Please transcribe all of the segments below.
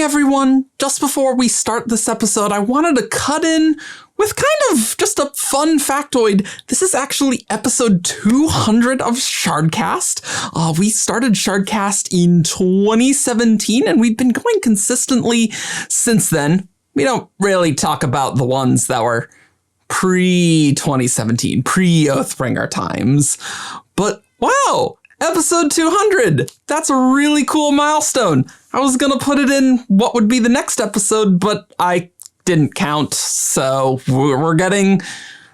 everyone. Just before we start this episode, I wanted to cut in with kind of just a fun factoid. This is actually episode 200 of Shardcast. We started Shardcast in 2017, and we've been going consistently since then. We don't really talk about the ones that were pre-2017, pre-Oathbringer times. But wow, episode 200! That's a really cool milestone. I was gonna put it in what would be the next episode, but I didn't count, so we're getting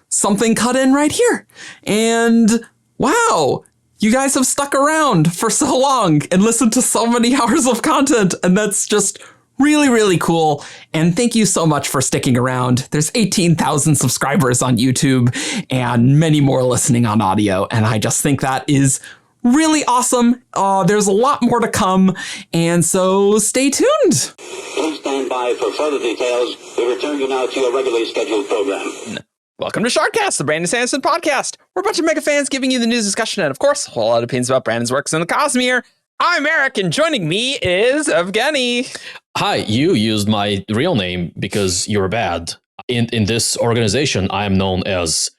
something cut in right here. And wow, you guys have stuck around for so long and listened to so many hours of content, and that's just really, really cool. And thank you so much for sticking around. There's 18,000 subscribers on YouTube and many more listening on audio, and I just think that is really awesome. There's a lot more to come, and so stay tuned. Please stand by for further details. We return you now to your regularly scheduled program. Welcome to Shardcast, the Brandon Sanderson podcast. We're a bunch of mega fans giving you the news, discussion, and of course, a whole lot of opinions about Brandon's works in the Cosmere. I'm Eric, and joining me is Evgeni. Hi, you used my real name because you're bad. In this organization, I am known as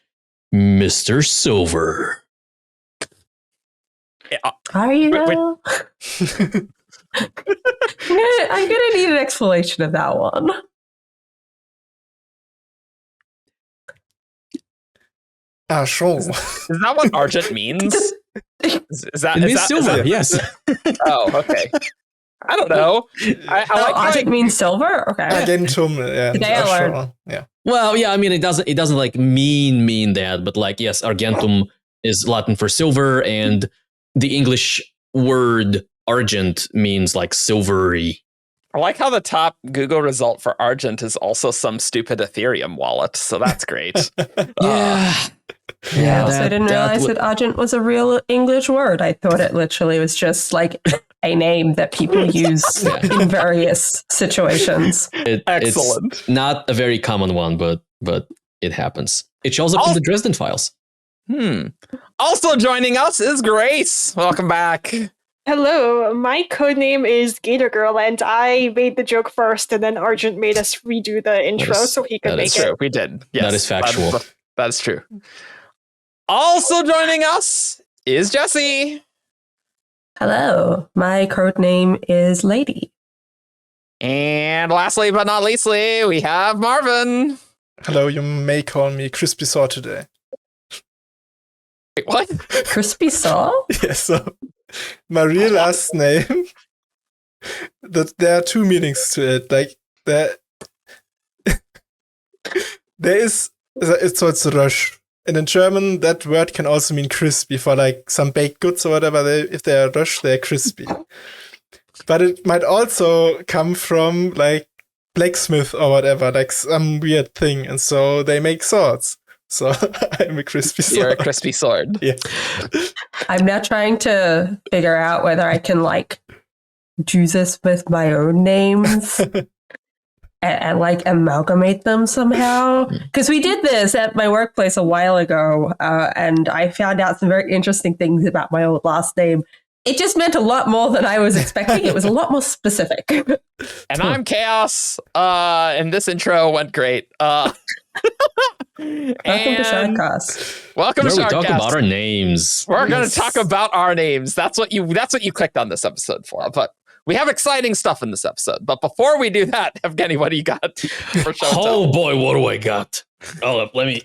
Mr. Silver. Are you? I'm gonna need an explanation of that one. Sure. Is that what Argent means? Is that silver? Yes. Oh, okay. I don't know. I like Argent means silver. Okay. Argentum, yeah. Today I learned. Yeah. Well, yeah. I mean, it doesn't like mean that, but like, yes, Argentum is Latin for silver, and the English word argent means like silvery. I like how the top Google result for Argent is also some stupid Ethereum wallet. So that's great. I also didn't realize that Argent was a real English word. I thought it literally was just like a name that people use in various situations. Excellent. It's not a very common one, but it happens. It shows up in the Dresden Files. Also joining us is Grace. Welcome back. Hello, my code name is GatorGirl, and I made the joke first, and then Argent made us redo the intro so he could make it. True, we did. Yes, that is factual. That's true. Also joining us is Jessie. Hello, my code name is Lady. And lastly but not leastly, we have Marvin. Hello, you may call me Crispy Saw today. Wait, what? Crispy Saw? Yes, so my real last name, there are two meanings to it. Like, there is, so it's Rösch. And in German, that word can also mean crispy for like some baked goods or whatever. If they are Rösch, they're crispy. But it might also come from like blacksmith or whatever, like some weird thing. And so they make swords. So I'm a crispy sword. You're a crispy sword. Yeah. I'm now trying to figure out whether I can like do this with my own names and like amalgamate them somehow. Because we did this at my workplace a while ago, and I found out some very interesting things about my old last name. It just meant a lot more than I was expecting. It was a lot more specific. And I'm Chaos, and this intro went great. Welcome to Shardcast. Welcome to Where Shardcast. we talk about our names. We're going to talk about our names. That's what you clicked on this episode for. But we have exciting stuff in this episode. But before we do that, Evgeni, what do you got for show and tell? Oh boy, what do I got? Oh, let me.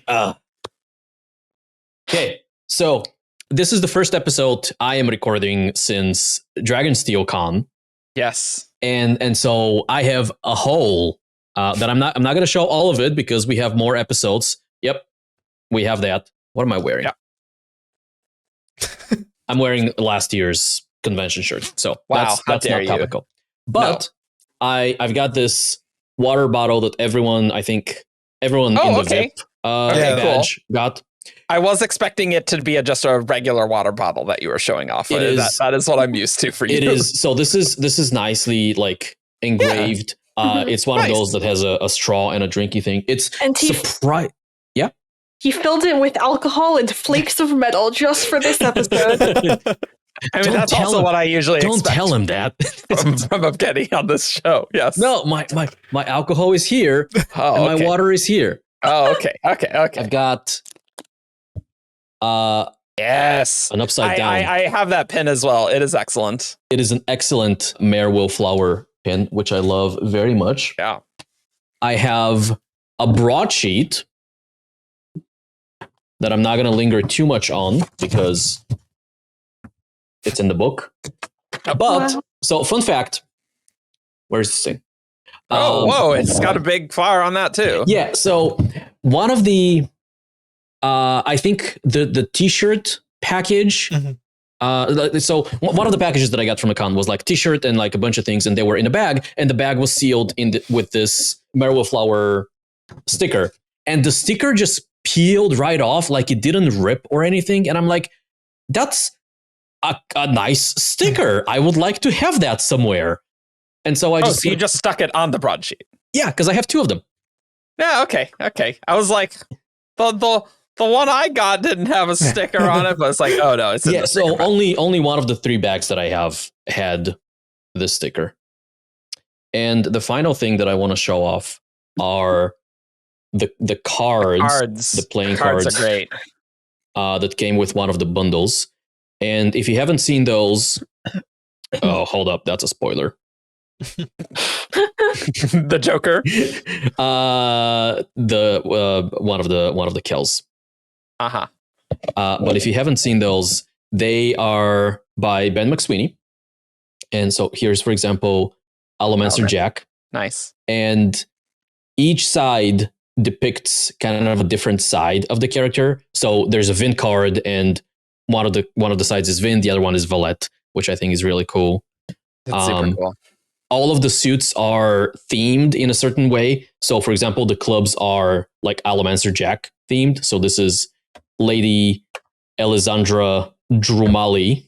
Okay, so this is the first episode I am recording since Dragonsteel Con. Yes, and so I have a whole that I'm not going to show all of it because we have more episodes. Yep, we have that. What am I wearing? Yeah. I'm wearing last year's convention shirt, so wow, that's not topical. But no. I've got this water bottle that everyone in the VIP badge got. I was expecting it to be just a regular water bottle that you were showing off. That is what I'm used to for you. It is. So this is nicely like engraved. Yeah. It's one of those that has a straw and a drinky thing. It's surprise. Yeah. He filled it with alcohol and flakes of metal just for this episode. I mean, Don't that's tell also him- what I usually Don't expect tell him that. from Evgeni on this show. Yes. No, my alcohol is here, Oh, and okay. my water is here. Oh, okay. I've got Yes. an upside down. I have that pin as well. It is excellent. It is an excellent Mare Flower pin, which I love very much. Yeah. I have a broadsheet that I'm not going to linger too much on because it's in the book. But, so fun fact. Where's this thing? Whoa, it's got a big flower on that too. Yeah, so one of the, I think the t-shirt package, so one of the packages that I got from a con was like t-shirt and like a bunch of things, and they were in a bag, and the bag was sealed with this Mare Flower sticker, and the sticker just peeled right off, like it didn't rip or anything, and I'm like, that's a nice sticker. I would like to have that somewhere. And so I So you just stuck it on the broadsheet. Yeah, because I have two of them. Yeah, okay. I was like, the one I got didn't have a sticker on it, but it's like, oh no, it's in the So sticker pack. only one of the 3 bags that I have had this sticker. And the final thing that I want to show off are the cards, the playing cards are great. that came with one of the bundles. And if you haven't seen those, oh, hold up, that's a spoiler. The Joker. The one of the Kells. Uh-huh. But if you haven't seen those, they are by Ben McSweeney. And so here's, for example, Allomancer Jack. Nice. And each side depicts kind of a different side of the character. So there's a Vin card, and one of the sides is Vin, the other one is Valette, which I think is really cool. It's super cool. All of the suits are themed in a certain way. So, for example, the clubs are like Allomancer Jack themed. So this is Lady Elisandra Drumali,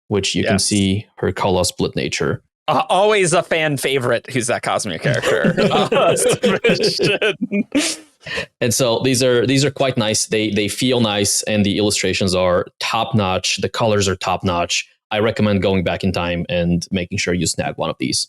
which you can see her color split nature. Always a fan favorite. Who's that Cosmere character? And so these are quite nice. They feel nice, and the illustrations are top notch. The colors are top notch. I recommend going back in time and making sure you snag one of these.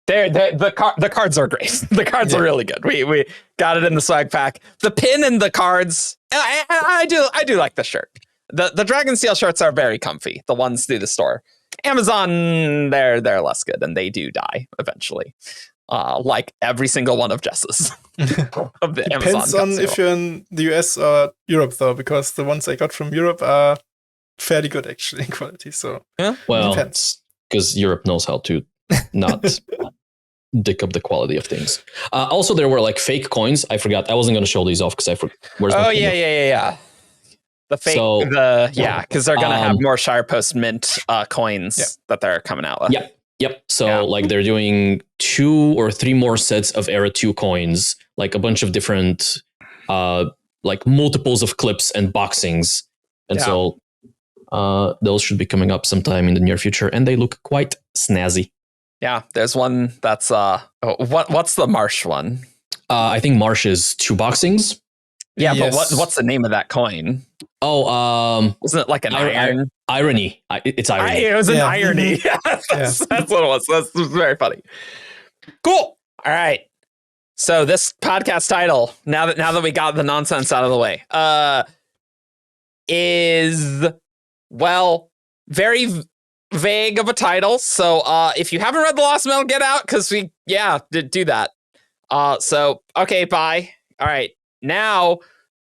The cards are great. The cards are really good. We got it in the swag pack. The pin and the cards. I do like the shirt. The Dragon Steel shirts are very comfy. The ones through the store. Amazon, they're less good, and they do die eventually. Like every single one of Jess's. Of the Depends Amazon on if you're in the US or Europe, though, because the ones I got from Europe are fairly good actually in quality. So yeah, well, depends. Because Europe knows how to not dick up the quality of things. Also, there were like fake coins. I forgot. I wasn't going to show these off because I forgot. Oh yeah. The fake, because they're gonna have more Shirepost Mint coins that they're coming out with. Yep. So like they're doing 2 or 3 more sets of Era 2 coins, like a bunch of different, like multiples of clips and boxings, and so those should be coming up sometime in the near future, and they look quite snazzy. Yeah, there's one that's what's the Marsh one? I think Marsh is 2 boxings. Yeah, but what's the name of that coin? Oh, isn't it like an iron? Irony. It's irony. It was an irony. That's what it was. That's very funny. Cool. All right. So this podcast title, now that we got the nonsense out of the way, is very vague of a title. So if you haven't read The Lost Metal, get out, because we did do that. So okay, bye. All right. Now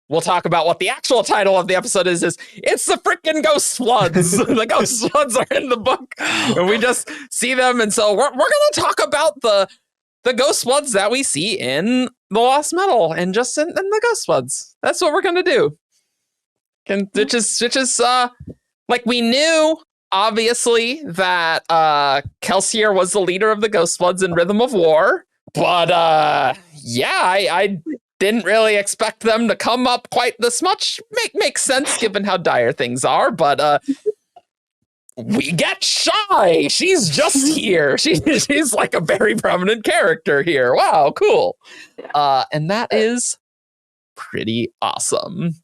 we'll talk about what the actual title of the episode is it's the freaking Ghost Floods. The Ghost Floods are in the book, and we just see them. And so we're going to talk about the Ghost Floods that we see in The Lost Metal and just in the Ghost Floods. That's what we're going to do. And which is like, we knew, obviously, that Kelsier was the leader of the Ghost Floods in Rhythm of War. But I didn't really expect them to come up quite this much. Makes sense given how dire things are, but we get Shy. She's just here. She's like a very prominent character here. Wow, cool. And that is pretty awesome.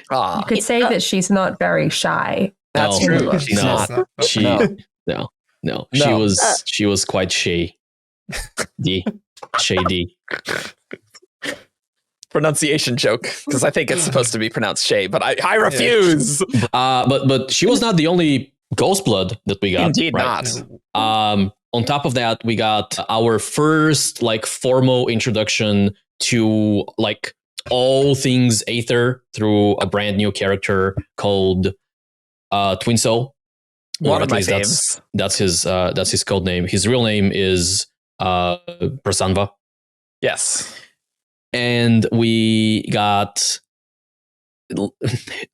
You could say that she's not very shy. That's No, true. She's no. not. She No. no. No. She was quite shady. Shady. Pronunciation joke, because I think it's supposed to be pronounced Shay, but I refuse. But she was not the only Ghostblood that we got. Indeed right? not. On top of that, we got our first like formal introduction to like all things Aether through a brand new character called TwinSoul. One of my faves. That's his code name. His real name is Prasanva. Yes. And we got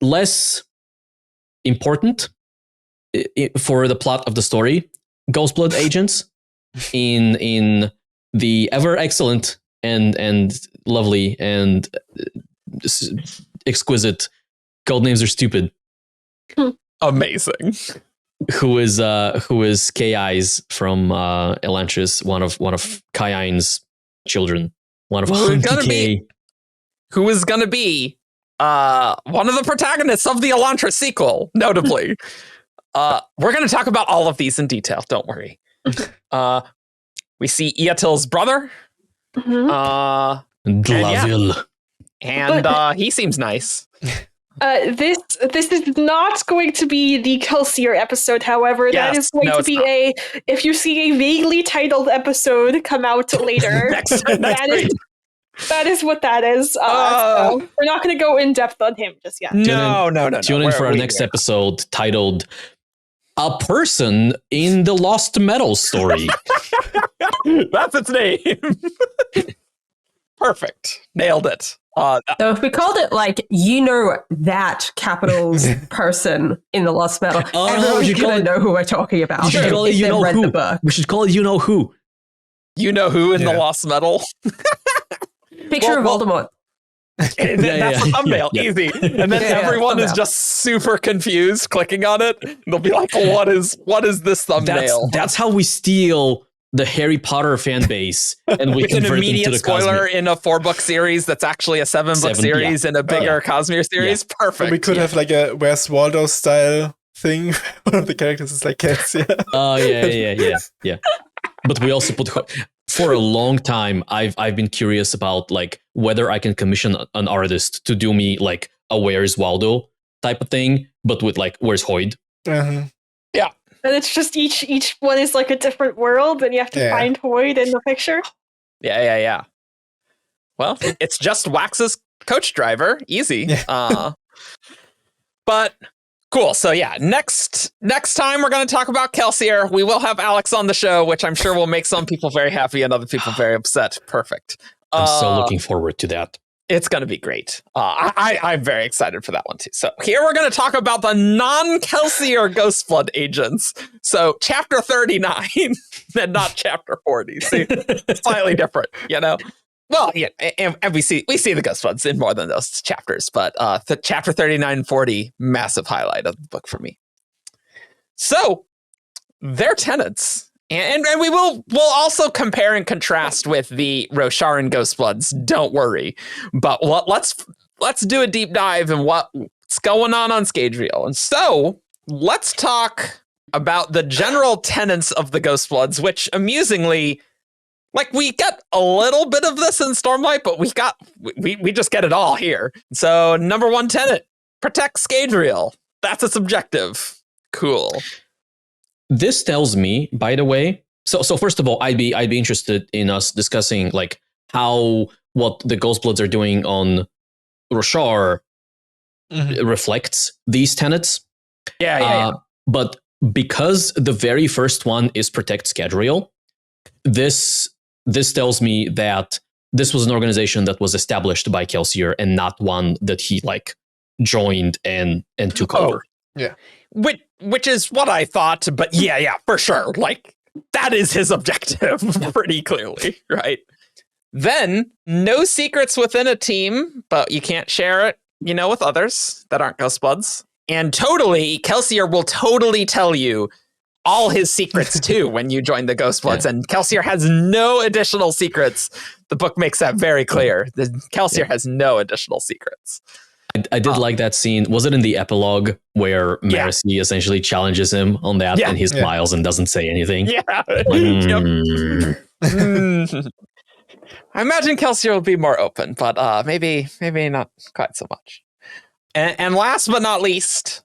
less important for the plot of the story Ghostblood agents in the ever excellent and lovely and exquisite Codenames Are Stupid. Amazing. Who is K.I.'s from Elantris, one of Kai's children. One of Who is gonna be one of the protagonists of the Elantris sequel, notably. We're going to talk about all of these in detail. Don't worry. We see Iatil's brother. Dlavil. And he seems nice. This is not going to be the Kelsier episode, however. Yes, that is going to be if you see a vaguely titled episode come out later. That is what that is. So we're not going to go in depth on him just yet. No. Tune in for our next episode titled "A Person in the Lost Metal Story." That's its name. Perfect. Nailed it. So if we called it like, that capitals person in the Lost Metal, everyone's going to know who we're talking about. We should call it The book. We should call it You Know Who. You know who in the Lost Metal? Picture of Voldemort. That's the thumbnail, easy. And then everyone is just super confused clicking on it. They'll be like, what is this thumbnail? That's how we steal the Harry Potter fan base, and we It's an convert them to immediate the spoiler Cosmere. in a 4-book series that's actually a 7-book series in a bigger Cosmere series. Perfect. We could have like a Where's Waldo style thing. One of the characters is like Kelsier. Oh yeah. But we also put, for a long time, I've been curious about like whether I can commission an artist to do me like a Where's Waldo type of thing, but with like Where's Hoyd. Uh-huh. Yeah. And it's just each one is like a different world, and you have to find Hoyd in the picture. Yeah. Well, it's just Wax's coach driver. Easy. Yeah. But cool. So yeah, next time we're going to talk about Kelsier. We will have Alex on the show, which I'm sure will make some people very happy and other people very upset. Perfect. I'm so looking forward to that. It's going to be great. I'm very excited for that one too. So here we're going to talk about the non-Kelsier Ghostblood agents. So chapter 39 and not chapter 40. See, slightly different, you know? Well, yeah, and we see the Ghostbloods in more than those chapters, but chapter 39 and 40, massive highlight of the book for me. So they're tenets. And we'll also compare and contrast with the Roshar and Ghostbloods. Don't worry, but let's do a deep dive in what's going on Skybreaker. And so let's talk about the general tenets of the Ghostbloods, which amusingly, like we get a little bit of this in Stormlight, but we just get it all here. So number 1 tenet: protect Skybreaker. That's its objective. Cool. This tells me, by the way, so first of all, I'd be interested in us discussing like what the Ghostbloods are doing on Roshar reflects these tenets. Yeah. But because the very first one is protect Skybreaker, this tells me that this was an organization that was established by Kelsier and not one that he like joined and took over. Yeah. Which is what I thought, but yeah, for sure. Like, that is his objective pretty clearly, right? Then, no secrets within a team, but you can't share it, with others that aren't Ghostbloods. And Kelsier will totally tell you all his secrets too when you join the Ghostbloods. Yeah. And Kelsier has no additional secrets. The book makes that very clear. Kelsier has no additional secrets. I did like that scene. Was it in the epilogue where Marcy essentially challenges him on that, and he smiles and doesn't say anything? Yeah. Like, I imagine Kelsey will be more open, but maybe not quite so much. And last but not least,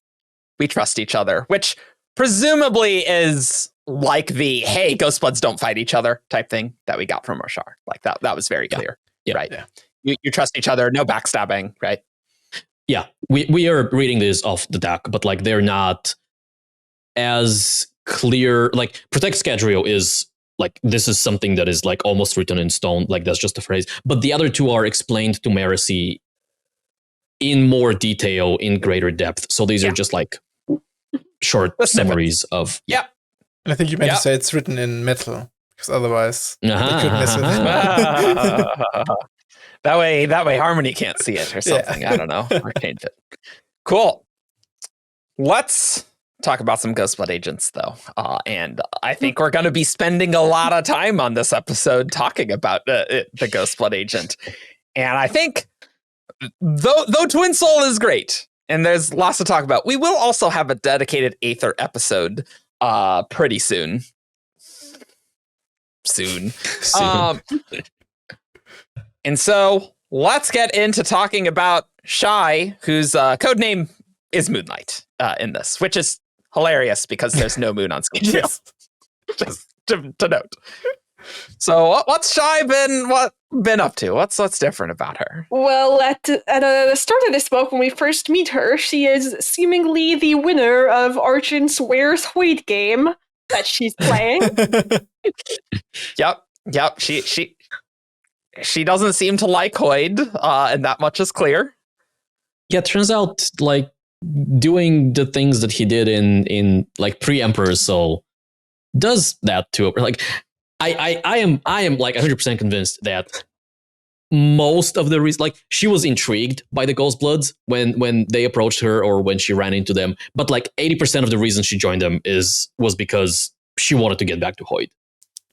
we trust each other, which presumably is like the hey, Ghostbloods don't fight each other type thing that we got from Roshar. Like that was very clear. Yeah. Right. Yeah. You trust each other, no backstabbing, right? Yeah. We are reading this off the deck, but like they're not as clear. Like Protect Scadrio is like this is something that is like almost written in stone. Like that's just a phrase. But the other two are explained to Marcy in more detail, in greater depth. So these are just like short summaries of. Yeah. And I think you meant to say it's written in metal, because otherwise they could miss it. That way Harmony can't see it or something. I don't know. Or change it. Cool. Let's talk about some Ghostblood agents, though. And I think we're going to be spending a lot of time on this episode talking about the Ghostblood agent. And I think, though TwinSoul is great, and there's lots to talk about, we will also have a dedicated Aether episode pretty soon. And so let's get into talking about Shy, whose code name is Moonlight in this, which is hilarious because there's no moon on screen. Yes. Just to note. So what's Shy been up to? What's different about her? Well, at the start of this book, when we first meet her, she is seemingly the winner of Argent's Where's Hoyd game that she's playing. Yep. She doesn't seem to like Hoyd, and that much is clear. Yeah, it turns out like doing the things that he did in like pre-Emperor's Soul does that to her. Like I am like 100% convinced that most of the reason, like she was intrigued by the Ghostbloods when they approached her or when she ran into them, but like 80% of the reason she joined them was because she wanted to get back to Hoyd.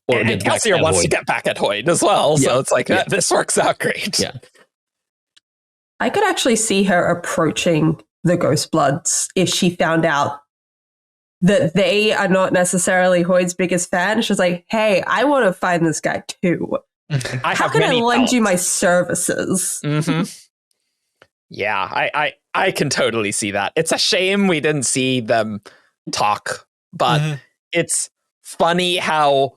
Or and Kelsier wants to get back at Hoyd as well, so it's like this works out great. Yeah, I could actually see her approaching the Ghostbloods if she found out that they are not necessarily Hoyd's biggest fan. She's like, hey, I want to find this guy too. How can I lend you my services? Mm-hmm. Yeah, I can totally see that. It's a shame we didn't see them talk, but it's funny how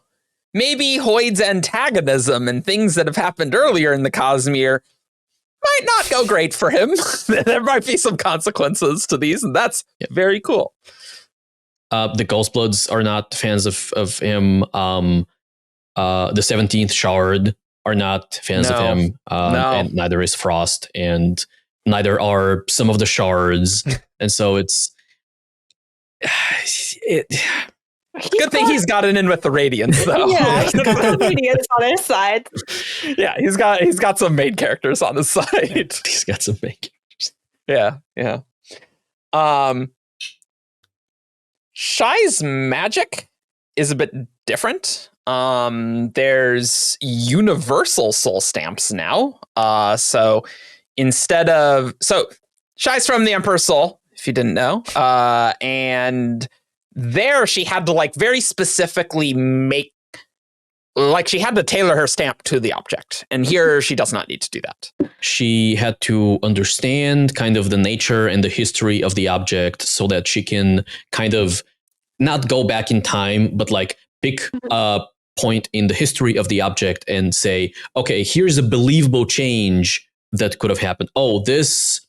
maybe Hoyd's antagonism and things that have happened earlier in the Cosmere might not go great for him. There might be some consequences to these, and that's very cool. The Ghostbloods are not fans of him. The 17th Shard are not fans of him. And neither is Frost, and neither are some of the Shards. And so it's good thing he's gotten in with the Radiance, though. Yeah, he's got the Radiance on his side. Yeah, he's got some main characters on his side. He's got some main characters. Yeah. Shy's magic is a bit different. There's universal soul stamps now. So Shy's from the Emperor's Soul, if you didn't know. And there she had to like very specifically she had to tailor her stamp to the object. And here she does not need to do that. She had to understand kind of the nature and the history of the object so that she can kind of not go back in time, but like pick a point in the history of the object and say, okay, here's a believable change that could have happened. Oh, this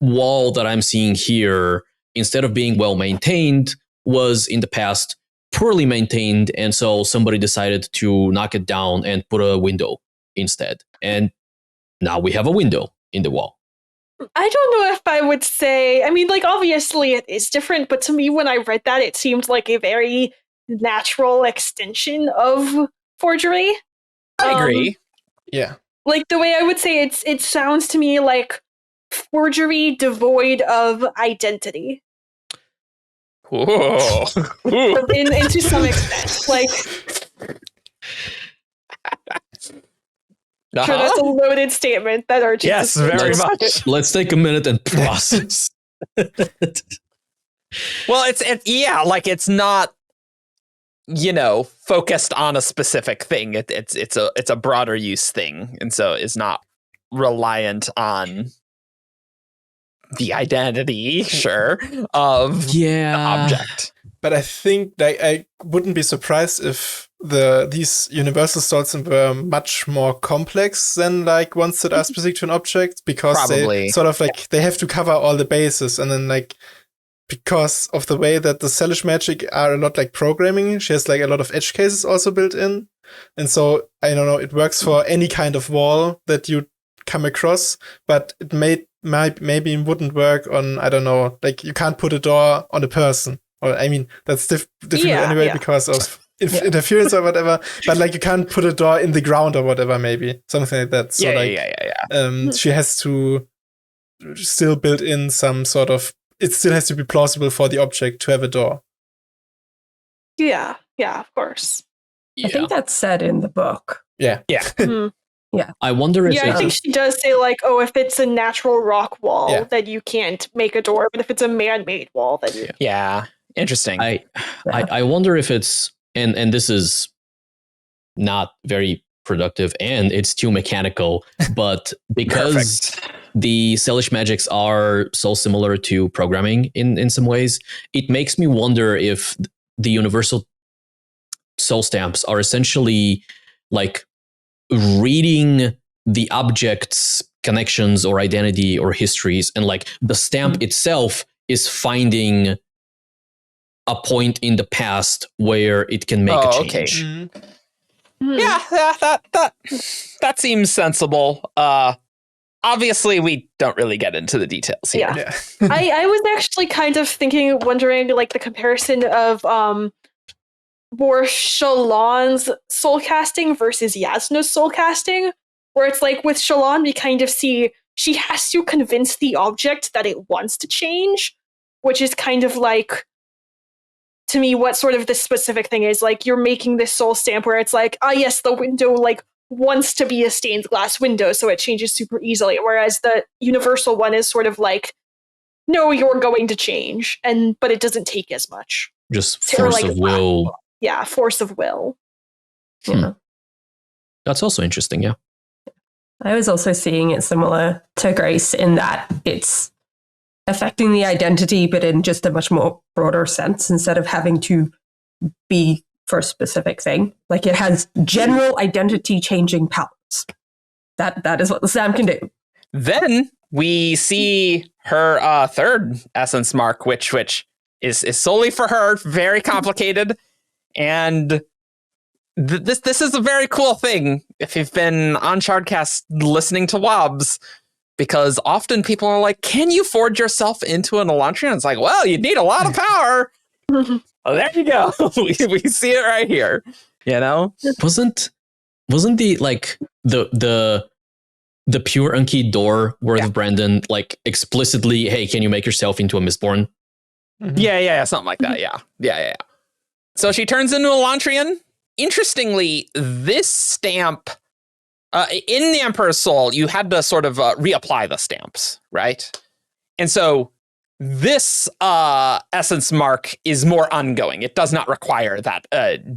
wall that I'm seeing here, instead of being well maintained, was in the past poorly maintained, and so somebody decided to knock it down and put a window instead. And now we have a window in the wall. I don't know if I would say, I mean, like, obviously it is different, but to me, when I read that, it seemed like a very natural extension of forgery. I agree. Yeah. Like, the way I would say it sounds to me like forgery devoid of identity. Whoa. To some extent. Like, Sure, that's a loaded statement that Argent Yes, very much. Let's take a minute and process. Well, it's not, focused on a specific thing. It's a broader use thing, and so is not reliant on the identity, sure, of the object. But I think I wouldn't be surprised if these universal souls were much more complex than like ones that are specific to an object, because Probably. they sort of like they have to cover all the bases, and then like because of the way that the Cellish magic are a lot like programming, she has like a lot of edge cases also built in, and so I don't know, it works for any kind of wall that you come across, but it maybe wouldn't work on, I don't know, like you can't put a door on a person. Or I mean, that's difficult anyway because of interference or whatever. But like, you can't put a door in the ground or whatever, maybe something like that. So she has to still build in some sort of. It still has to be plausible for the object to have a door. Yeah, of course. I think that's said in the book. Yeah. I wonder if I think she does say like, oh, if it's a natural rock wall, then you can't make a door, but if it's a man-made wall, then you. Yeah. Interesting. I wonder if it's and this is not very productive and it's too mechanical, but because the Cellish magics are so similar to programming in some ways, it makes me wonder if the universal soul stamps are essentially like reading the object's connections or identity or histories, and like the stamp itself is finding a point in the past where it can make a change. Okay. Yeah, that seems sensible. Obviously, we don't really get into the details here. Yeah. I was actually kind of wondering, like the comparison of more Shalon's soul casting versus Yasna's soul casting, where it's like with Shalon, we kind of see she has to convince the object that it wants to change, which is kind of like, to me, what sort of this specific thing is. Like, you're making this soul stamp where it's like, yes, the window like wants to be a stained glass window, so it changes super easily. Whereas the universal one is sort of like, no, you're going to change, but it doesn't take as much. Just force of will. Yeah, force of will. Yeah. That's also interesting, yeah. I was also seeing it similar to Grace in that it's affecting the identity, but in just a much more broader sense, instead of having to be for a specific thing. Like, it has general identity changing powers. That is what the stamp can do. Then we see her third essence mark, which is solely for her, very complicated. And this is a very cool thing if you've been on Shardcast listening to WOBs, because often people are like, can you forge yourself into an Elantrian? It's like, well, you need a lot of power. Oh, there you go. we see it right here. Wasn't the like the pure Unkey door worth of Brandon like explicitly, hey, can you make yourself into a Mistborn? Mm-hmm. Yeah, something like that. Yeah. So she turns into a Elantrian. Interestingly, this stamp, in the Emperor's Soul, you had to sort of reapply the stamps, right? And so this essence mark is more ongoing. It does not require that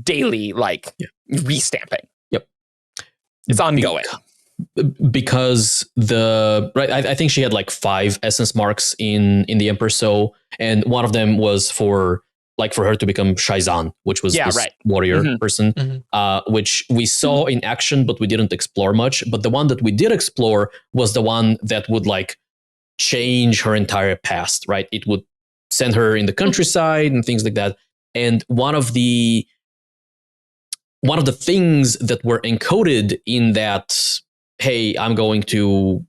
daily restamping. Yep, it's ongoing. Because I think she had like 5 essence marks in the Emperor's Soul, and one of them was for her to become Shaizan, which was this warrior person, which we saw in action, but we didn't explore much. But the one that we did explore was the one that would like change her entire past, right? It would send her in the countryside and things like that. And one of the things that were encoded in that, hey, I'm going to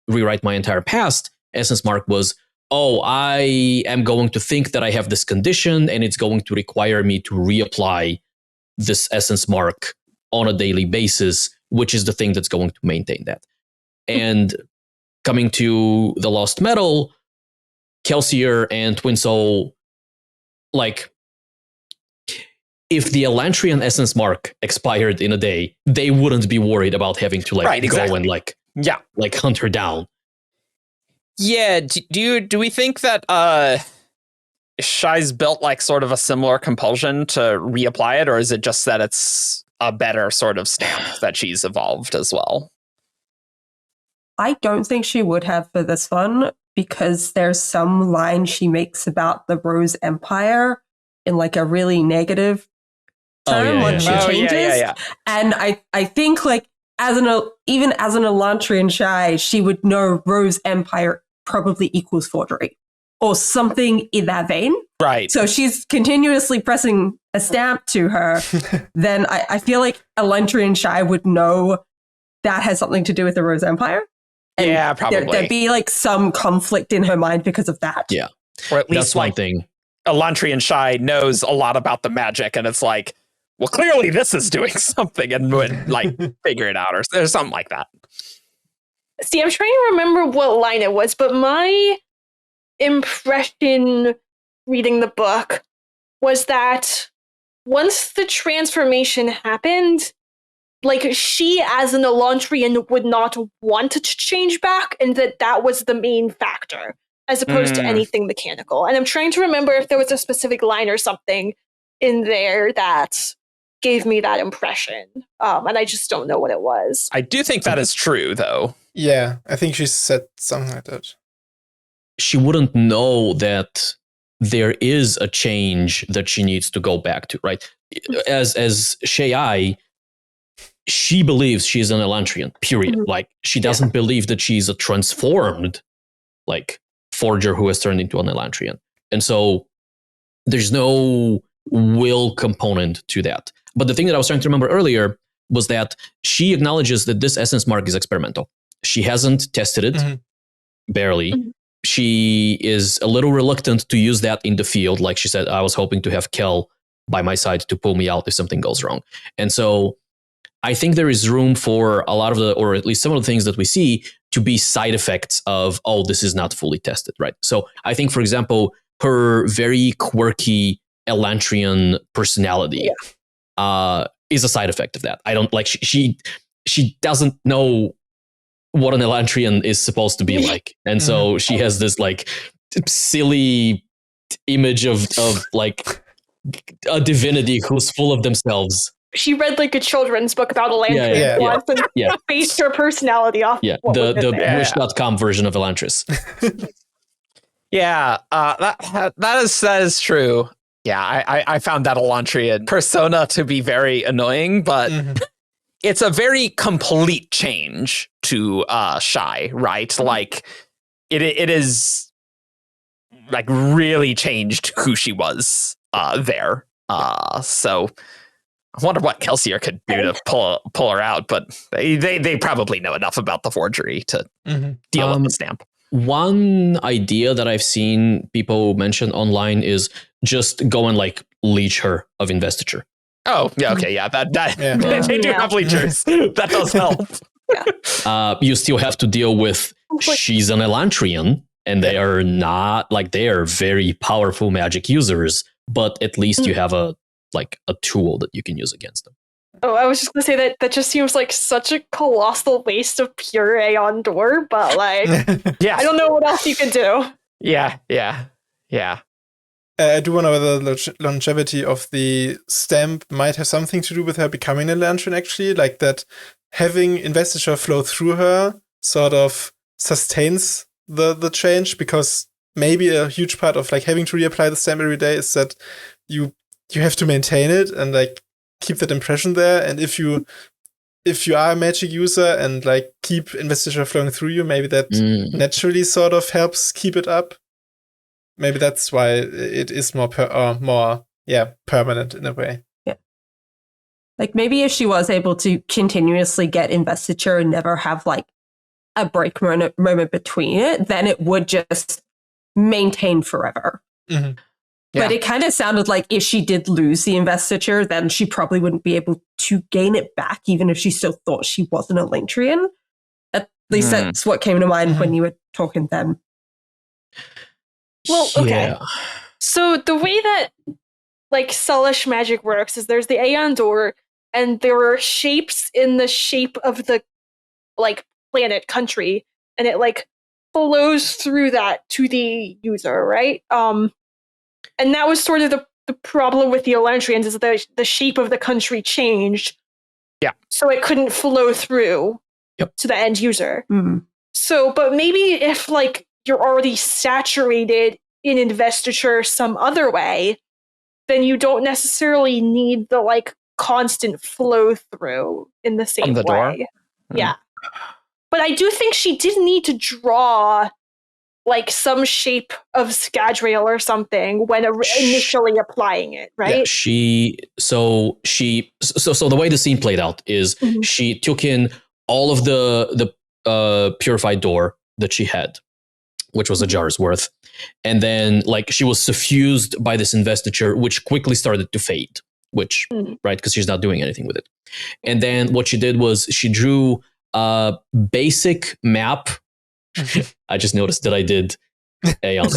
rewrite my entire past essence mark was, oh, I am going to think that I have this condition and it's going to require me to reapply this essence mark on a daily basis, which is the thing that's going to maintain that. And coming to the Lost Metal, Kelsier and TwinSoul, like, if the Elantrian essence mark expired in a day, they wouldn't be worried about having to Right, exactly. go and hunt her down. Yeah, do we think that Shai's built like sort of a similar compulsion to reapply it, or is it just that it's a better sort of stamp that she's evolved as well? I don't think she would have for this one, because there's some line she makes about the Rose Empire in like a really negative term when she changes. And I think like even as an Elantrian Shai, she would know Rose Empire probably equals forgery or something in that vein. Right. So she's continuously pressing a stamp to her. Then I feel like Elantrian Shai would know that has something to do with the Rose Empire. And yeah, probably. There'd be like some conflict in her mind because of that. Yeah. Or at least that's one thing. Elantrian Shai knows a lot about the magic, and it's like, well, clearly this is doing something, and would like figure it out or something like that. See, I'm trying to remember what line it was, but my impression reading the book was that once the transformation happened, like she as an Elantrian would not want to change back, and that was the main factor as opposed to anything mechanical. And I'm trying to remember if there was a specific line or something in there that gave me that impression. And I just don't know what it was. I do think that is true, though. Yeah, I think she said something like that. She wouldn't know that there is a change that she needs to go back to, right? As Shai, she believes she's an Elantrian, period. Mm-hmm. Like, she doesn't believe that she's a transformed, like, forger who has turned into an Elantrian. And so there's no will component to that. But the thing that I was trying to remember earlier was that she acknowledges that this essence mark is experimental. She hasn't tested it, barely. Mm-hmm. She is a little reluctant to use that in the field. Like she said, I was hoping to have Kel by my side to pull me out if something goes wrong. And so I think there is room for a lot of the, or at least some of the things that we see to be side effects of, oh, this is not fully tested, right? So I think, for example, her very quirky Elantrian personality is a side effect of that. I don't like, she doesn't know what an Elantrian is supposed to be like. And so she has this like silly image of like a divinity who's full of themselves. She read like a children's book about Elantris and based her personality off. Yeah, the Wish.com version of Elantris. that is true. Yeah, I found that Elantrian persona to be very annoying, but it's a very complete change to Shai, right? Like it is like really changed who she was there. So I wonder what Kelsier could do to pull her out, but they probably know enough about the forgery to deal with the stamp. One idea that I've seen people mention online is just go and like leech her of investiture. Oh, yeah, okay, yeah. They do have leechers. That does help. You still have to deal with she's an Elantrian, and they are not like they are very powerful magic users, but at least you have a tool that you can use against them. Oh, I was just gonna say that just seems like such a colossal waste of pure Aeon Door, but like, I don't know what else you could do. Yeah. I do wonder whether the longevity of the stamp might have something to do with her becoming an Elantrian, actually, like that having investiture flow through her sort of sustains the change, because maybe a huge part of like having to reapply the stamp every day is that you have to maintain it and like keep that impression there. And if you are a magic user and like keep investiture flowing through you, maybe that naturally sort of helps keep it up. Maybe that's why it is more permanent in a way. Yeah. Like maybe if she was able to continuously get investiture and never have like a break moment between it, then it would just maintain forever. Mm-hmm. But it kind of sounded like if she did lose the investiture, then she probably wouldn't be able to gain it back, even if she still thought she was an Elantrian. At least that's what came to mind when you were talking then. Well, okay. So the way that like Sullish magic works is there's the Aeon door, and there are shapes in the shape of the like planet country, and it like flows through that to the user, right? And that was sort of the problem with the Elantrians is that the shape of the country changed. Yeah. So it couldn't flow through to the end user. Mm. So, but maybe if like you're already saturated in investiture some other way, then you don't necessarily need the like constant flow through in the same From the door? way. Yeah. But I do think she did need to draw like some shape of Scadrail or something when initially applying it, right? Yeah, so the way the scene played out is she took in all of the purified door that she had, which was a jar's worth, and then like she was suffused by this investiture, which quickly started to fade, which right, because she's not doing anything with it. And then what she did was she drew a basic map. I just noticed that I did Aeon.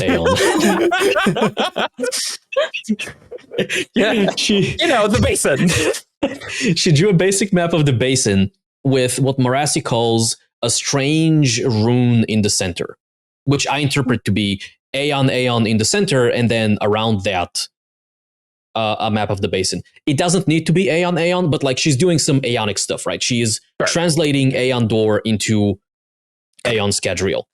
Yeah, the basin. She drew a basic map of the basin with what Marassi calls a strange rune in the center, which I interpret to be Aeon in the center, and then around that, a map of the basin. It doesn't need to be Aeon, but like she's doing some Aeonic stuff, right? She is translating Aeon door into Aeon Scadrail.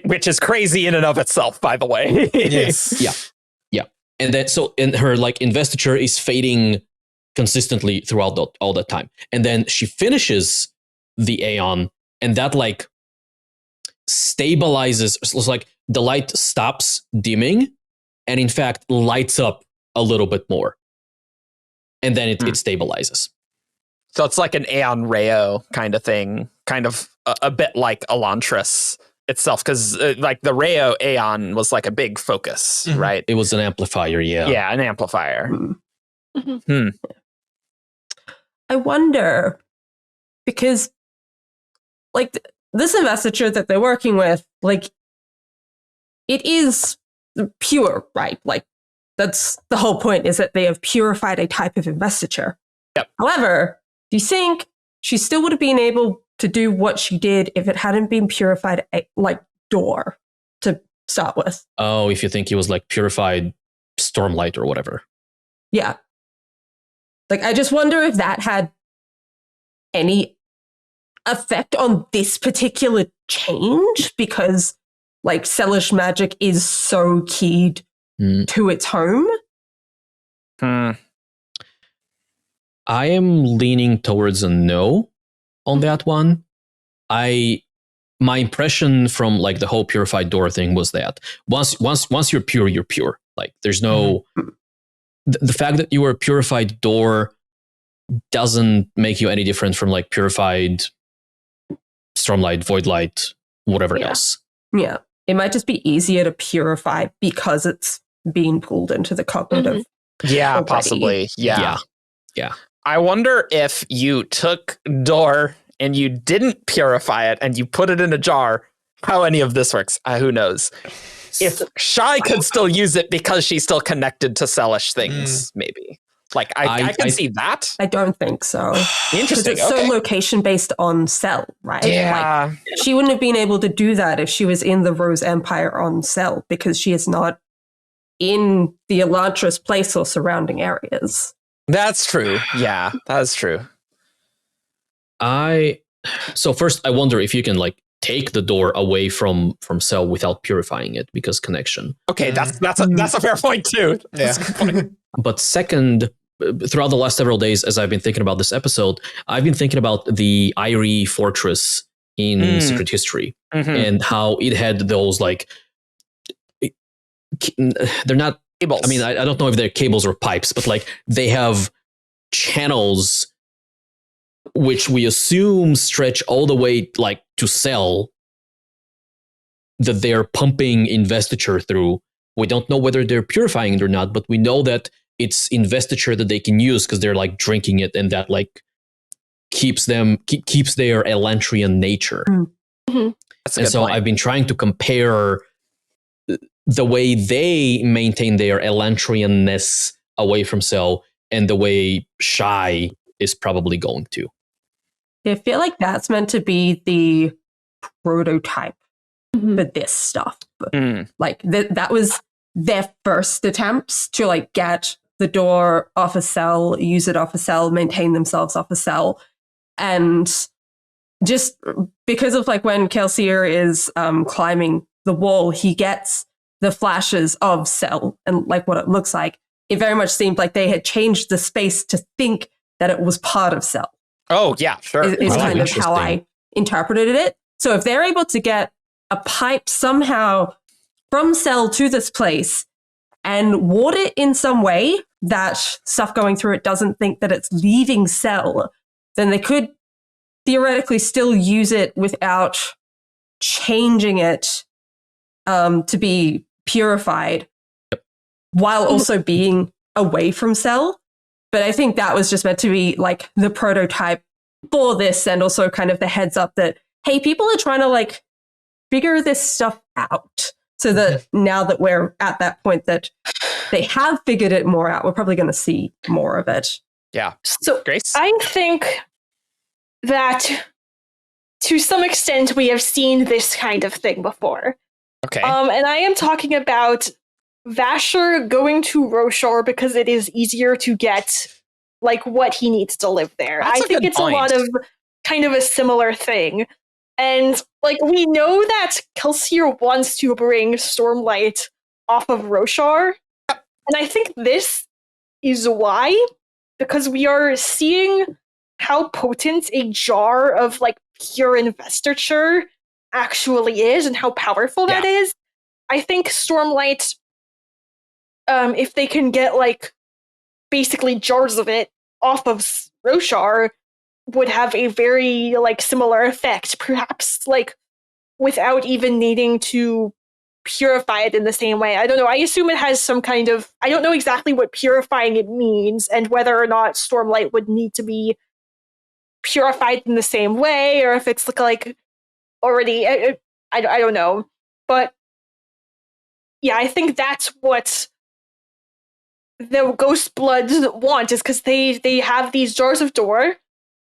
Which is crazy in and of itself, by the way. Yes. Yeah. And then and her like investiture is fading consistently throughout all that time. And then she finishes the Aeon, and that like stabilizes. So it's like the light stops dimming, and in fact lights up a little bit more, and then it stabilizes. So it's like an Aeon Reo kind of thing, kind of a bit like Elantris itself, because like the Reo Aeon was like a big focus, right? It was an amplifier, yeah. Yeah, an amplifier. I wonder, because like this investiture that they're working with, like it is pure, right? Like that's the whole point, is that they have purified a type of investiture. Yep. However, do you think she still would have been able to do what she did if it hadn't been purified like door to start with? Oh, if you think he was like purified Stormlight or whatever. Yeah. Like, I just wonder if that had any effect on this particular change, because like Celish magic is so keyed to its home. I am leaning towards a no on that one. My impression from like the whole purified door thing was that once you're pure, you're pure. Like there's no the fact that you were a purified door doesn't make you any different from like purified Stormlight, Voidlight, whatever else. Yeah. It might just be easier to purify because it's being pulled into the cognitive. Yeah, already. Possibly. Yeah. Yeah. I wonder if you took door and you didn't purify it and you put it in a jar, how any of this works. Who knows? If Shai could still use it because she's still connected to Celish things, maybe. Like, I can see that. I don't think so. Interesting. It's so location based on Cell, right? Yeah. Like, she wouldn't have been able to do that if she was in the Rose Empire on Cell, because she is not in the Elantris place or surrounding areas. That's true. Yeah, that's true. So first, I wonder if you can like take the door away from Cell without purifying it, because connection. Okay, that's a fair point too. That's a good point. But second, throughout the last several days, as I've been thinking about this episode, I've been thinking about the Irie Fortress in Secret History and how it had those like, they're not cables. I mean, I don't know if they're cables or pipes, but like they have channels which we assume stretch all the way like to Cell, that they're pumping investiture through. We don't know whether they're purifying it or not, but we know that it's investiture that they can use because they're like drinking it, and that like keeps their Elantrian nature. That's a and good so point. I've been trying to compare the way they maintain their Elantrianness away from Cell and the way Shy is probably going to. I feel like that's meant to be the prototype for this stuff. Like that was their first attempts to like get the door off a Cell, use it off a Cell, maintain themselves off a Cell. And just because of like when Kelsier is climbing the wall, he gets the flashes of Cell and like what it looks like. It very much seemed like they had changed the space to think that it was part of Cell. Oh, yeah, sure. Is kind of how I interpreted it. So if they're able to get a pipe somehow from Cell to this place and ward it in some way that stuff going through it doesn't think that it's leaving Cell, then they could theoretically still use it without changing it to be purified while also being away from Cell. But I think that was just meant to be like the prototype for this, and also kind of the heads up that, hey, people are trying to like figure this stuff out, so that now that we're at that point that they have figured it more out, we're probably going to see more of it. Yeah. So Grace? I think that to some extent we have seen this kind of thing before. Okay. And I am talking about Vasher going to Roshar because it is easier to get like what he needs to live there. That's I a think good it's point. a lot of kind of a similar thing. And like we know that Kelsier wants to bring Stormlight off of Roshar. And I think this is why, because we are seeing how potent a jar of like pure investiture actually is and how powerful that is. I think Stormlight, if they can get like basically jars of it off of Roshar, would have a very like similar effect, perhaps like without even needing to purify it in the same way. I don't know. I assume it has some kind of, I don't know exactly what purifying it means and whether or not Stormlight would need to be purified in the same way, or if it's like already, I don't know. But yeah, I think that's what the Ghost Bloods want, is because they have these jars of door,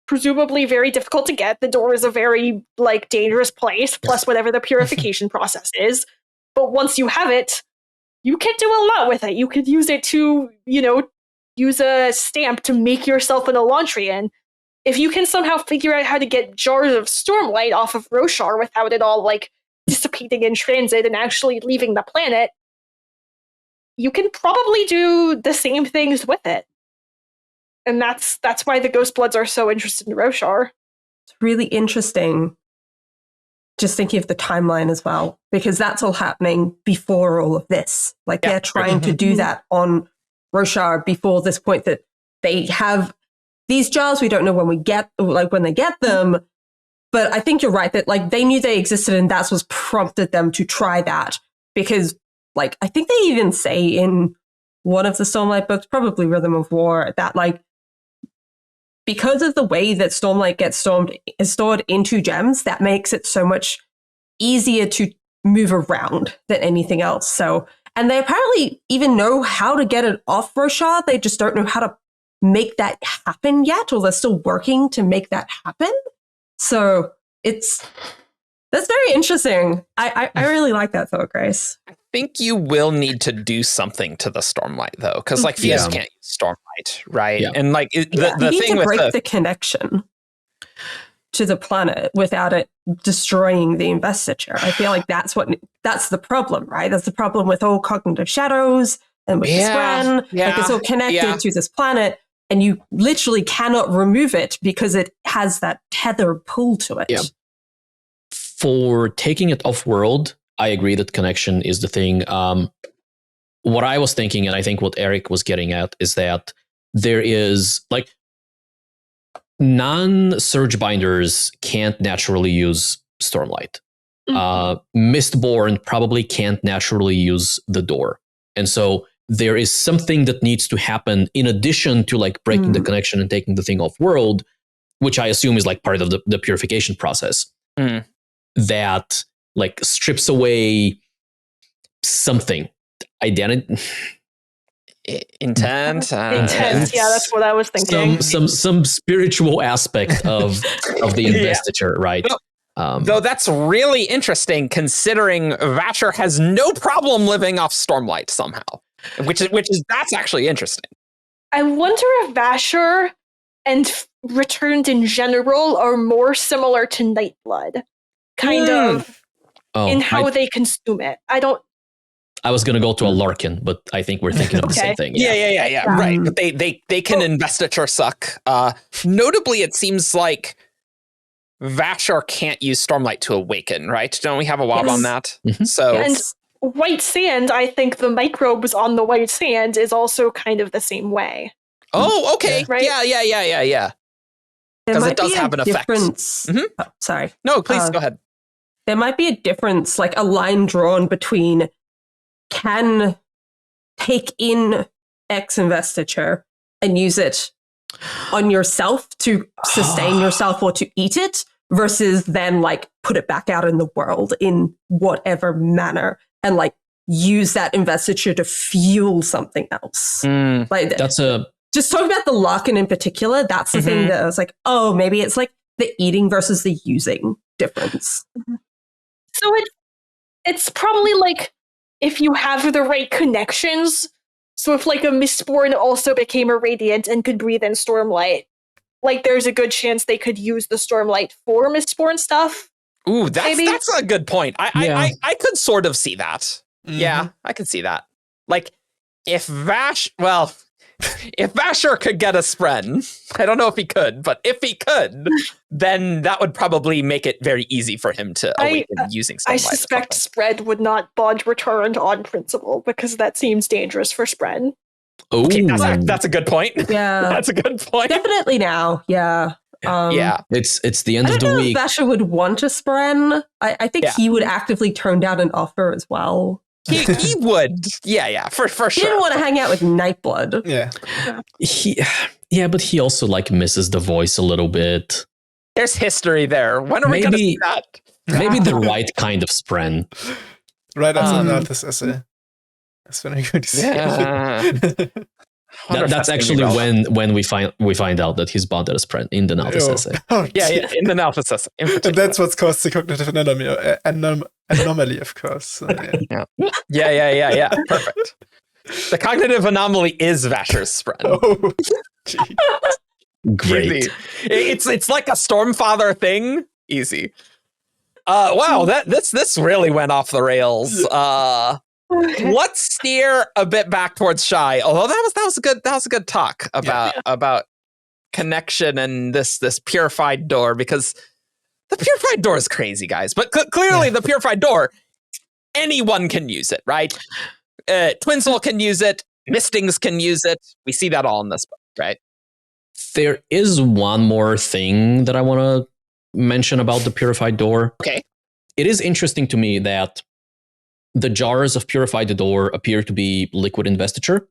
presumably very difficult to get. The door is a very like dangerous place, plus whatever the purification process is. But once you have it, you can do a lot with it. You could use it to, use a stamp to make yourself an Elantrian. If you can somehow figure out how to get jars of Stormlight off of Roshar without it all like dissipating in transit and actually leaving the planet, you can probably do the same things with it. And that's why the Ghost Bloods are so interested in Roshar. It's really interesting just thinking of the timeline as well, because that's all happening before all of this. Like they're trying to do that on Roshar before this point, that they have these jars. We don't know when they get them, but I think you're right that like they knew they existed, and that's what prompted them to try that. Because like I think they even say in one of the Stormlight books, probably Rhythm of War, that like because of the way that Stormlight gets stored into gems, that makes it so much easier to move around than anything else. So, and they apparently even know how to get it off Roshar. They just don't know how to make that happen yet, or they're still working to make that happen. So that's very interesting. I really like that thought, Grace. I think you will need to do something to the Stormlight, though, because like Fias can't use Stormlight, right? Yeah. And like the you need thing to with break the connection to the planet without it destroying the investiture. I feel like that's the problem, right? That's the problem with all cognitive shadows and with the Scran. Like it's all connected to this planet, and you literally cannot remove it because it has that tether pull to it. Yeah. For taking it off world, I agree that connection is the thing. What I was thinking, and I think what Eric was getting at, is that there is like non-surge binders can't naturally use Stormlight. Mistborn probably can't naturally use the door. And so there is something that needs to happen in addition to like breaking the connection and taking the thing off world, which I assume is like part of the purification process. That like strips away something. Identity. Intent. Intense. Yeah, that's what I was thinking. Some spiritual aspect of the investiture, right? Though that's really interesting, considering Vasher has no problem living off Stormlight somehow, which is that's actually interesting. I wonder if Vasher and Returned in general are more similar to Nightblood, kind of, in how they consume it. I was gonna go to a Larkin, but I think we're thinking of the same thing. Yeah. Right, but they can investiture suck. Notably, it seems like Vasher can't use Stormlight to awaken, right? Don't we have a wob on that? Mm-hmm. So and White Sand, I think the microbes on the White Sand is also kind of the same way. Oh, okay. Right? Yeah. Because it does have an effect. Mm-hmm. Oh, sorry. No, please go ahead. There might be a difference, like a line drawn between can take in X investiture and use it on yourself to sustain yourself or to eat it, versus then like put it back out in the world in whatever manner and like use that investiture to fuel something else. Like just talking about the Larkin in particular, that's the thing that I was like, oh, maybe it's like the eating versus the using difference. So it's probably like if you have the right connections. So if like a Mistborn also became a Radiant and could breathe in Stormlight, like there's a good chance they could use the Stormlight for Mistborn stuff. Ooh, that's a good point. I could sort of see that. Mm-hmm. Yeah, I could see that. Like if Vasher could get a Spren, I don't know if he could, but if he could, then that would probably make it very easy for him to awaken using Stormlight. I suspect Spread would not bond Returned on principle, because that seems dangerous for Spread. Okay, that's a good point. Yeah. That's a good point. Definitely now, yeah. It's the end of the week. I don't know if Vasher would want a Spren. I think he would actively turn down an offer as well. He would. Yeah, for sure. He didn't want to hang out with Nightblood. Yeah. But he also like misses the voice a little bit. There's history there. When are we going to see that? Maybe the right kind of Spren. Right after this essay. That's when I'm going to see it. That's actually when we find out that he's bonded as Spren in the Nalthus essay. Yeah, in the Nalthus essay. And that's what's caused the cognitive anomaly, of course. So, yeah. Perfect. The cognitive anomaly is Vasher's Spren. Oh, geez. Great. Easy. It's like a Stormfather thing. Easy. Wow, this really went off the rails. Let's steer a bit back towards Shy. Although that was a good talk about connection and this purified door, because the purified door is crazy, guys. But clearly the purified door, anyone can use it, right? TwinSoul can use it. Mistings can use it. We see that all in this book, right? There is one more thing that I want to mention about the purified door. Okay. It is interesting to me that the jars of purified door appear to be liquid investiture.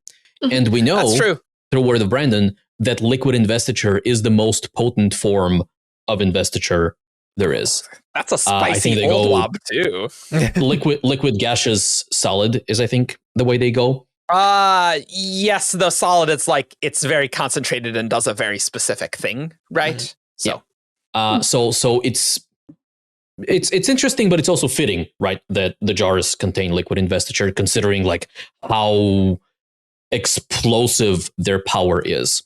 And we know that's true. Through word of Brandon that liquid investiture is the most potent form of investiture there is. That's a spicy old wob too. liquid, gaseous, solid is, I think, the way they go. Yes, the solid, it's very concentrated and does a very specific thing, right? So so it's interesting, but it's also fitting, right, that the jars contain liquid investiture, considering like how explosive their power is.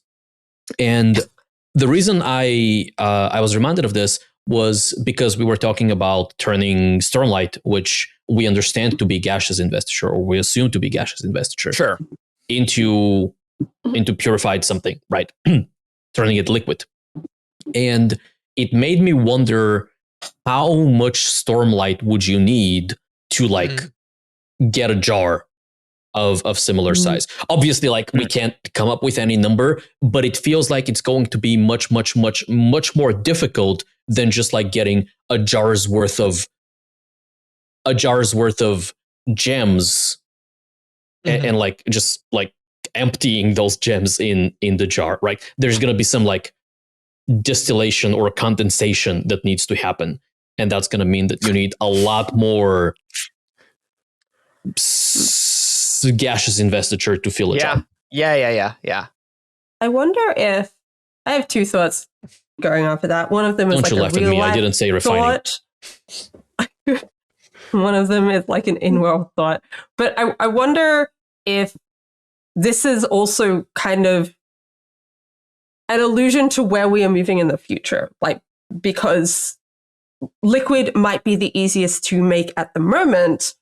And the reason I was reminded of this was because we were talking about turning Stormlight, which we understand to be gaseous investiture, or we assume to be gaseous investiture, sure, into purified something, right? Turning it liquid. And it made me wonder, how much Stormlight would you need to like get a jar of similar size? Obviously, like we can't come up with any number, but it feels like it's going to be much more difficult than just like getting a jar's worth of gems and like just like emptying those gems in the jar, right? There's going to be some like distillation or condensation that needs to happen, and that's going to mean that you need a lot more gaseous investiture to fill it up. Yeah. I wonder if I have two thoughts going on for that. One of them is Don't you like laugh a at real me. I life didn't say refining. thought. One of them is like an in-world thought. But I wonder if this is also kind of an allusion to where we are moving in the future. Like, because liquid might be the easiest to make at the moment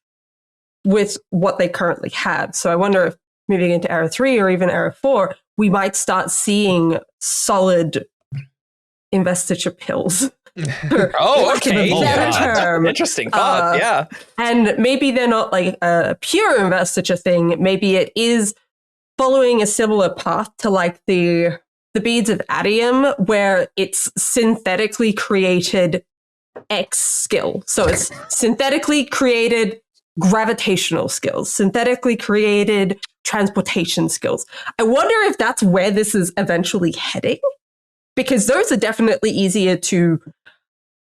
with what they currently have. So I wonder if moving into Era 3 or even Era 4, we might start seeing solid investiture pills. Oh, okay. Better That's an term. interesting thought. Yeah. And maybe they're not like a pure investiture thing. Maybe it is following a similar path to like the beads of Adium, where it's synthetically created X skill. So it's synthetically created gravitational skills, synthetically created transportation skills. I wonder if that's where this is eventually heading, because those are definitely easier to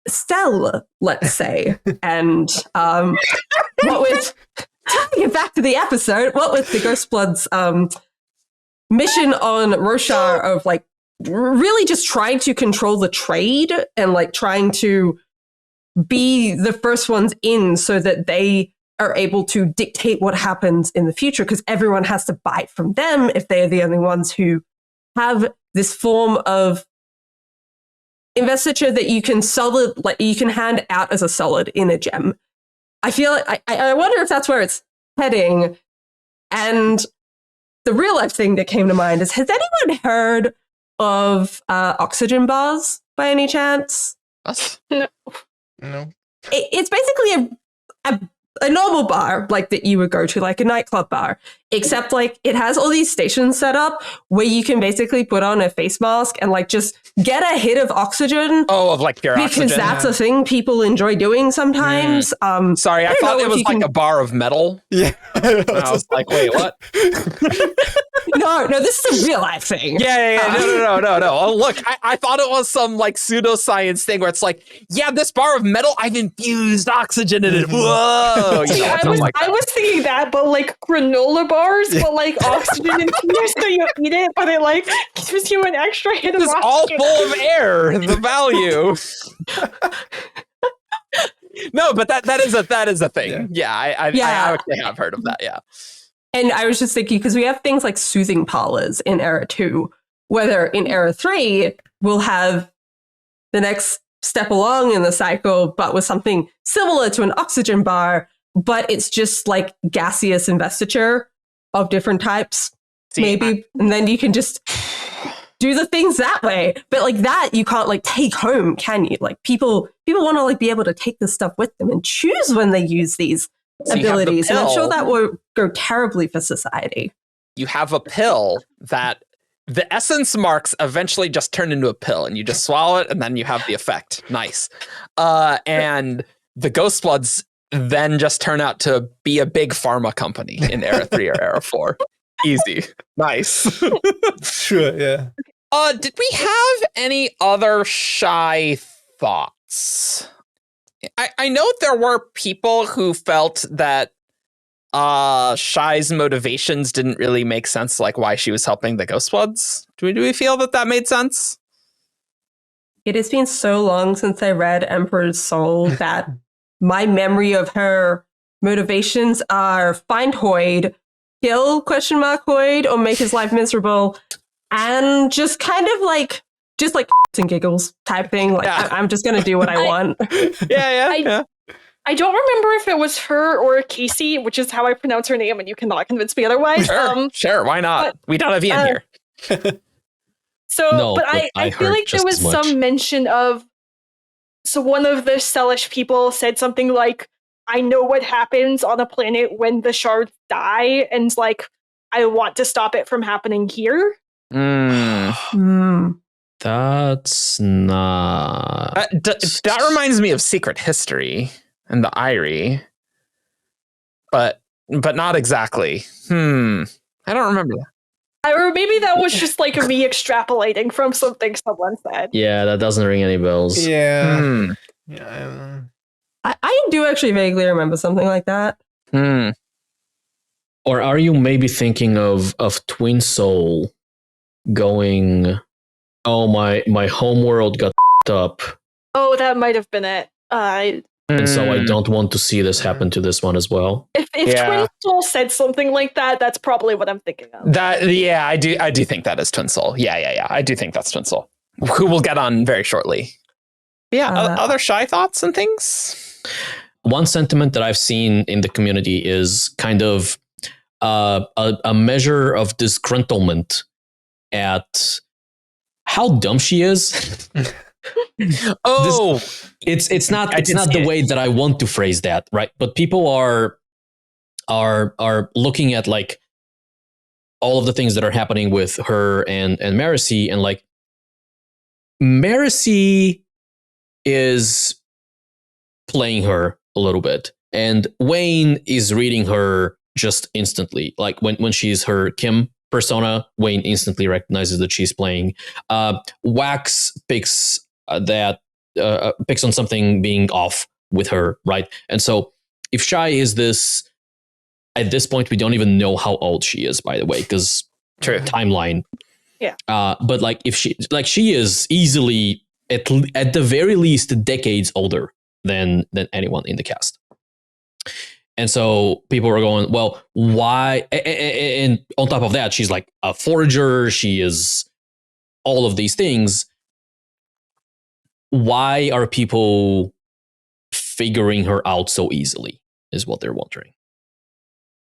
sell, let's say. And what with taking it back to the episode, what with the Ghostblood's mission on Roshar of like really just trying to control the trade and like trying to be the first ones in so that they are able to dictate what happens in the future, because everyone has to buy from them if they're the only ones who have this form of investiture that you can solid, like you can hand out as a solid in a gem. I feel like I wonder if that's where it's heading. And the real life thing that came to mind is, has anyone heard of oxygen bars by any chance? Us? No. It's basically a normal bar, like that you would go to, like a nightclub bar, except like it has all these stations set up where you can basically put on a face mask and like just get a hit of oxygen. Oh, of like pure because oxygen. that's a thing people enjoy doing sometimes. Sorry, I thought it was like a bar of metal. Yeah. And I was like, wait, what? No, this is a real life thing. Yeah. No. Oh, look, I thought it was some like pseudoscience thing where it's like, yeah, this bar of metal, I've infused oxygen in it. Whoa. You know, I was thinking that, but like granola bars, but like oxygen infused, so you eat it, but it like gives you an extra hit of it's oxygen. all full of air. The value. No, but that is a thing. Yeah, I actually have heard of that. Yeah. And I was just thinking, because we have things like soothing parlors in Era 2, whether in Era 3, we'll have the next step along in the cycle, but with something similar to an oxygen bar, but it's just like gaseous investiture of different types, maybe. And then you can just do the things that way. But like that, you can't like take home, can you? Like people want to like be able to take this stuff with them and choose when they use these abilities. And I'm sure that will go terribly for society. You have a pill that the essence marks eventually just turn into a pill, and you just swallow it, and then you have the effect. Nice. And the Ghostbloods then just turn out to be a big pharma company in Era 3 or Era 4. Easy. Nice. Sure, yeah. Did we have any other shy thoughts? I know there were people who felt that Shy's motivations didn't really make sense, like why she was helping the Ghostbloods. Do we feel that made sense? It has been so long since I read Emperor's Soul that my memory of her motivations are find Hoyd, kill Hoyd, or make his life miserable, and just kind of like and giggles type thing. Like I'm just gonna do what I want. Yeah. I don't remember if it was her or Casey, which is how I pronounce her name, and you cannot convince me otherwise. Sure, why not? We don't have Ian here. So, No, but but I feel heard like there just was as much. some mention of. So one of the Celish people said something like, "I know what happens on a planet when the shards die, and like I want to stop it from happening here." That's not. That reminds me of Secret History and the Irie, but not exactly. I don't remember that. Or maybe that was just like me extrapolating from something someone said. Yeah, that doesn't ring any bells. Yeah. Yeah, I don't know. I do actually vaguely remember something like that. Or are you maybe thinking of TwinSoul going, oh, my homeworld got up, Oh, that might have been it. and so I don't want to see this happen to this one as well? If Yeah. TwinSoul said something like that, that's probably what I'm thinking of. I do think that is TwinSoul. Yeah. I do think that's TwinSoul, who we'll get on very shortly. Yeah, other shy thoughts and things? One sentiment that I've seen in the community is kind of a measure of disgruntlement at how dumb she is. Oh, It's not the way that I want to phrase that, right? But people are looking at like all of the things that are happening with her and Marcy, and like Marcy is playing her a little bit, and Wayne is reading her just instantly. Like when she's her Kim persona, Wayne instantly recognizes that she's playing. Wax picks on something being off with her, right? And so if Shy is this, at this point we don't even know how old she is, by the way, because timeline. Yeah. But like if she is easily at the very least decades older than anyone in the cast. And so people are going, well, why? And on top of that, she's like a forager. She is all of these things. Why are people figuring her out so easily is what they're wondering.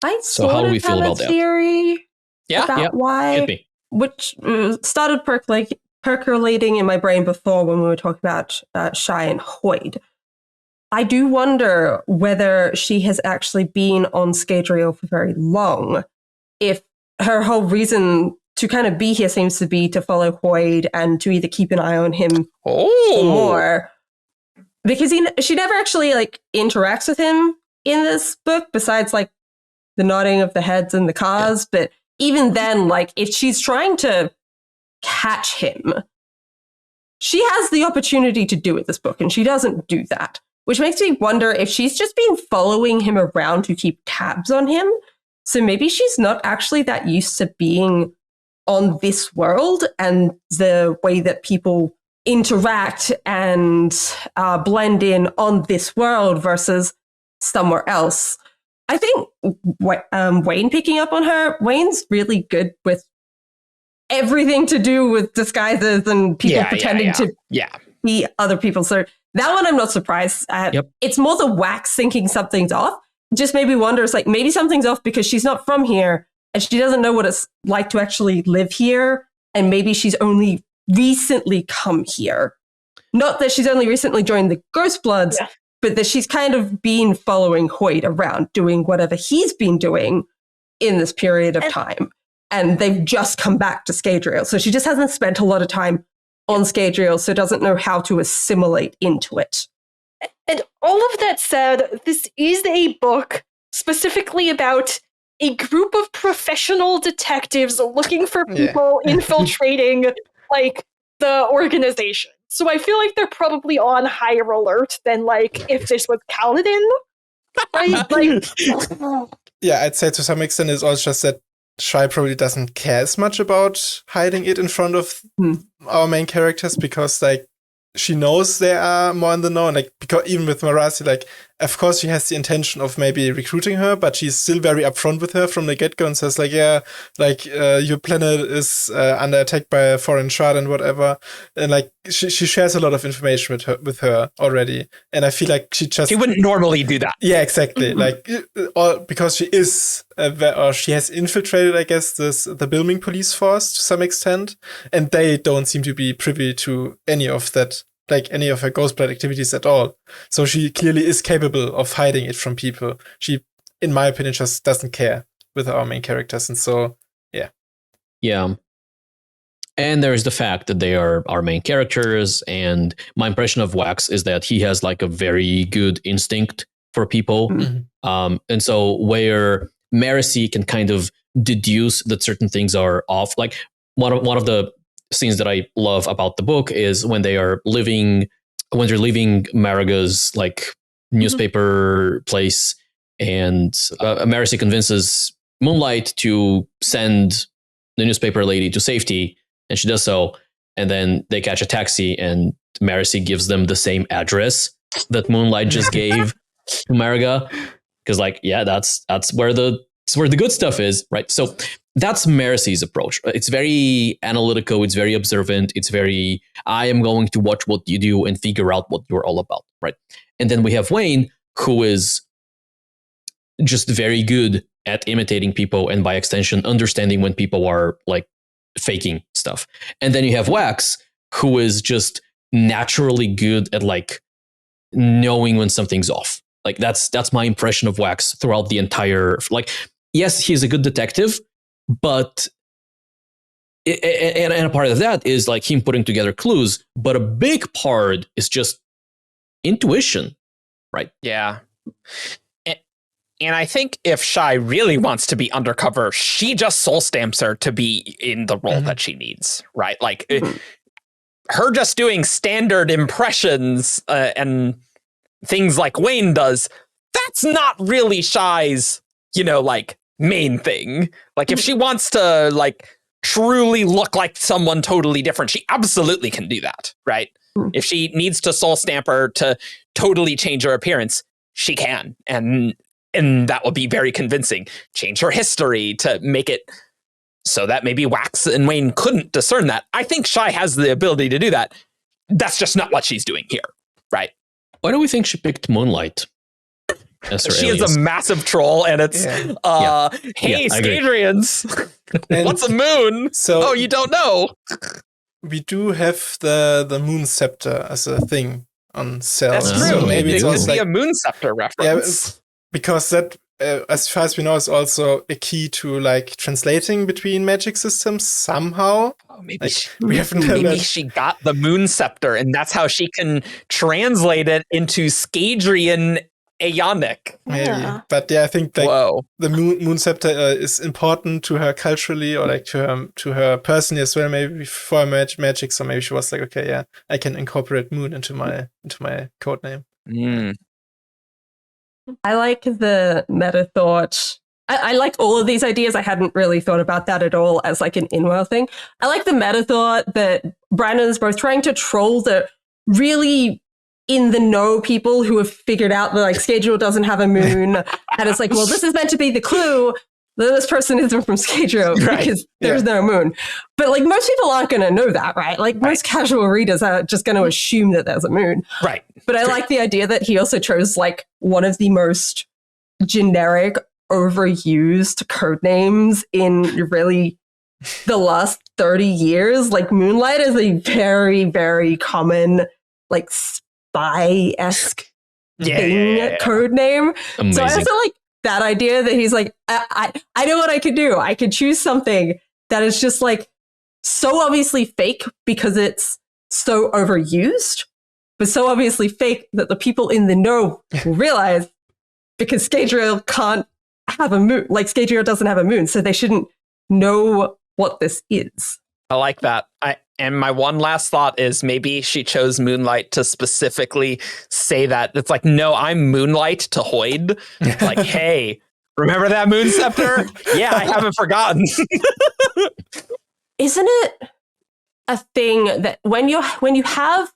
I So how do we feel about that? Theory Yeah, about why, Hit me. which started percolating in my brain before when we were talking about Shy and Hoyd. I do wonder whether she has actually been on Skadriel for very long. If her whole reason to kind of be here seems to be to follow Hoyd and to either keep an eye on him or more. Because she never actually like interacts with him in this book, besides like the nodding of the heads in the cars. But even then, like if she's trying to catch him, she has the opportunity to do it this book, and she doesn't do that. Which makes me wonder if she's just been following him around to keep tabs on him. So maybe she's not actually that used to being on this world and the way that people interact and blend in on this world versus somewhere else. I think Wayne picking up on her, Wayne's really good with everything to do with disguises and people pretending to be other people. So that one I'm not surprised at. It's more the Wax thinking something's off. Just maybe wonders, like maybe something's off because she's not from here and she doesn't know what it's like to actually live here. And maybe she's only recently come here. Not that she's only recently joined the Ghostbloods, but that she's kind of been following Hoyd around, doing whatever he's been doing in this period of time. And they've just come back to Skadriel. So she just hasn't spent a lot of time on Skadriel, so doesn't know how to assimilate into it. And all of that said, this is a book specifically about a group of professional detectives looking for people infiltrating like the organization. So I feel like they're probably on higher alert than like if this was Kaladin. Right? Like, yeah, I'd say to some extent it's also just that Shy probably doesn't care as much about hiding it in front of our main characters, because like she knows they are more in the know. And like, because even with Marasi, like of course she has the intention of maybe recruiting her, but she's still very upfront with her from the get-go and says like, your planet is under attack by a foreign shard and whatever. And like she shares a lot of information with her already. And I feel like she wouldn't normally do that. Yeah, exactly. Like because she is or she has infiltrated, I guess, the Bilming police force to some extent, and they don't seem to be privy to any of that, like any of her Ghostblood activities at all. So she clearly is capable of hiding it from people. She, in my opinion, just doesn't care with our main characters. And so, yeah. And there's the fact that they are our main characters. And my impression of Wax is that he has like a very good instinct for people. And so where Marcy can kind of deduce that certain things are off. Like one of the scenes that I love about the book is when they're leaving Maraga's like newspaper place, and Marcy convinces Moonlight to send the newspaper lady to safety, and she does so. And then they catch a taxi, and Marcy gives them the same address that Moonlight just gave to Mariga, because like, yeah, that's where the good stuff is, right? So that's Marcy's approach. It's very analytical. It's very observant. It's very, I am going to watch what you do and figure out what you're all about, right? And then we have Wayne, who is just very good at imitating people, and by extension, understanding when people are like faking stuff. And then you have Wax, who is just naturally good at like knowing when something's off. Like that's my impression of Wax throughout the entire, like, yes, he's a good detective, but and a part of that is like him putting together clues, but a big part is just intuition, right? Yeah. And I think if Shy really wants to be undercover, she just soul stamps her to be in the role that she needs, right? Like her just doing standard impressions and things like Wayne does, that's not really Shy's, like main thing. Like if she wants to like truly look like someone totally different, she absolutely can do that, right? If she needs to soul stamp her to totally change her appearance, she can. And that will be very convincing. Change her history to make it so that maybe Wax and Wayne couldn't discern that. I think Shy has the ability to do that. That's just not what she's doing here, right? Why do we think she picked Moonlight as her She alias? is a massive troll, and it's, hey, Skadrians, what's a moon? So you don't know? we do have the Moon Scepter as a thing on Cell. That's true. So maybe it's it also could be like, a moon scepter reference. because that, as far as we know, is also a key to like translating between magic systems somehow. Oh, maybe Like, she, we haven't done maybe that. she got the moon scepter, and that's how she can translate it into Skadrian Aeonic. Maybe, Yeah. but yeah, I think like Whoa. the Moon Scepter is important to her culturally, or like to her personally as well. Maybe for magic, so maybe she was like, okay, yeah, I can incorporate Moon into my code name. Mm. I like the meta thought. I like all of these ideas. I hadn't really thought about that at all as like an in-world thing. I like the meta thought that Brandon's both trying to troll the really in the know people who have figured out that like Skadriel doesn't have a moon. And it's like, well, this is meant to be the clue that this person isn't from Skadriel because there's no moon. But like most people aren't going to know that, right? Like most casual readers are just going to assume that there's a moon. Right. But I like the idea that he also chose like one of the most generic, overused code names in really the last 30 years. Like Moonlight is a very, very common like spy-esque thing code name. Amazing. So I feel like that idea that he's like, I know what I could do. I could choose something that is just like so obviously fake because it's so overused, but so obviously fake that the people in the know will realize because Skadriel can't have a moon. Like Skadriel doesn't have a moon, so they shouldn't know what this is. I like that. And my one last thought is maybe she chose Moonlight to specifically say that. It's like, no, I'm Moonlight to Hoyd. Like, hey, remember that moon scepter? Yeah, I haven't forgotten. Isn't it a thing that when you have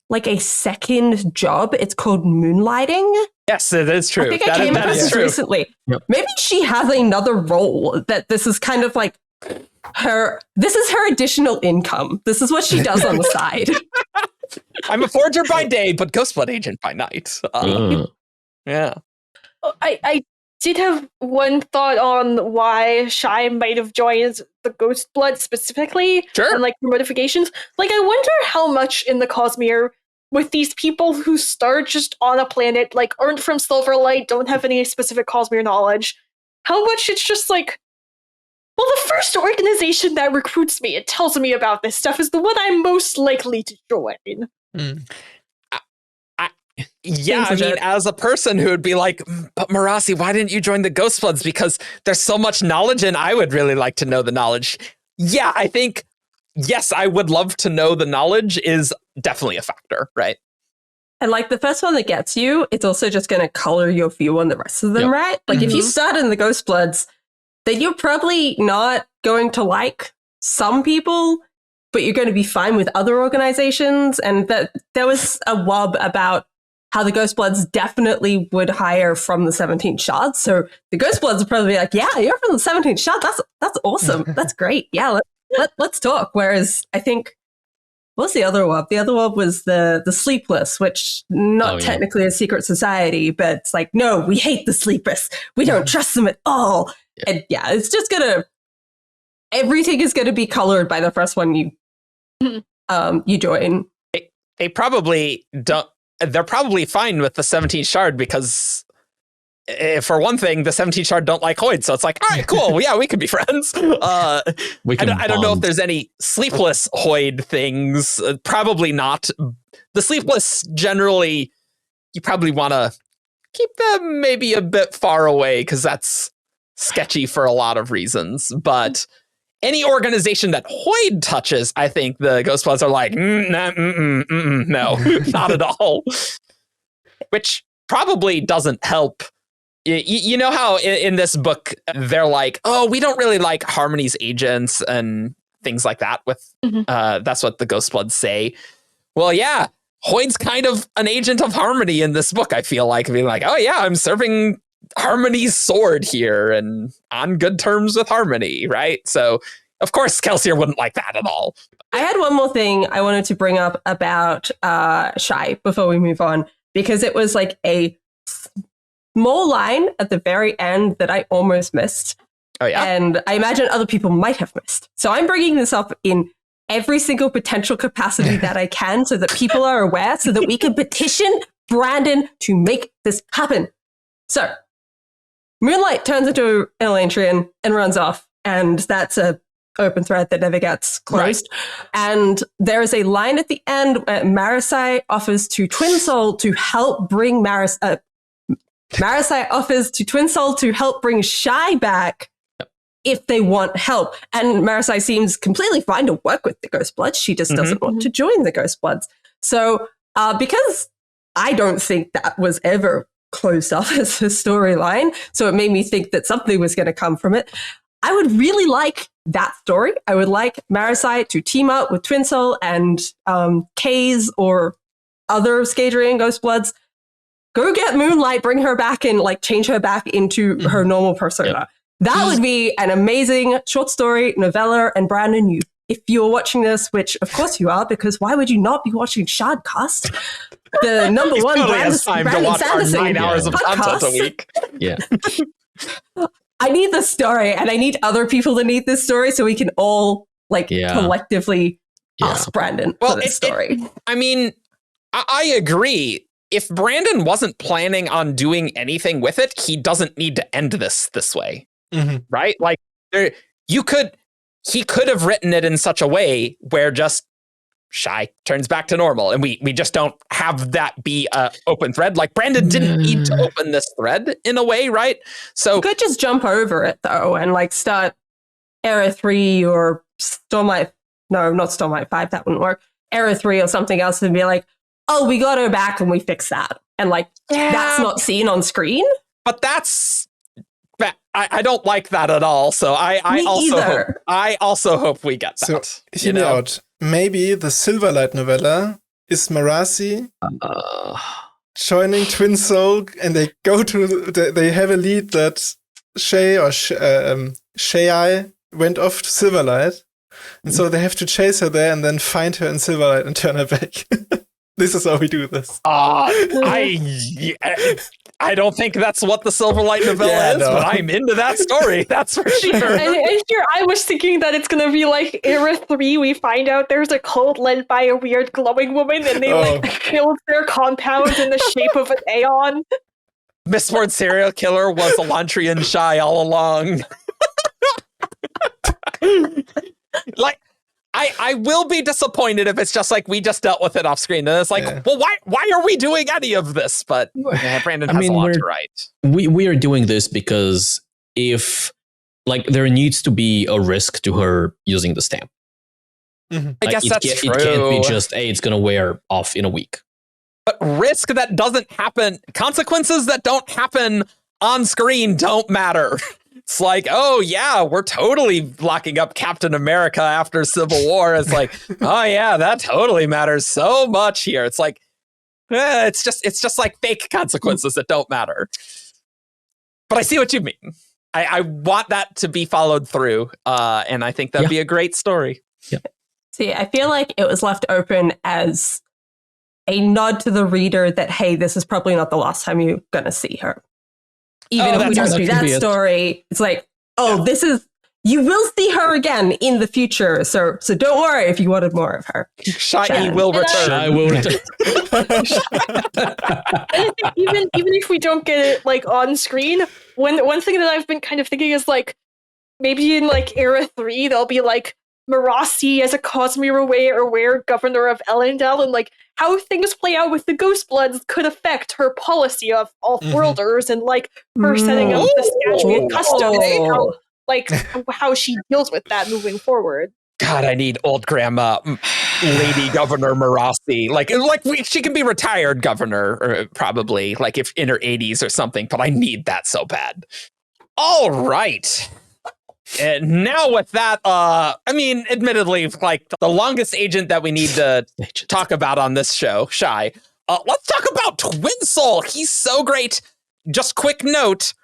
like a second job, it's called moonlighting? Yes, it is true. I think I came across this true. recently. Yep. Maybe she has another role that this is kind of like this is her additional income. This is what she does on the side. I'm a forger by day, but Ghostblood agent by night. Yeah. I did have one thought on why Shy might have joined the Ghostblood specifically. Sure. And like the motivations. Like I wonder how much in the Cosmere with these people who start just on a planet, like aren't from Silverlight, don't have any specific Cosmere knowledge, how much it's just like, well, the first organization that recruits me and tells me about this stuff is the one I'm most likely to join. Yeah, I mean, as a person who would be like, but Marasi, why didn't you join the Ghostbloods? Because there's so much knowledge and I would really like to know the knowledge. Yeah, I think, yes, I would love to know the knowledge is definitely a factor, right? And like the first one that gets you, it's also just going to color your view on the rest of them, right? Like if you start in the Ghostbloods, that you're probably not going to like some people, but you're going to be fine with other organizations. And that there was a wub about how the Ghostbloods definitely would hire from the 17th Shards. So the Ghostbloods are probably like, yeah, you're from the 17th Shard. That's awesome. That's great. Yeah, let's talk. Whereas I think, what's the other wub? The other wub was the Sleepless, which not technically a secret society, but it's like, no, we hate the Sleepless. We don't trust them at all. Yeah. And yeah, it's just everything is gonna be colored by the first one you join. They probably don't. They're probably fine with the 17th Shard because, for one thing, the 17th Shard don't like Hoid, so it's like, all right, cool, yeah, we can be friends. I don't know if there's any Sleepless Hoid things. Probably not. The Sleepless, generally, you probably want to keep them maybe a bit far away because that's sketchy for a lot of reasons. But any organization that Hoid touches, I think the Ghostbloods are like, no, not at all. Which probably doesn't help. You know how in this book, they're like, oh, we don't really like Harmony's agents and things like that. That's what the Ghostbloods say. Well, yeah, Hoid's kind of an agent of Harmony in this book, I feel like. Being like, oh, yeah, I'm serving Harmony's sword here and on good terms with Harmony, right? So, of course, Kelsier wouldn't like that at all. I had one more thing I wanted to bring up about Shy before we move on, because it was like a small line at the very end that I almost missed. Oh, yeah? And I imagine other people might have missed. So I'm bringing this up in every single potential capacity that I can so that people are aware, so that we can petition Brandon to make this happen. So Moonlight turns into an Elantrian and runs off, and that's a open thread that never gets closed. Right. And there is a line at the end where Marasai offers to TwinSoul to help bring Marasai offers to TwinSoul to help bring Shy back if they want help. And Marasai seems completely fine to work with the Ghostbloods. She just doesn't want to join the Ghostbloods. So because I don't think that was ever closed off as a storyline, so it made me think that something was going to come from it. I would really like that story. I would like Marasai to team up with TwinSoul and Kaze or other Skadrian Ghostbloods. Go get Moonlight, bring her back and like change her back into her normal persona. Yep. That would be an amazing short story novella. And Brandon, if you're watching this, which of course you are, because why would you not be watching Shardcast? The number one Brandon to watch Sanderson 9 hours of content a week. Yeah. I need this story, and I need other people to need this story so we can all collectively ask Brandon for this story. I mean, I agree. If Brandon wasn't planning on doing anything with it, he doesn't need to end this way, right? Like, he could have written it in such a way where just Shy turns back to normal, and we just don't have that be a open thread. Like, Brandon didn't need to open this thread in a way, right? So you could just jump over it though, and like start Era 3 or Stormlight. No, not Stormlight 5. That wouldn't work. Era 3 or something else, and be like, oh, we got her back and we fixed that. And like, that's not seen on screen. But I don't like that at all. So I also hope we get that. So hear me out. Maybe the Silverlight novella is Marasi joining TwinSoul, and they go they have a lead that Shay went off to Silverlight. And so they have to chase her there and then find her in Silverlight and turn her back. This is how we do this. I don't think that's what the Silverlight novella is, but I'm into that story. That's for sure. And here I was thinking that it's going to be like Era 3, we find out there's a cult led by a weird glowing woman, and they build their compound in the shape of an Aeon. Mistborn serial killer was Elantrian Shy all along. Like, I will be disappointed if it's just like we just dealt with it off screen, and it's like, well, why are we doing any of this? But Brandon has a lot to write. We are doing this because if like there needs to be a risk to her using the stamp. I guess that's true. It can't be just, hey, it's gonna wear off in a week. But risk that doesn't happen, consequences that don't happen on screen don't matter. It's like, oh yeah, we're totally locking up Captain America after Civil War. It's like, oh yeah, that totally matters so much here. It's like, it's just like fake consequences that don't matter. But I see what you mean. I want that to be followed through, and I think that'd be a great story. Yeah. See, I feel like it was left open as a nod to the reader that, hey, this is probably not the last time you're going to see her. Even if we don't do that story, it's like, you will see her again in the future. So don't worry if you wanted more of her. Shy will return. I will return. even if we don't get it like on screen, one thing that I've been kind of thinking is like maybe in like Era 3 there'll be like Marasi as a Cosmere aware governor of Elendel, and like how things play out with the Ghostbloods could affect her policy of Offworlders and like her setting up the Scatchment Customs, how she deals with that moving forward. God, I need old grandma Lady Governor Marasi. She can be retired governor, or probably like if in her 80s or something, but I need that so bad. All right. And now with that, admittedly, like the longest agent that we need to talk about on this show, Shy, let's talk about TwinSoul. He's so great. Just quick note,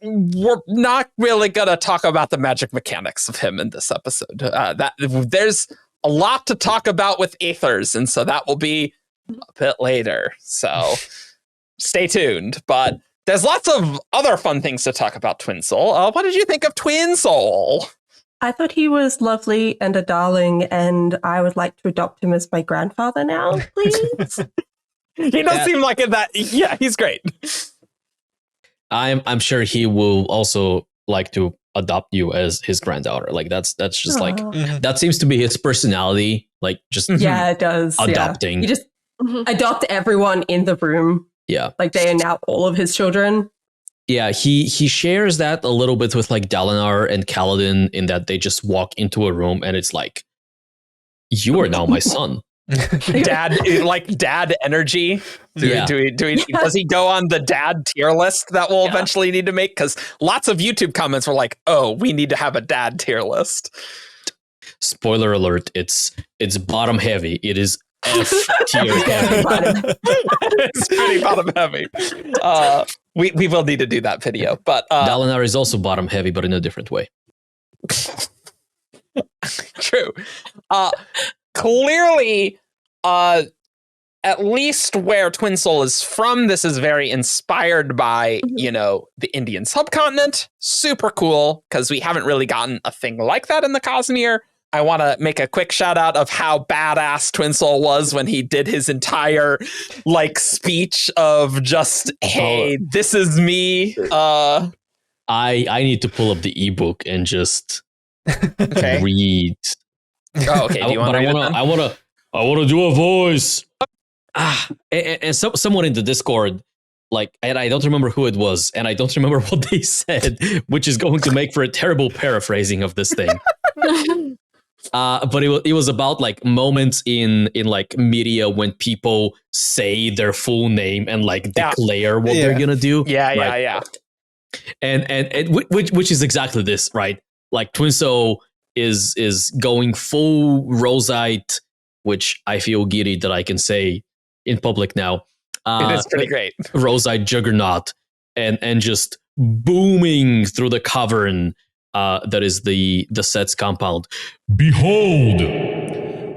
we're not really going to talk about the magic mechanics of him in this episode. There's a lot to talk about with Aethers, and so that will be a bit later. So stay tuned. But there's lots of other fun things to talk about TwinSoul. What did you think of TwinSoul? I thought he was lovely and a darling, and I would like to adopt him as my grandfather now, please. He does seem like that. Yeah, he's great. I'm sure he will also like to adopt you as his granddaughter. Like that's just like that seems to be his personality. Like just it does. Adopting. Yeah. You just adopt everyone in the room. Yeah. Like they are now all of his children. Yeah, he shares that a little bit with like Dalinar and Kaladin in that they just walk into a room and it's like, you are now my son. Dad energy. Does he go on the dad tier list that we'll eventually need to make? Because lots of YouTube comments were like, oh, we need to have a dad tier list. Spoiler alert, it's bottom heavy. It is F tier heavy. It's pretty bottom heavy. We will need to do that video. But Dalinar is also bottom heavy, but in a different way. True. Clearly, at least where TwinSoul is from, this is very inspired by, the Indian subcontinent. Super cool, because we haven't really gotten a thing like that in the Cosmere. I want to make a quick shout out of how badass TwinSoul was when he did his entire speech of just, hey, this is me. I need to pull up the ebook and just read. Oh, okay. Do you want to? I want to do a voice. And someone in the Discord, and I don't remember who it was, and I don't remember what they said, which is going to make for a terrible paraphrasing of this thing. But it was about moments in media when people say their full name and declare what they're gonna do. Yeah. And which is exactly this, right? Like TwinSoul is going full Rosite, which I feel giddy that I can say in public now. It is pretty great. Rosite juggernaut and just booming through the cavern that is the set's compound. Behold,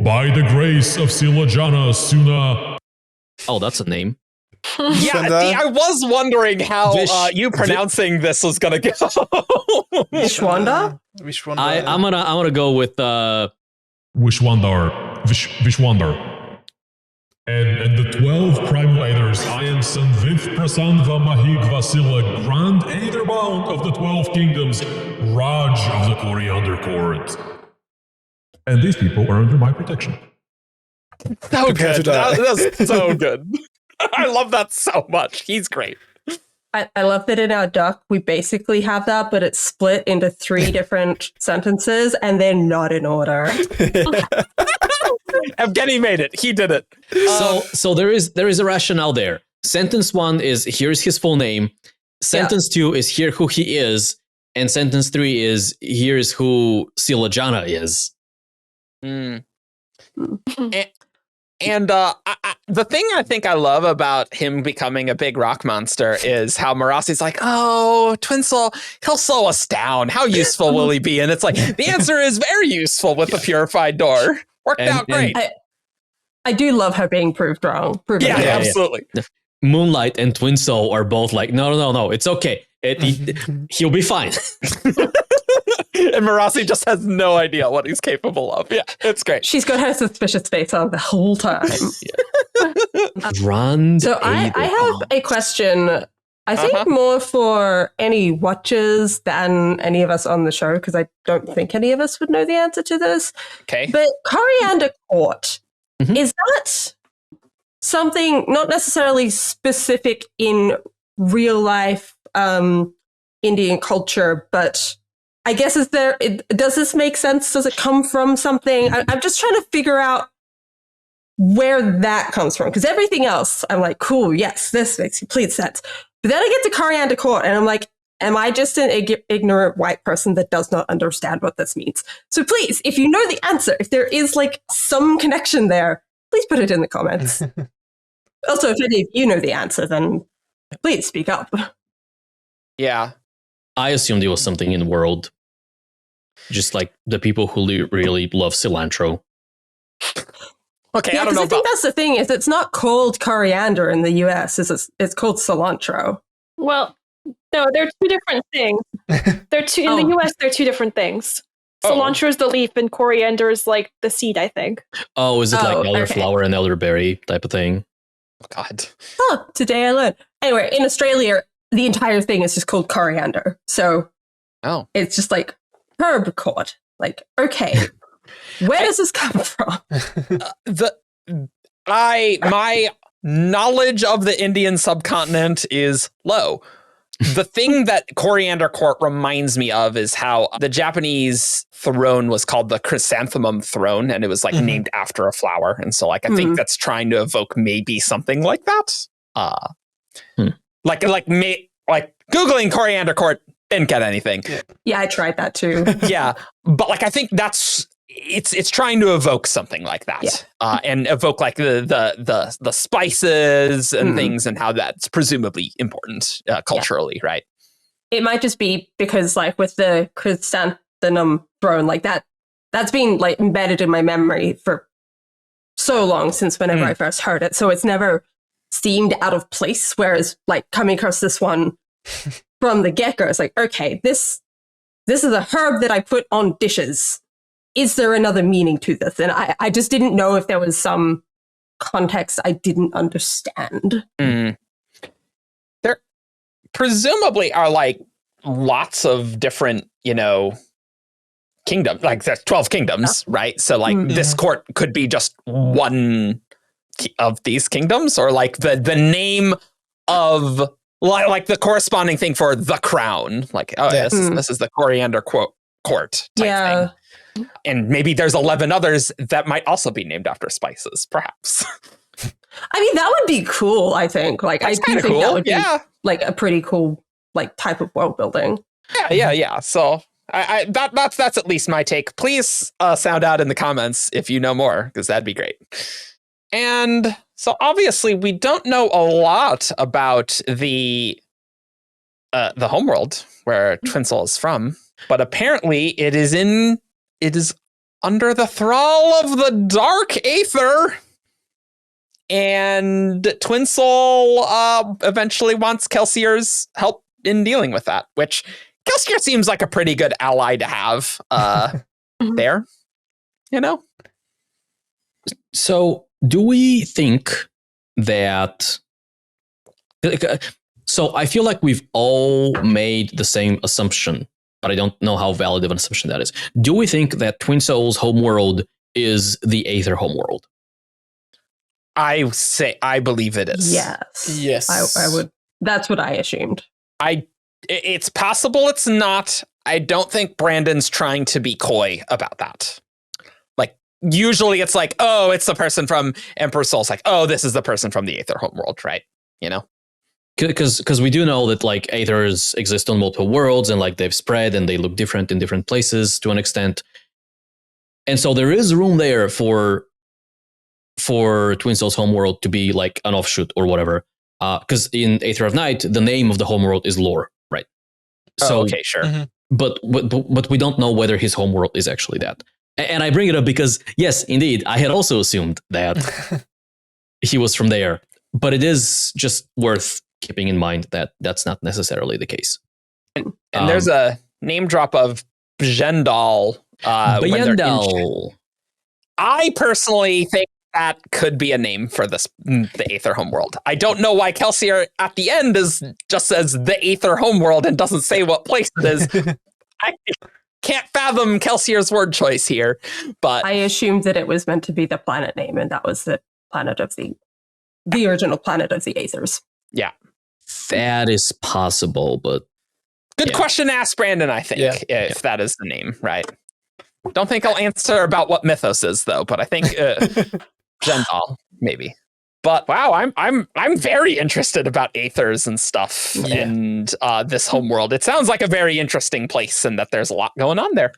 by the grace of Silajana Suna. Oh, that's a name. I was wondering how you pronouncing this was gonna go. Vishwanda? I'm gonna go with Vishwandar. And the 12 primal aiders, I am Sanvith Prasandva Mahig Vasila, Grand Aetherbound of the 12 Kingdoms, Raj of the Coriander Court. And these people are under my protection. So good. That's so good. I love that so much. He's great. I love that in our doc, we basically have that, but it's split into 3 different sentences, and they're not in order. Evgeni made it. He did it. So there is a rationale there. Sentence 1 is here's his full name. Sentence 2 is here who he is. And sentence 3 is, here's who Silajana is. And the thing I think I love about him becoming a big rock monster is how Marasi's like, oh, TwinSoul, he'll slow us down. How useful will he be? And it's like, the answer is very useful with the purified door. Worked out great. I do love her being proved wrong. Yeah, absolutely. Moonlight and TwinSoul are both like, no, it's okay. He'll be fine. And Marasi just has no idea what he's capable of. Yeah, it's great. She's got her suspicious face on the whole time. So I have a question. I think more for any watchers than any of us on the show, because I don't think any of us would know the answer to this. Okay. But Coriander Court, is that something not necessarily specific in real life Indian culture, but I guess does this make sense? Does it come from something? I'm just trying to figure out where that comes from, because everything else, I'm like, cool, yes, this makes complete sense. But then I get to Coriander Court, and I'm like, am I just an ignorant white person that does not understand what this means? So please, if you know the answer, if there is like some connection there, please put it in the comments. Also, if any of you know the answer, then please speak up. Yeah. I assumed it was something in the world. Just like the people who really love cilantro. Okay, Yeah, I don't because know I think that's the thing, is it's not called coriander in the US, it's called cilantro. Well, no, they're two different things. They're two in the US. They're two different things. Cilantro is the leaf, and coriander is like the seed, I think. Oh, is it like elderflower and elderberry type of thing? Oh, God. Oh, today I learned. Anyway, in Australia, the entire thing is just called coriander. So it's just like herb court. Like, okay, where does this come from? My knowledge of the Indian subcontinent is low. The thing that Coriander Court reminds me of is how the Japanese throne was called the chrysanthemum throne, and it was like named after a flower. And so like I think that's trying to evoke maybe something like that. Like Googling Coriander Court didn't get anything. Yeah, I tried that too. Yeah, but like I think that's it's trying to evoke something like that, and evoke like the spices and things, and how that's presumably important culturally, right? It might just be because like with the chrysanthemum throne, like that's been like embedded in my memory for so long, since whenever I first heard it. So it's never seemed out of place. Whereas like coming across this one from the get-go, it's like, okay, this is a herb that I put on dishes. Is there another meaning to this? And I just didn't know if there was some context I didn't understand. There presumably are like lots of different, kingdoms, like there's 12 kingdoms, right? So like this court could be just one of these kingdoms, or like the name of like the corresponding thing for the crown. Like, this is the Coriander Court type thing. And maybe there's 11 others that might also be named after spices, perhaps. I mean, that would be cool, I think. Like, I do think that would be like a pretty cool like type of world building. Yeah. So that's at least my take. Please sound out in the comments if you know more, because that'd be great. And so obviously we don't know a lot about the homeworld where TwinSoul is from, but apparently it is under the thrall of the dark aether, and TwinSoul eventually wants Kelsier's help in dealing with that, which Kelsier seems like a pretty good ally to have there, So do we think that... So I feel like we've all made the same assumption, but I don't know how valid of an assumption that is. Do we think that TwinSoul's homeworld is the Aether homeworld? I believe it is. Yes. I would. That's what I assumed. It's possible it's not. I don't think Brandon's trying to be coy about that. Like, usually it's like, oh, it's the person from Emperor Soul. It's like, oh, this is the person from the Aether homeworld, right? because we do know that like aethers exist on multiple worlds and like they've spread and they look different in different places to an extent, and so there is room there for TwinSoul's homeworld to be like an offshoot or whatever. Because in Aether of Night, the name of the homeworld is Lore, right? So okay, sure. but we don't know whether his homeworld is actually that. And I bring it up because yes, indeed, I had also assumed that he was from there, but it is just worth keeping in mind that that's not necessarily the case. And there's a name drop of Bjendal. Bjendal. I personally think that could be a name for the Aether homeworld. I don't know why Kelsier at the end just says the Aether homeworld and doesn't say what place it is. I can't fathom Kelsier's word choice here, but I assumed that it was meant to be the planet name, and that was the planet of the original planet of the Aethers. Yeah. That is possible, but good question to ask Brandon, I think, if that is the name, right? Don't think I'll answer about what Mythos is though, but I think Jendal, maybe. But wow, I'm very interested about Aethers and stuff and this homeworld. It sounds like a very interesting place and that there's a lot going on there.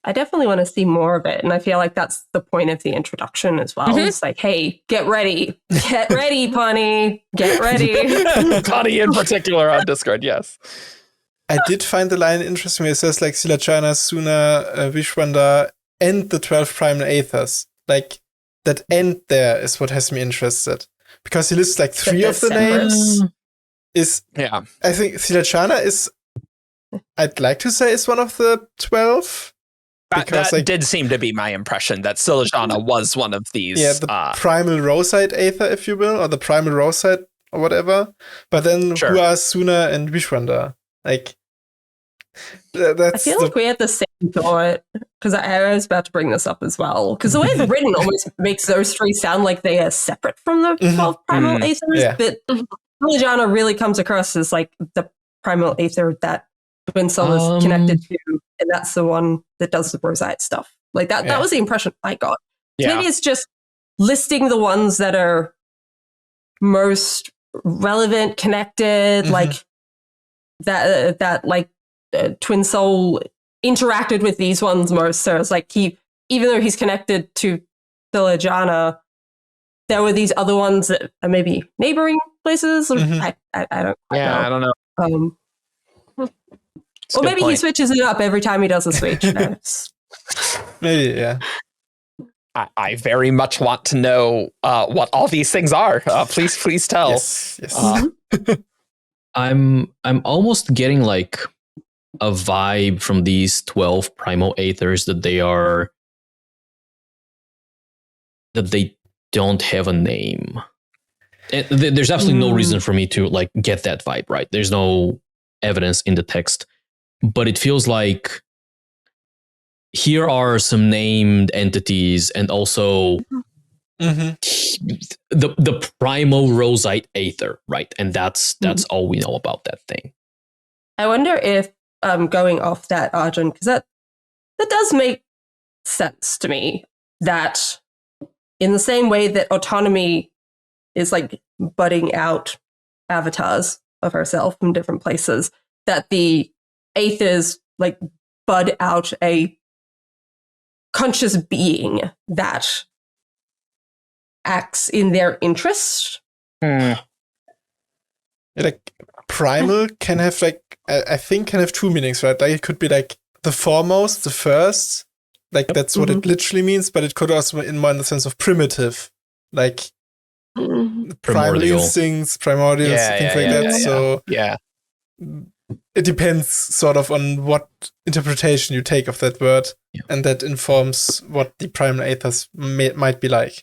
I definitely want to see more of it. And I feel like that's the point of the introduction as well. It's like, hey, get ready. Get ready, Pawnee. Get ready. Pawnee in particular on Discord, yes. I did find the line interesting where it says like Silachana, Suna, Vishwanda, and the 12 primal Aethers. Like that end there is what has me interested. Because he lists like 3 of the names. I think Silachana is, I'd like to say, is one of the 12. That did seem to be my impression, that Silajana was one of these. Yeah, the primal Rosite Aether, if you will, or the primal Rosite or whatever. But then who are Suna and Vishwanda? Like, that's I feel like we had the same thought, because I was about to bring this up as well. Because the way it's written almost makes those 3 sound like they are separate from the 12 primal Aethers. But Silajana really comes across as like the primal Aether that TwinSoul is connected to, and that's the one that does the Rosite stuff. Like that. That was the impression I got. Maybe it's just listing the ones that are most relevant, connected, like that like TwinSoul interacted with these ones most. So it's like even though he's connected to Silajana, there were these other ones that are maybe neighboring places. I don't know. I don't know. Or maybe he switches it up every time he does a switch. Maybe, yeah. I very much want to know what all these things are. Please tell. Yes. I'm almost getting like a vibe from these 12 primal Aethers that they don't have a name. And there's absolutely no reason for me to like get that vibe, right? There's no evidence in the text. But it feels like here are some named entities and also the primal Rosite Aether, right? And that's all we know about that thing. I wonder if going off that, Argent, because that does make sense to me, that in the same way that autonomy is like budding out avatars of herself from different places, that the Aethers like bud out a conscious being that acts in their interest. Like primal can have like I think can have 2 meanings, right? Like it could be like the foremost, the first, like that's what it literally means, but it could also in more in the sense of primitive, like primal instincts, primordials, things like that. So it depends sort of on what interpretation you take of that word, and that informs what the primal Aethers might be like.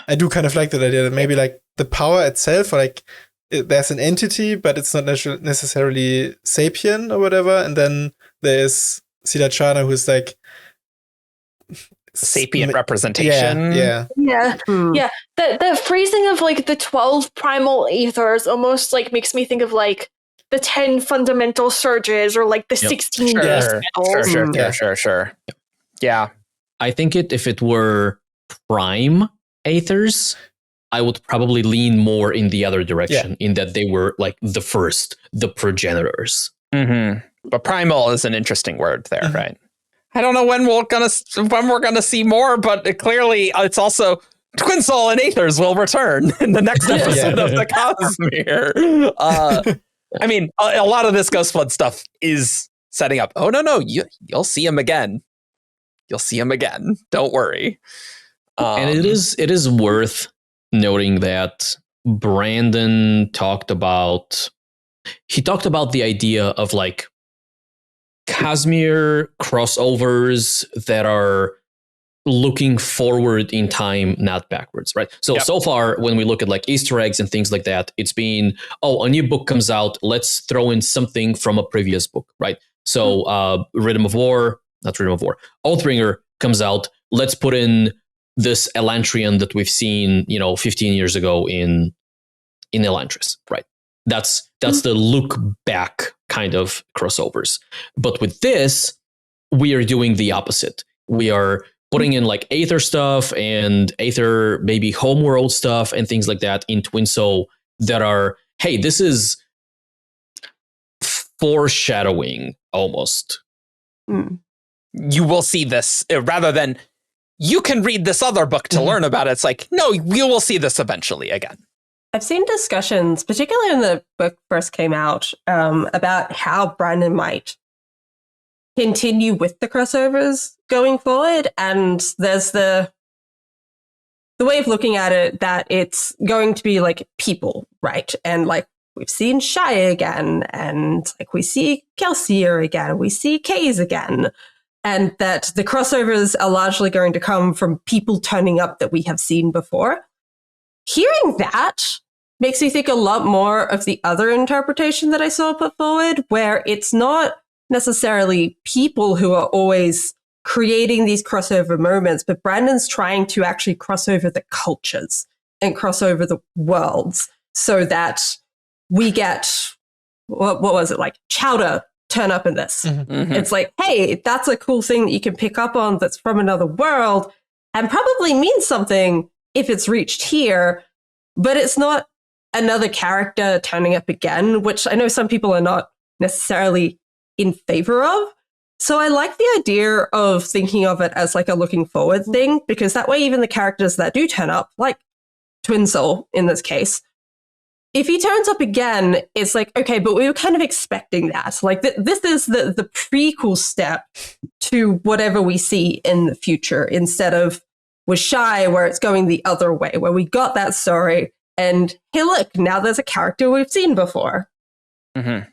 I do kind of like that idea that maybe like the power itself, or like there's an entity, but it's not necessarily sapient or whatever, and then there's Silachana who's like sapient representation. Yeah. The phrasing of like the 12 primal Aethers almost like makes me think of like the 10 fundamental surges or like the 16 Sure. Yeah. I think if it were prime Aethers, I would probably lean more in the other direction, in that they were like the first, the progenitors. But primal is an interesting word there, right? I don't know when we're gonna see more, but clearly it's also TwinSoul and Aethers will return in the next episode of the Cosmere. I mean, a lot of this Ghost Flood stuff is setting up. Oh no, you'll see him again. You'll see him again. Don't worry. And it is worth noting that Brandon talked about the idea of like Cosmere crossovers that are looking forward in time, not backwards, right? So far, when we look at like Easter eggs and things like that, it's been, a new book comes out, let's throw in something from a previous book, right? So Oathbringer comes out, let's put in this Elantrian that we've seen, 15 years ago in Elantris, right? That's the look back kind of crossovers. But with this, we are doing the opposite. We are putting in like Aether stuff and Aether maybe homeworld stuff and things like that in TwinSoul that are, hey, this is foreshadowing almost. You will see this rather than you can read this other book to learn about it. It's like, no, you will see this eventually again. I've seen discussions, particularly when the book first came out, about how Brandon might continue with the crossovers going forward. And there's the way of looking at it that it's going to be like people, right? And like we've seen Shai again, and like we see Kelsier again, we see Kays again. And that the crossovers are largely going to come from people turning up that we have seen before. Hearing that makes me think a lot more of the other interpretation that I saw put forward, where it's not necessarily people who are always creating these crossover moments, but Brandon's trying to actually cross over the cultures and cross over the worlds so that we get, what was it, like Chowder turn up in this. It's like, hey, that's a cool thing that you can pick up on that's from another world and probably means something if it's reached here, but it's not another character turning up again, which I know some people are not necessarily in favor of. So I like the idea of thinking of it as like a looking forward thing, because that way even the characters that do turn up, like TwinSoul in this case, if he turns up again, it's like, okay, but we were kind of expecting that. Like this is the prequel step to whatever we see in the future, instead of with Shai, where it's going the other way, where we got that story and hey, look, now there's a character we've seen before. And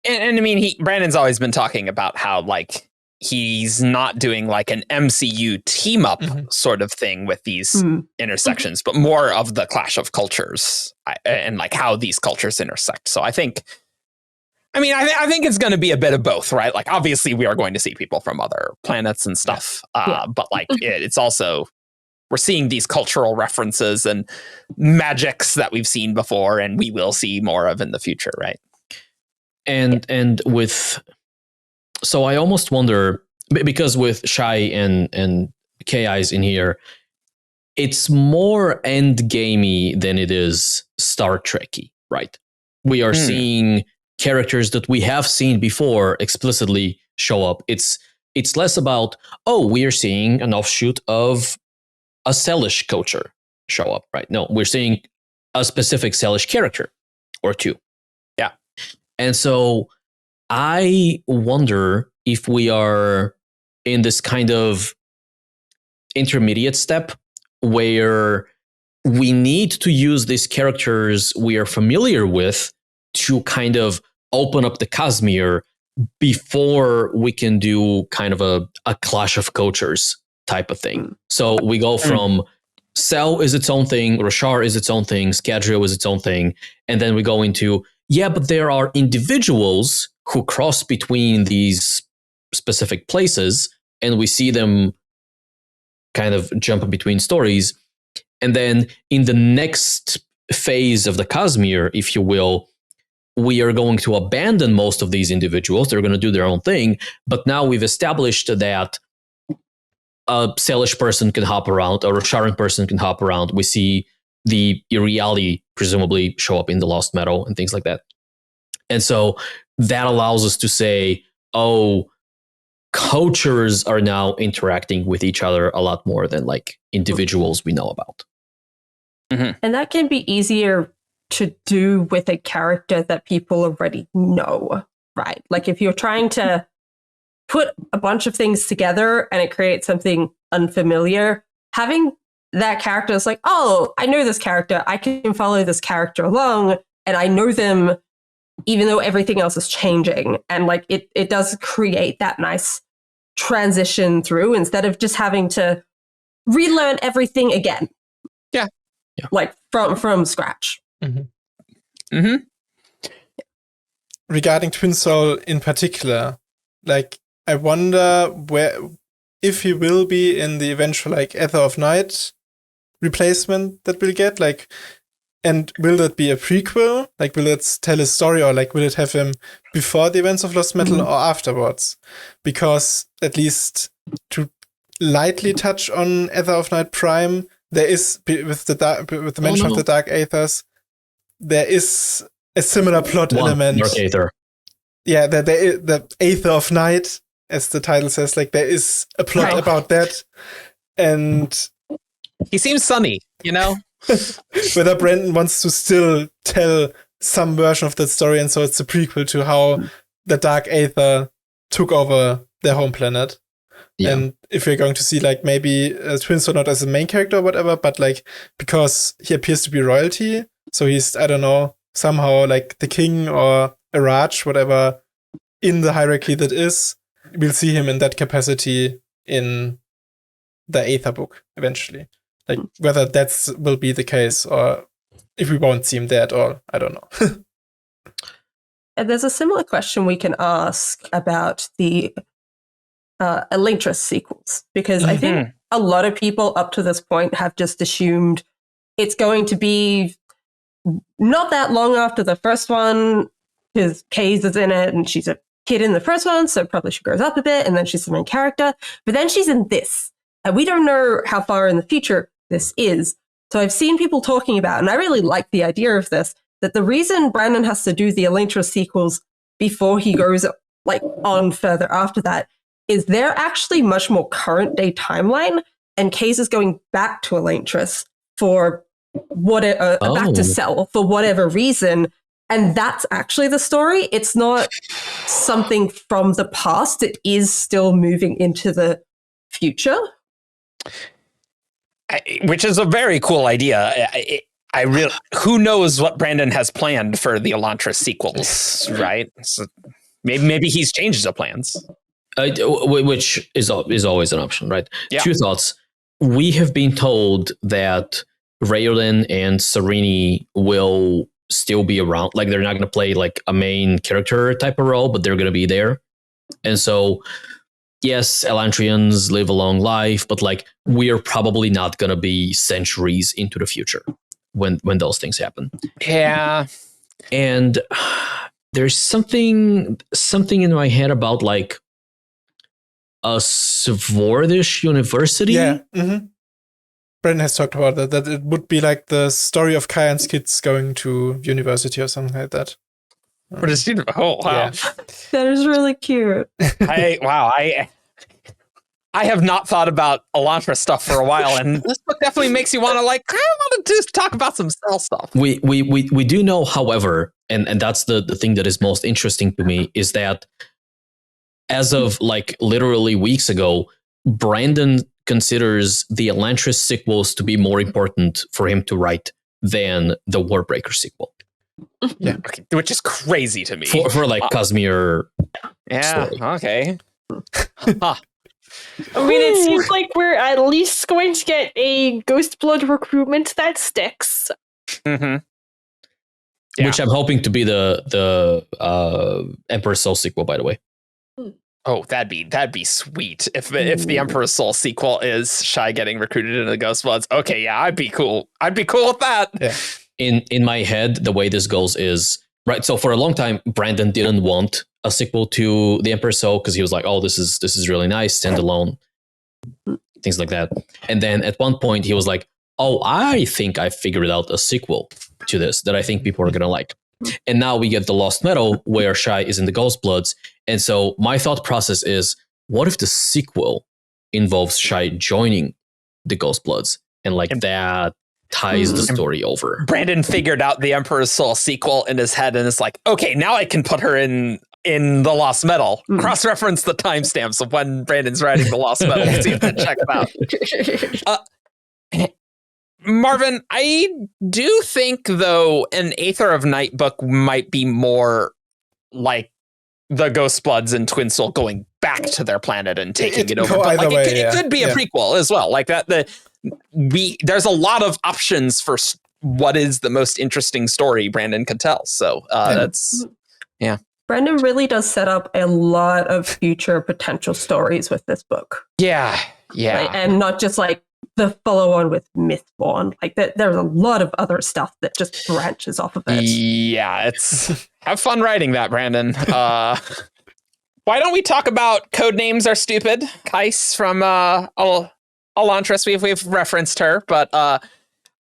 I mean, Brandon's always been talking about how like he's not doing like an MCU team up sort of thing with these intersections, but more of the clash of cultures and like how these cultures intersect. So I think it's going to be a bit of both, right? Like obviously we are going to see people from other planets and stuff, but like it's also, we're seeing these cultural references and magics that we've seen before and we will see more of in the future, right? And with, so I almost wonder, because with Shai and KI's in here, it's more endgamey than it is Star Trek-y, right? We are seeing characters that we have seen before explicitly show up. It's less about, we are seeing an offshoot of a Celish culture show up, right? No, we're seeing a specific Celish character or two. Yeah. And so I wonder if we are in this kind of intermediate step where we need to use these characters we are familiar with to kind of open up the Cosmere before we can do kind of a clash of cultures type of thing. So we go from Cell is its own thing, Roshar is its own thing, Scadrio is its own thing, and then we go into, but there are individuals who cross between these specific places, and we see them kind of jump between stories. And then in the next phase of the Cosmere, if you will, we are going to abandon most of these individuals. They're going to do their own thing. But now we've established that a Celish person can hop around, a Rosharan person can hop around. We see the reality presumably show up in the Lost Meadow and things like that. And so that allows us to say, oh, cultures are now interacting with each other a lot more than like individuals we know about. And that can be easier to do with a character that people already know, right? Like if you're trying to put a bunch of things together and it creates something unfamiliar, having that character is like, oh, I know this character. I can follow this character along and I know them even though everything else is changing. And like it does create that nice transition through instead of just having to relearn everything again. Yeah. Like from scratch. Regarding TwinSoul in particular, like I wonder if he will be in the eventual like Ether of Night replacement that we'll get, like, and will that be a prequel? Like, will it tell his story, or like will it have him before the events of Lost Metal or afterwards? Because at least to lightly touch on Ether of Night Prime, there is with the mention of the Dark Aethers, there is a similar plot element. Dark Aether. Yeah, the Aether of Night, as the title says, like there is a plot about that, and he seems sunny, you know. Whether Brandon wants to still tell some version of that story, and so it's a prequel to how the Dark Aether took over their home planet. Yeah. And if we're going to see like maybe TwinSoul not as a main character or whatever, but like because he appears to be royalty, so he's, I don't know, somehow like the king or a Raj, whatever in the hierarchy that is, we'll see him in that capacity in the Aether book eventually. Like whether that will be the case or if we won't see him there at all, I don't know. And there's a similar question we can ask about the Elantris sequels, because I think a lot of people up to this point have just assumed it's going to be not that long after the first one, because Kaze is in it and she's a kid in the first one, so probably she grows up a bit and then she's the main character. But then she's in this, and we don't know how far in the future this is. So I've seen people talking about, and I really like the idea of this, that the reason Brandon has to do the Elantris sequels before he goes like on further after that is they're actually much more current day timeline, and Kaze is going back to Elantris for back to Cell for whatever reason, and that's actually the story. It's not something from the past. It is still moving into the future, which is a very cool idea. Who knows what Brandon has planned for the Elantris sequels, right? So maybe he's changed his plans. Which is always an option, right? Yeah. Two thoughts. We have been told that Rayoden and Sereni will still be around. Like they're not going to play like a main character type of role, but they're going to be there. And so, yes, Elantrians live a long life, but like we are probably not going to be centuries into the future when those things happen. Yeah. And there's something in my head about like a Svordish university. Yeah. Brendan has talked about that it would be like the story of Kayan's kids going to university or something like that. What is it? Oh, wow. Yeah. that is really cute. I have not thought about Elantris stuff for a while, and this book definitely makes you want to like, I want to just talk about some Cell stuff. We do know, however, and that's the thing that is most interesting to me, is that as of like literally weeks ago, Brandon considers the Elantris sequels to be more important for him to write than the Warbreaker sequel. Yeah, okay, which is crazy to me. For like Cosmere. Yeah, story. okay. I mean, it seems like we're at least going to get a Ghost Blood recruitment that sticks. Yeah. Which I'm hoping to be the Emperor's Soul sequel, by the way. Oh, that'd be sweet if the Emperor's Soul sequel is Shy getting recruited into the Ghost Bloods. Okay, yeah, I'd be cool with that. Yeah. In my head, the way this goes is right. So for a long time, Brandon didn't want a sequel to the Emperor's Soul because he was like, "Oh, this is really nice, standalone, things like that." And then at one point, he was like, oh, I think I figured out a sequel to this that I think people are going to like. And now we get the Lost Metal where Shai is in the Ghostbloods. And so my thought process is, what if the sequel involves Shai joining the Ghostbloods? And like that ties the story over. Brandon figured out the Emperor's Soul sequel in his head and is like, okay, now I can put her in the Lost Metal. Cross-reference the timestamps of when Brandon's writing the Lost Metal. See if that checks out. Marvin, I do think, though, an Aether of Night book might be more like the Ghostbloods and TwinSoul going back to their planet and taking it over. But like, it could be a prequel as well. Like that, there's a lot of options for what is the most interesting story Brandon could tell. So that's. Brandon really does set up a lot of future potential stories with this book. Yeah. Right? And not just like the follow-on with Mistborn. Like there's a lot of other stuff that just branches off of it. Yeah, it's have fun writing that, Brandon. Why don't we talk about Codenames Are Stupid? Kais from Elantris, we've referenced her, but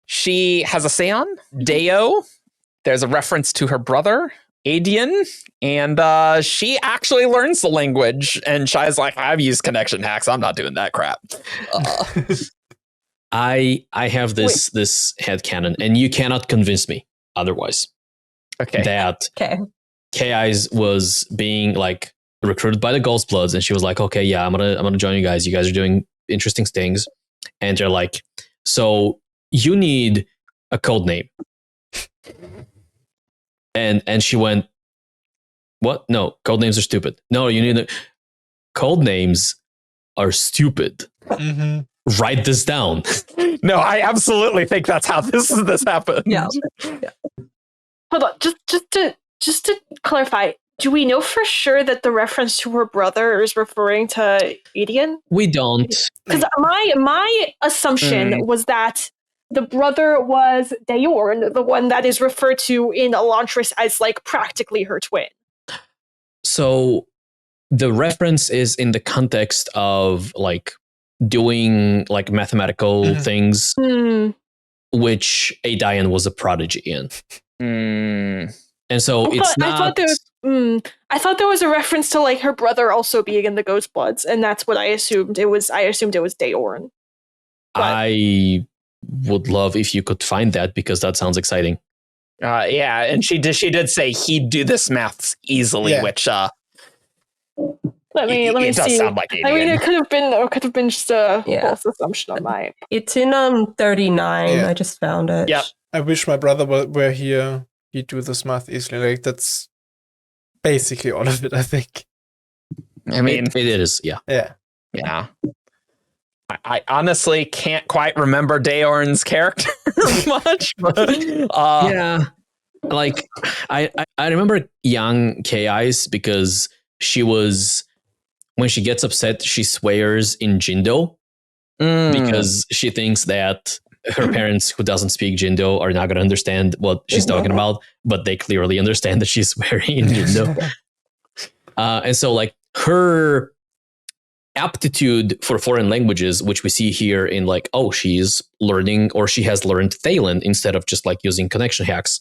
she has a Seon, Deo. There's a reference to her brother, Adian, and she actually learns the language, and Shai's like, I've used connection hacks, I'm not doing that crap. I have this headcanon, and you cannot convince me otherwise. Okay. That Kais was being like recruited by the Ghostbloods, and she was like, okay, yeah, I'm gonna join you guys. You guys are doing interesting things. And they're like, so you need a code name. And she went, what? No, code names are stupid. No, you need code names are stupid. Mm-hmm. Write this down. No, I absolutely think that's how this happened. Yeah. Hold on, just to clarify, do we know for sure that the reference to her brother is referring to Edian? We don't. Because my assumption was that the brother was Dayorn, the one that is referred to in Elantris as like practically her twin. So the reference is in the context of like doing like mathematical things, which Adian was a prodigy in. And so I thought there was a reference to like her brother also being in the Ghostbloods, and that's what I assumed it was. I assumed it was Dayorn. I would love if you could find that, because that sounds exciting. Yeah, and she did say he'd do this maths easily, which let me it does see. sound like I mean, it could have been just a false assumption on mine. It's in 39. Yeah. I just found it. Yep. I wish my brother were here. He'd do this math easily. Like that's basically all of it, I think. I mean, it is, yeah. Yeah. I honestly can't quite remember Dayorn's character much, but yeah. Like I remember young Kais because she was, when she gets upset, she swears in Jindo because she thinks that her parents who doesn't speak Jindo are not going to understand what she's talking about, but they clearly understand that she's swearing in Jindo. And so like her aptitude for foreign languages, which we see here in like, oh, she's learning, or she has learned Thalen instead of just like using connection hacks.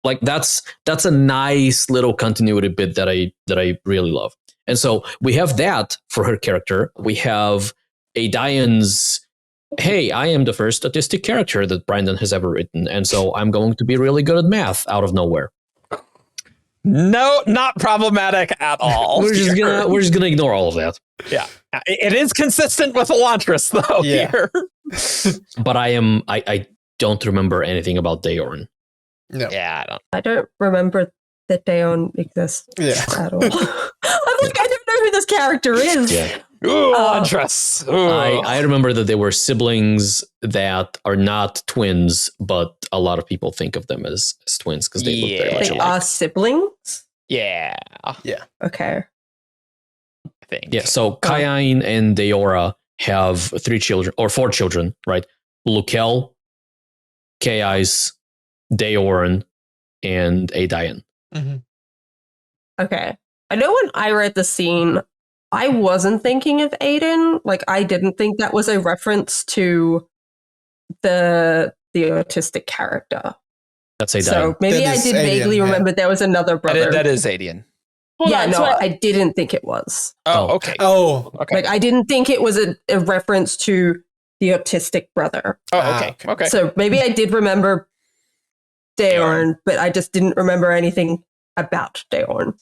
Like that's a nice little continuity bit that I really love. And so we have that for her character. We have Adian's, hey, I am the first statistic character that Brandon has ever written, and so I'm going to be really good at math out of nowhere. No, not problematic at all. We're just gonna ignore all of that. Yeah, it is consistent with Elantris though. Yeah. Here. But I don't remember anything about Dayorn. No. Yeah, I don't remember that Dayon exists at all. I'm like, I don't know who this character is. Yeah. Ooh, Elantris. Ooh. I remember that they were siblings that are not twins, but a lot of people think of them as twins because they look very much They alike. are siblings? Yeah. Okay. I think. Yeah, so Kayain and Deora have 4 children, right? Lukel, Kais, Dayorn, and Adian. Mm-hmm. Okay. I know when I read the scene, I wasn't thinking of Aiden. Like, I didn't think that was a reference to the autistic character. That's a So maybe That I is did Alien, vaguely yeah. remember there was another brother. That is Adian. Hold yeah, on, no, so I didn't think it was. Oh, Oh. okay. Oh, Okay. Like, I didn't think it was a reference to the autistic brother. Oh, Ah, okay. okay. Okay. So maybe I did remember Daorn, but I just didn't remember anything about Daorn.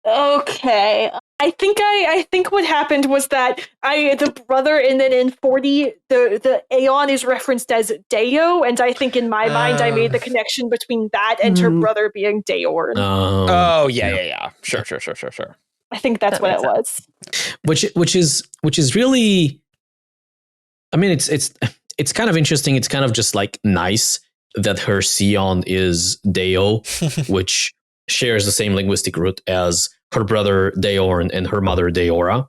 Okay. I think what happened was that the brother, and then in 40 the Aeon is referenced as Deo, and I think in my mind I made the connection between that and her Mhm. brother being Daorn. Oh, yeah. Sure. I think that's That what makes it was. which is really, I mean, it's kind of interesting. It's kind of just like nice that her Sion is Deo, which shares the same linguistic root as her brother Daorn and her mother Daora.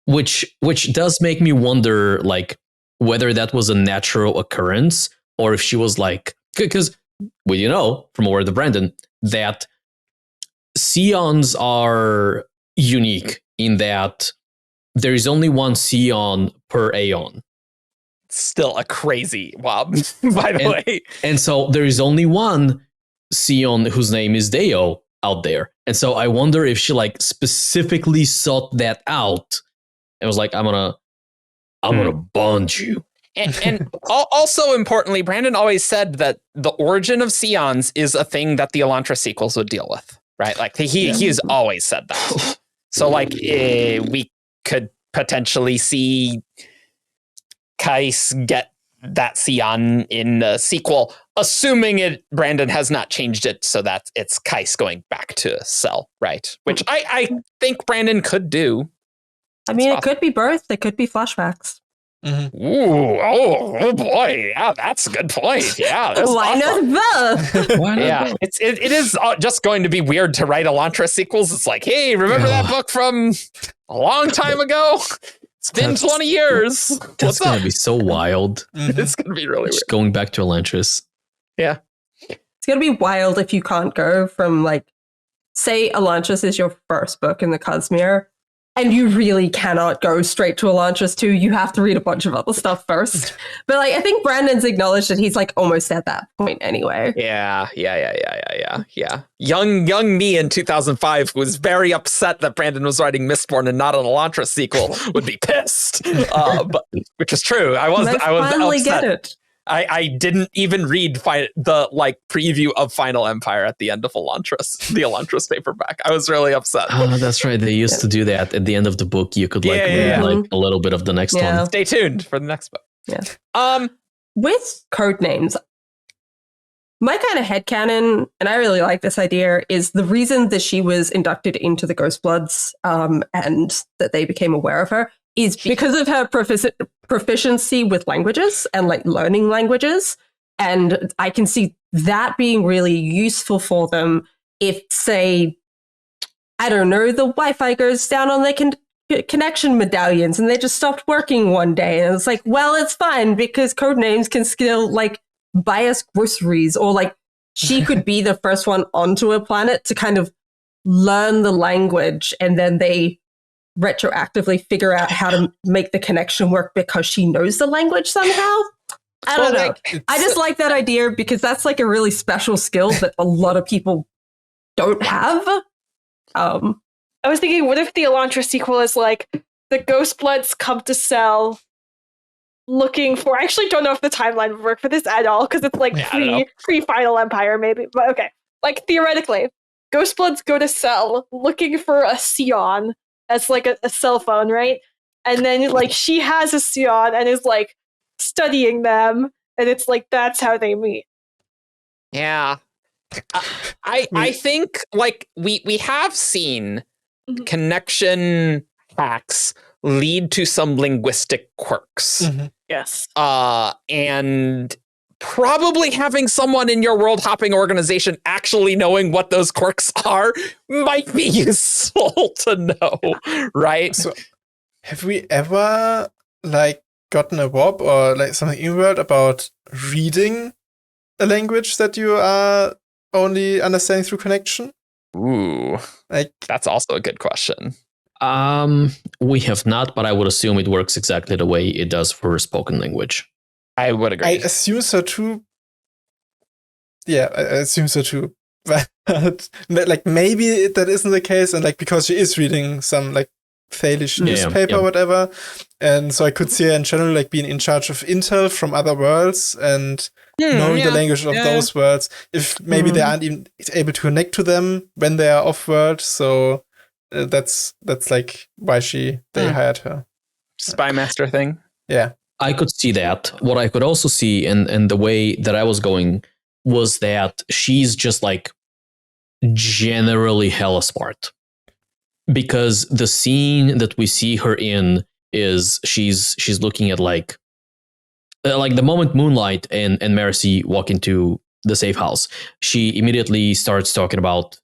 Which does make me wonder, like, whether that was a natural occurrence or if she was like, because we know from Word of Brandon that Sions are unique in that there is only one Sion per Aeon. Still a crazy wob, by the way. And so there is only one Sion whose name is Deo out there. And so I wonder if she like specifically sought that out and was like, I'm gonna bond you. And also importantly, Brandon always said that the origin of Sions is a thing that the Elantra sequels would deal with, right? Like he has always said that. So like we could potentially see Kais get that Sion in the sequel, assuming Brandon has not changed it so that it's Kais going back to Cell, right? Which I think Brandon could do. I mean, it could be both. It could be flashbacks. Ooh, oh boy, yeah, that's a good point. Yeah, that's Why awesome. not both? Why not? Yeah, it is just going to be weird to write Elantra sequels. It's like, hey, remember that book from a long time ago? It's been 20 years. That's What's gonna up? be so wild. It's gonna be really weird. Just going back to Elantris. Yeah. It's going to be wild if you can't go from, like, say Elantris is your first book in the Cosmere, and you really cannot go straight to Elantris 2. You have to read a bunch of other stuff first. But, like, I think Brandon's acknowledged that he's, like, almost at that point anyway. Yeah. Young me in 2005 was very upset that Brandon was writing Mistborn and not an Elantra sequel. Would be pissed, but which is true. I was finally upset. get it. I didn't even read the like preview of Final Empire at the end of Elantris, the Elantris paperback. I was really upset. Oh, that's right. They used to do that at the end of the book. You could read like a little bit of the next one. Stay tuned for the next book. Yeah. With Codenames, my kind of headcanon, and I really like this idea, is the reason that she was inducted into the Ghostbloods and that they became aware of her is because of her proficiency with languages and like learning languages. And I can see that being really useful for them if, say, I don't know, the Wi-Fi goes down on their connection medallions and they just stopped working one day. And it's like, well, it's fine because Codenames can still like buy us groceries, or like she could be the first one onto a planet to kind of learn the language, and then they retroactively figure out how to make the connection work because she knows the language somehow. I don't know. I just like that idea because that's like a really special skill that a lot of people don't have. I was thinking, what if the Elantra sequel is like the Ghostbloods come to Cell looking for? I actually don't know if the timeline would work for this at all because it's like pre Final Empire maybe, but okay. Like theoretically, Ghostbloods go to Cell looking for a Sion as like a cell phone, right? And then like she has a Sion and is like studying them, and it's like that's how they meet. Yeah. I think like we have seen connection hacks lead to some linguistic quirks. Yes. And probably having someone in your world hopping organization actually knowing what those quirks are might be useful to know, right? So have we ever like gotten a warp or like something in word about reading a language that you are only understanding through connection? Ooh, like that's also a good question. We have not, but I would assume it works exactly the way it does for spoken language. I would agree. I assume so too. Yeah, I assume so too. But like maybe that isn't the case, and like because she is reading some like Thalish newspaper or whatever, and so I could see her in general like being in charge of intel from other worlds and knowing the language of those worlds. If maybe they aren't even able to connect to them when they are off world, so that's like why they hired her. Spy master thing. Yeah. I could see that. What I could also see, and the way that I was going, was that she's just like generally hella smart. Because the scene that we see her in is she's looking at like the moment Moonlight and Mercy walk into the safe house, she immediately starts talking about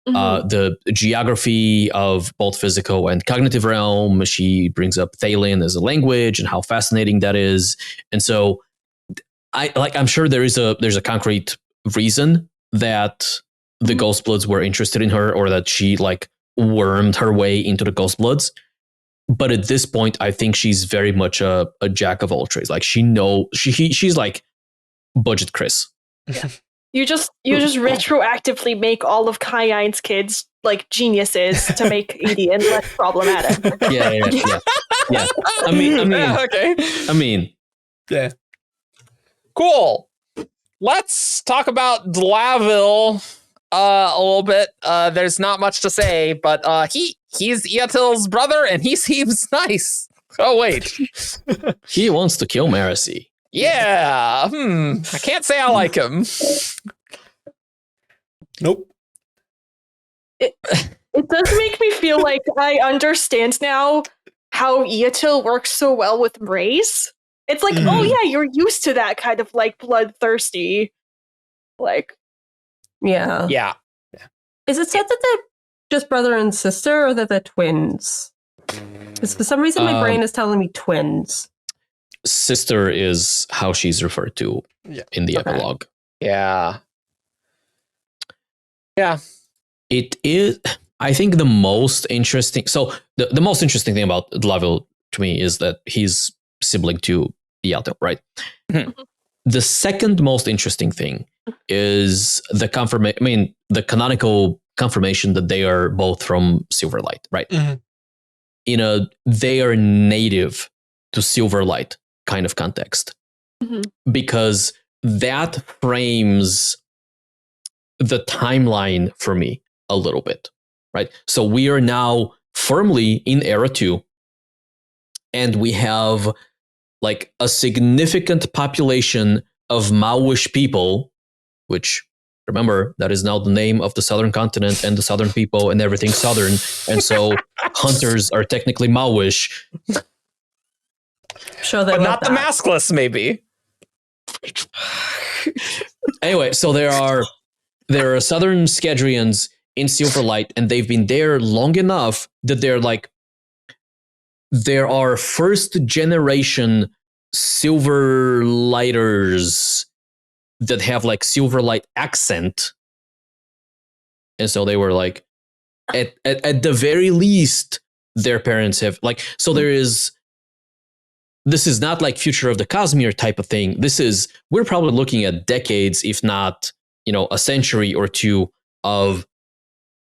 the geography of both physical and cognitive realm. She brings up Thalian as a language and how fascinating that is. And so I'm sure there's a concrete reason that the Ghostbloods were interested in her, or that she like wormed her way into the Ghostbloods. But at this point, I think she's very much a jack of all trades. Like she's like budget Chris. Yeah. You just retroactively make all of Kaiine's kids like geniuses to make Edian less problematic. Yeah. I mean, yeah. Cool. Let's talk about Dlavil a little bit. There's not much to say, but he's Iatil's brother, and he seems nice. Oh wait, he wants to kill Mercy. Yeah. I can't say I like him. Nope. It does make me feel like I understand now how Iatil works so well with Mraze. It's like, oh yeah, you're used to that kind of like bloodthirsty, like. Yeah. Yeah. Is it said that they're just brother and sister, or that they're twins? Because for some reason my brain is telling me twins. Sister is how she's referred to in the epilogue. Yeah. Yeah. It is, I think, the most interesting. So the most interesting thing about Dlavil to me is that he's sibling to Iatil, right? The second most interesting thing is the the canonical confirmation that they are both from Silverlight, right? They are native to Silverlight kind of context, because that frames the timeline for me a little bit, right? So we are now firmly in Era 2, and we have like a significant population of Maoish people, which, remember, that is now the name of the southern continent and the southern people and everything southern. And so hunters are technically Maoish. Sure, but not the maskless, maybe. Anyway, so there are southern Skadrians in Silverlight, and they've been there long enough that there are first generation Silverlighters that have like Silverlight accent. And so they were like, at the very least, their parents have like, so this is not like Future of the Cosmere type of thing. We're probably looking at decades, if not, a century or two of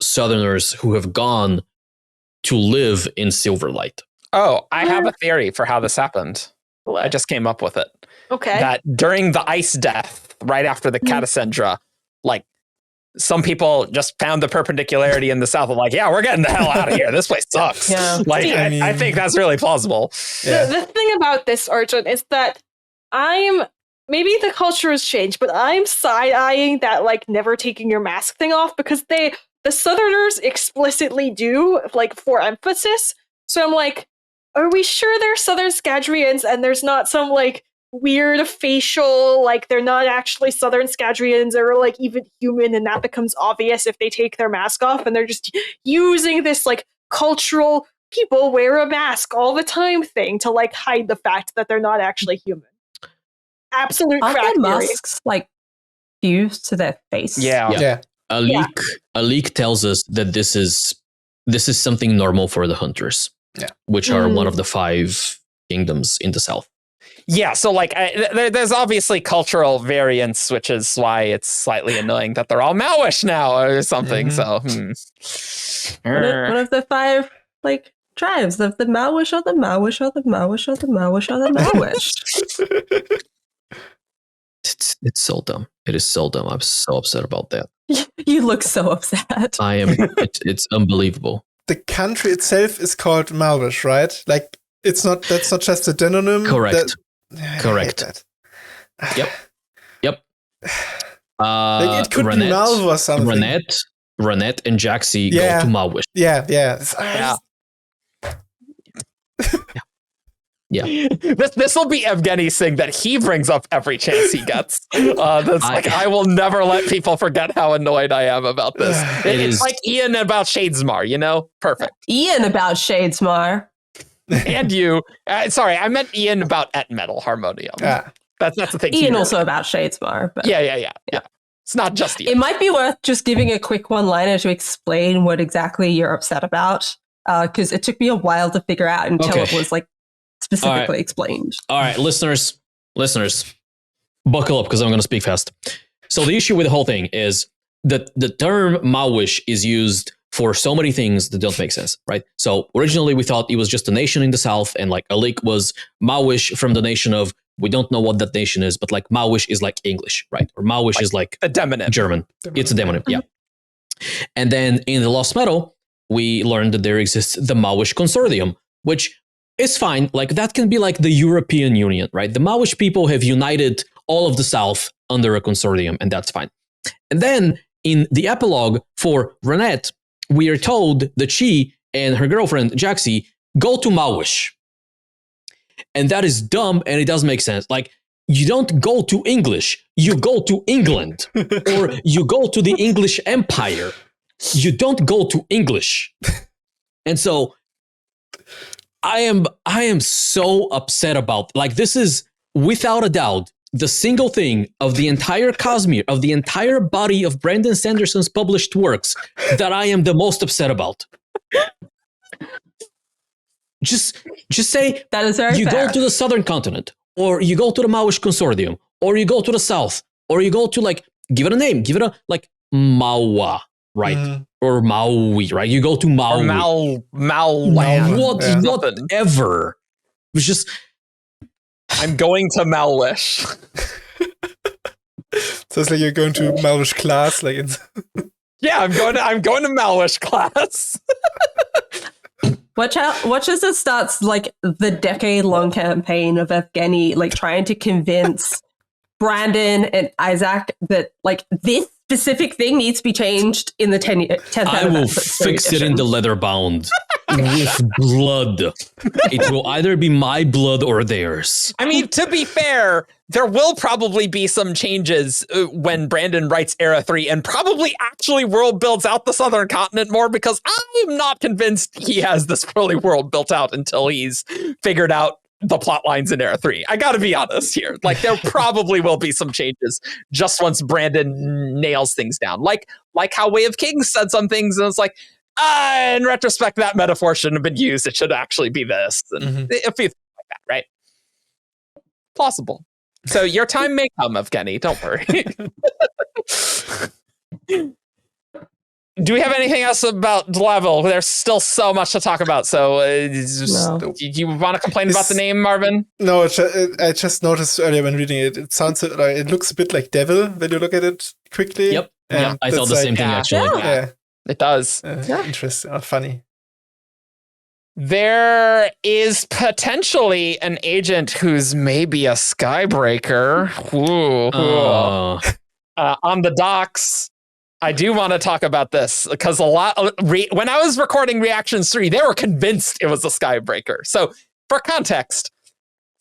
Southerners who have gone to live in Silverlight. Oh, I have a theory for how this happened. I just came up with it. Okay. That during the ice death, right after the Catacendra, like some people just found the perpendicularity in the south of like, yeah, we're getting the hell out of here. This place sucks. Yeah. Like, I think that's really plausible. Yeah. The thing about this, Argent, is that maybe the culture has changed, but I'm side-eyeing that like never taking your mask thing off, because the Southerners explicitly do, like, for emphasis. So I'm like, are we sure they're Southern Skadrians and there's not some like weird facial, like they're not actually Southern Skadrians or like even human, and that becomes obvious if they take their mask off, and they're just using this like cultural people wear a mask all the time thing to like hide the fact that they're not actually human. Absolute Aren't crack their theory. masks like fused to their face? Yeah. A leak tells us that this is this is something normal for the hunters, which are one of the 5 kingdoms in the south. Yeah, so like there's obviously cultural variance, which is why it's slightly annoying that they're all Maoish now or something. So One of the 5 like tribes of the Maoish or the Maoish or the Maoish or the Maoish or the Maoish. It's so dumb. It is so dumb. I'm so upset about that. You look so upset. I am. It's unbelievable. The country itself is called Malvish, right? Like that's not just a demonym. Correct. Correct. Yep. Like it could be Malv or something. Renette and Jaxie go to Malwish. Yeah. Yeah. This will be Evgeni's thing that he brings up every chance he gets. I will never let people forget how annoyed I am about this. It's like Ian about Shadesmar, you know? Perfect. Ian about Shadesmar. And you. Sorry, I meant Ian about Et Metal Harmonium. That's the thing. Ian also about Shadesmar. But yeah. It's not just Ian. It might be worth just giving a quick one-liner to explain what exactly you're upset about. Because it took me a while to figure out until it was like specifically explained. All right, listeners, buckle up because I'm going to speak fast. So the issue with the whole thing is that the term Maoish is used for so many things that don't make sense, right? So originally we thought it was just a nation in the south, and like Alik was Maoish from the nation of, we don't know what that nation is, but like Maoish is like English, right? Or Maoish is like a demonym. German. It's a demonym, yeah. And then in the Lost Metal, we learned that there exists the Maoish Consortium, which is fine. Like that can be like the European Union, right? The Maoish people have united all of the South under a consortium, and that's fine. And then in the epilogue for Renette, we are told that she and her girlfriend, Jaxie, go to Maoish. And that is dumb, and it doesn't make sense. Like, you don't go to English, you go to England, or you go to the English Empire. You don't go to English. And so I am so upset about, like, this is without a doubt the single thing of the entire Cosmere, of the entire body of Brandon Sanderson's published works that I am the most upset about. Just say that is very you fair. Go to the southern continent, or you go to the Maoish Consortium, or you go to the south, or you go to, like, give it a name, give it a, like, Maua, right? Or Maui, right? You go to Maui. Or Malland. Whatever. It was just, I'm going to Malwish. So it's like you're going to Malwish class, like in Yeah, I'm going to Malwish class. Watch as it starts like the decade-long campaign of Evgeni like trying to convince Brandon and Isaac that like this specific thing needs to be changed in the 10th I will fix it in the leather bound with blood. It will either be my blood or theirs. I mean, to be fair, there will probably be some changes when Brandon writes Era 3 and probably actually world builds out the southern continent more, because I'm not convinced he has this fully world built out until he's figured out the plot lines in Era 3. I gotta be honest here. Like, there probably will be some changes just once Brandon nails things down. Like how Way of Kings said some things and it's like, in retrospect, that metaphor shouldn't have been used. It should actually be this. And a few things like that, right? Possible. So your time may come, Evgeni. Don't worry. Do we have anything else about Dlavil? There's still so much to talk about. So you want to complain about the name, Marvin? No, I just noticed earlier when reading it, it sounds like it looks a bit like Devil when you look at it quickly. Yep. Yeah, I thought the same thing, actually. Yeah. It does. Interesting. Or funny. There is potentially an agent who's maybe a Skybreaker. On the docks. I do want to talk about this because when I was recording Reactions 3, they were convinced it was a Skybreaker. So for context,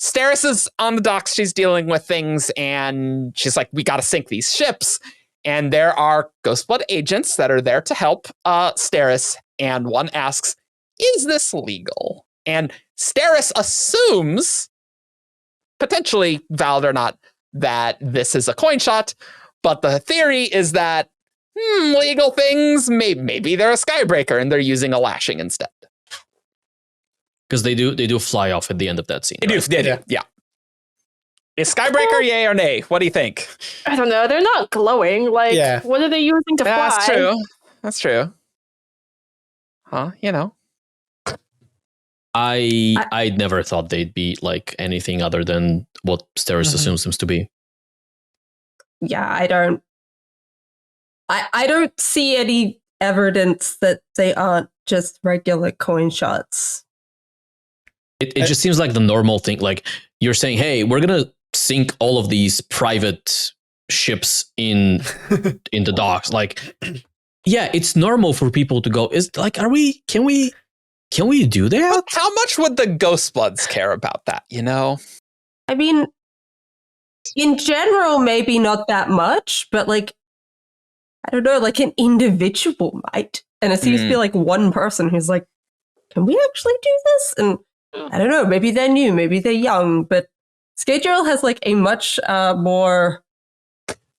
Steris is on the docks. She's dealing with things and she's like, we got to sink these ships. And there are Ghostblood agents that are there to help Steris. And one asks, is this legal? And Steris assumes, potentially valid or not, that this is a coin shot. But the theory is that legal things. Maybe they're a Skybreaker and they're using a lashing instead. Because they do fly off at the end of that scene. They do. Yeah. Is Skybreaker yay or nay? What do you think? I don't know. They're not glowing. Like, what are they using to fly? That's true. Huh? You know. I never thought they'd be like anything other than what Steris assumes them to be. Yeah, I don't see any evidence that they aren't just regular coin shots. It just seems like the normal thing. Like you're saying, hey, we're gonna sink all of these private ships in the docks. Like, yeah, it's normal for people to go. Is like, can we do that? But how much would the Ghostbloods care about that? You know, I mean, in general, maybe not that much, but like, I don't know, like an individual might. And it seems to be like one person who's like, can we actually do this? And I don't know, maybe they're new, maybe they're young, but SkyGirl has like a much more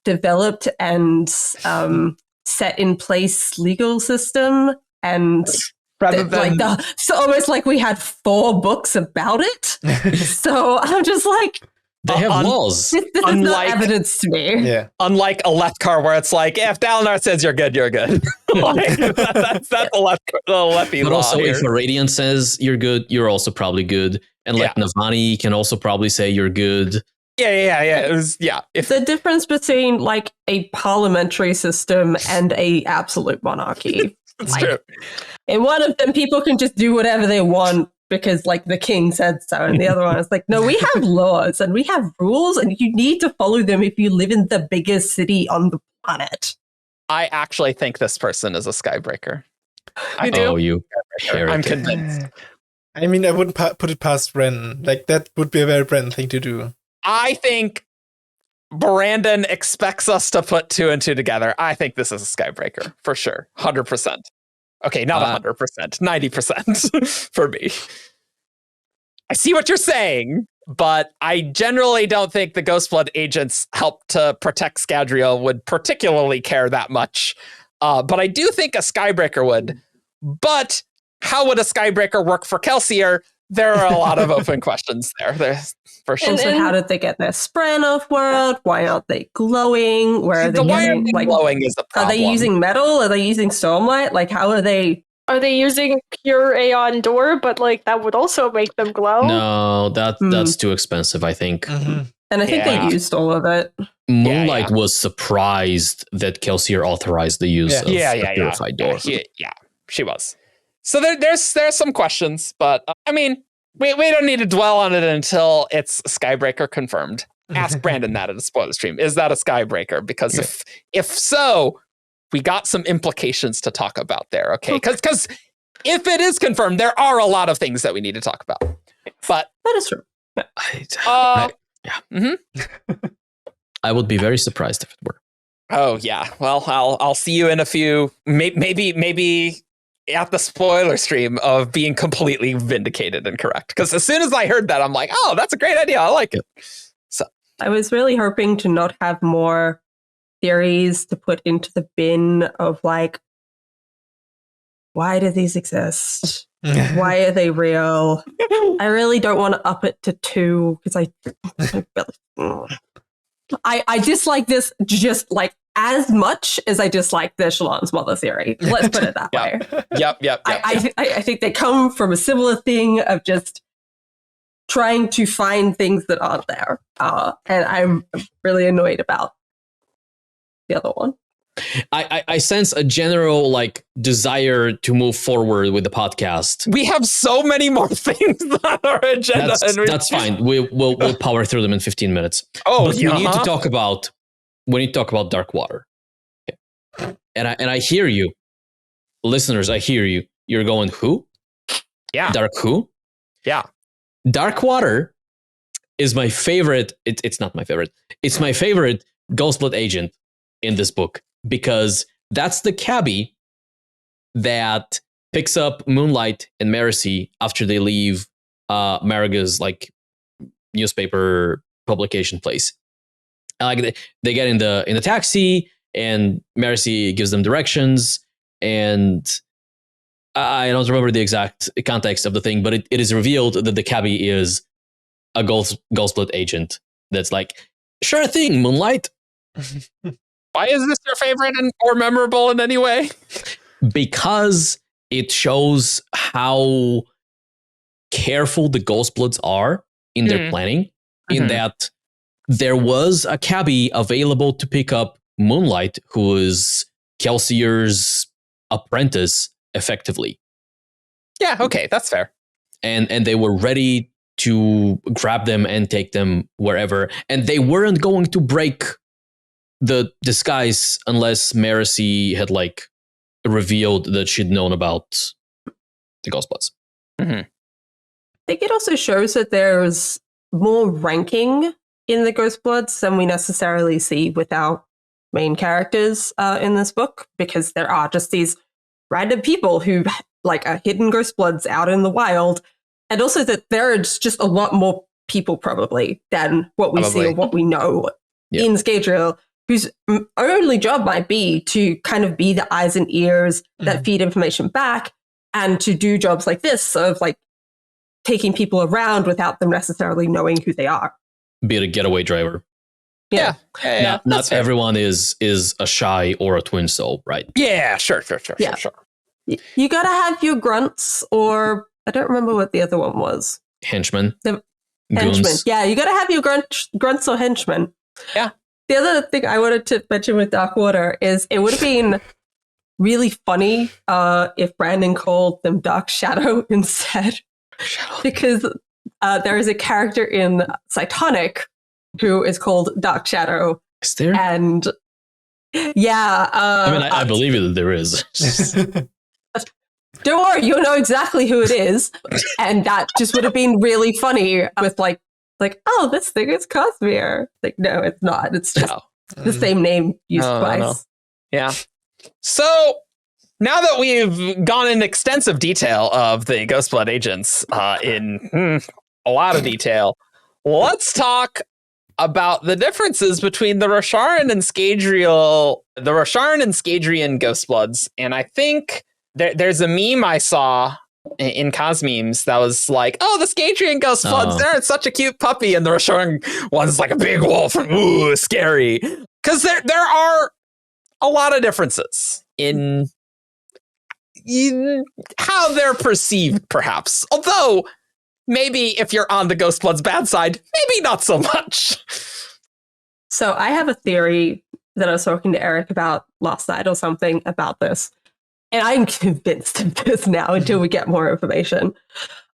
developed and set in place legal system, and so almost like we had 4 books about it. So I'm just like, they have laws. This is not evidence to me. Yeah. Unlike a Lethkar, where it's like, if Dalinar says you're good, you're good. Like, that's the Lethy But law also, here. if a Radiant says you're good, you're also probably good. And like Navani can also probably say you're good. Yeah. It was, If the difference between like a parliamentary system and a absolute monarchy. it's like, true. In one of them, people can just do whatever they want because like the king said so, and the other one is like, no, we have laws and we have rules, and you need to follow them if you live in the biggest city on the planet. I actually think this person is a Skybreaker. You do? Oh, you heretic. I'm convinced. I mean, I wouldn't put it past Bren. Like, that would be a very Bren thing to do. I think Brandon expects us to put 2 and 2 together. I think this is a Skybreaker for sure. 100%. Okay, not 100%, 90% for me. I see what you're saying, but I generally don't think the Ghostblood agents help to protect Scadrial would particularly care that much. But I do think a Skybreaker would. But how would a Skybreaker work for Kelsier? There are a lot of open questions there. There's for sure. Also, how did they get their Spran Offworld? Why aren't they glowing? Where are they getting, like, glowing is the problem. Are they using metal? Are they using Stormlight? Like, how are they? Are they using pure Aeon Door? But like that would also make them glow. No, that's too expensive, I think. And I think they used all of it. Moonlight was surprised that Kelsier authorized the use of a purified door. She was. So there's some questions, but I mean, we don't need to dwell on it until it's Skybreaker confirmed. Ask Brandon that at a spoiler stream. Is that a Skybreaker? Because if so, we got some implications to talk about there. Okay, because if it is confirmed, there are a lot of things that we need to talk about. But that is true. I would be very surprised if it were. Oh yeah. Well, I'll see you in a few. Maybe at the spoiler stream of being completely vindicated and correct. Because as soon as I heard that, I'm like, oh, that's a great idea. I like it. So I was really hoping to not have more theories to put into the bin of like, why do these exist? Why are they real? I really don't want to up it to 2 because I dislike this just like as much as I dislike the Shallan's mother theory. Let's put it that way. Yep. I think they come from a similar thing of just trying to find things that aren't there. And I'm really annoyed about the other one. I sense a general like desire to move forward with the podcast. We have so many more things on our agenda. That's fine. We'll power through them in 15 minutes. Oh, but we need to talk about Darkwater. Okay. And I hear you, listeners. I hear you. You're going who? Yeah. Dark who? Yeah. Darkwater is my favorite. It's not my favorite. It's my favorite Ghostblood agent in this book. Because that's the cabbie that picks up Moonlight and Marcy after they leave Maraga's like newspaper publication place. Like they get in the taxi and Mercy gives them directions, and I don't remember the exact context of the thing, but it is revealed that the cabbie is a Goldsplit agent that's like, sure thing, Moonlight. Why is this your favorite or memorable in any way? Because it shows how careful the Ghostsplits are in their planning, in that there was a cabbie available to pick up Moonlight, who is Kelsier's apprentice, effectively. Yeah, okay, that's fair. And they were ready to grab them and take them wherever. And they weren't going to break the disguise unless Mercy had like revealed that she'd known about the Ghostsplits. I think it also shows that there's more ranking in the Ghostbloods than we necessarily see with our main characters in this book, because there are just these random people who like are hidden Ghostbloods out in the wild, and also that there's just a lot more people probably than what we see or what we know in Skydreal, whose only job might be to kind of be the eyes and ears that feed information back, and to do jobs like this of like taking people around without them necessarily knowing who they are. Be a getaway driver. Yeah. Not everyone is a shy or a twin-soul, right? Yeah, sure. You gotta have your grunts, or I don't remember what the other one was. Henchmen. Henchmen. Goons. Yeah, you gotta have your grunts or henchmen. Yeah. The other thing I wanted to mention with Darkwater is it would have been really funny if Brandon called them Dark Shadow instead. Because there is a character in Cytonic who is called Dark Shadow. Is there? And yeah. I believe you that there is. Don't worry, you'll know exactly who it is. And that just would have been really funny with like, oh, this thing is Cosmere. Like, no, it's not. It's just the same name used twice. No. Yeah. So now that we've gone in extensive detail of the Ghostblood agents in a lot of detail, let's talk about the differences between the Rosharan and Skydreal, the Rosharan and Skydrian Ghostbloods. And I think there's a meme I saw in Cosmemes that was like, oh, the Skydrian Ghostbloods, they're such a cute puppy, and the Rosharan one's like a big wolf. Ooh, scary. Because there are a lot of differences in how they're perceived, perhaps. Although, maybe if you're on the Ghostblood's bad side, maybe not so much. So I have a theory that I was talking to Eric about last night or something about this. And I'm convinced of this now until we get more information.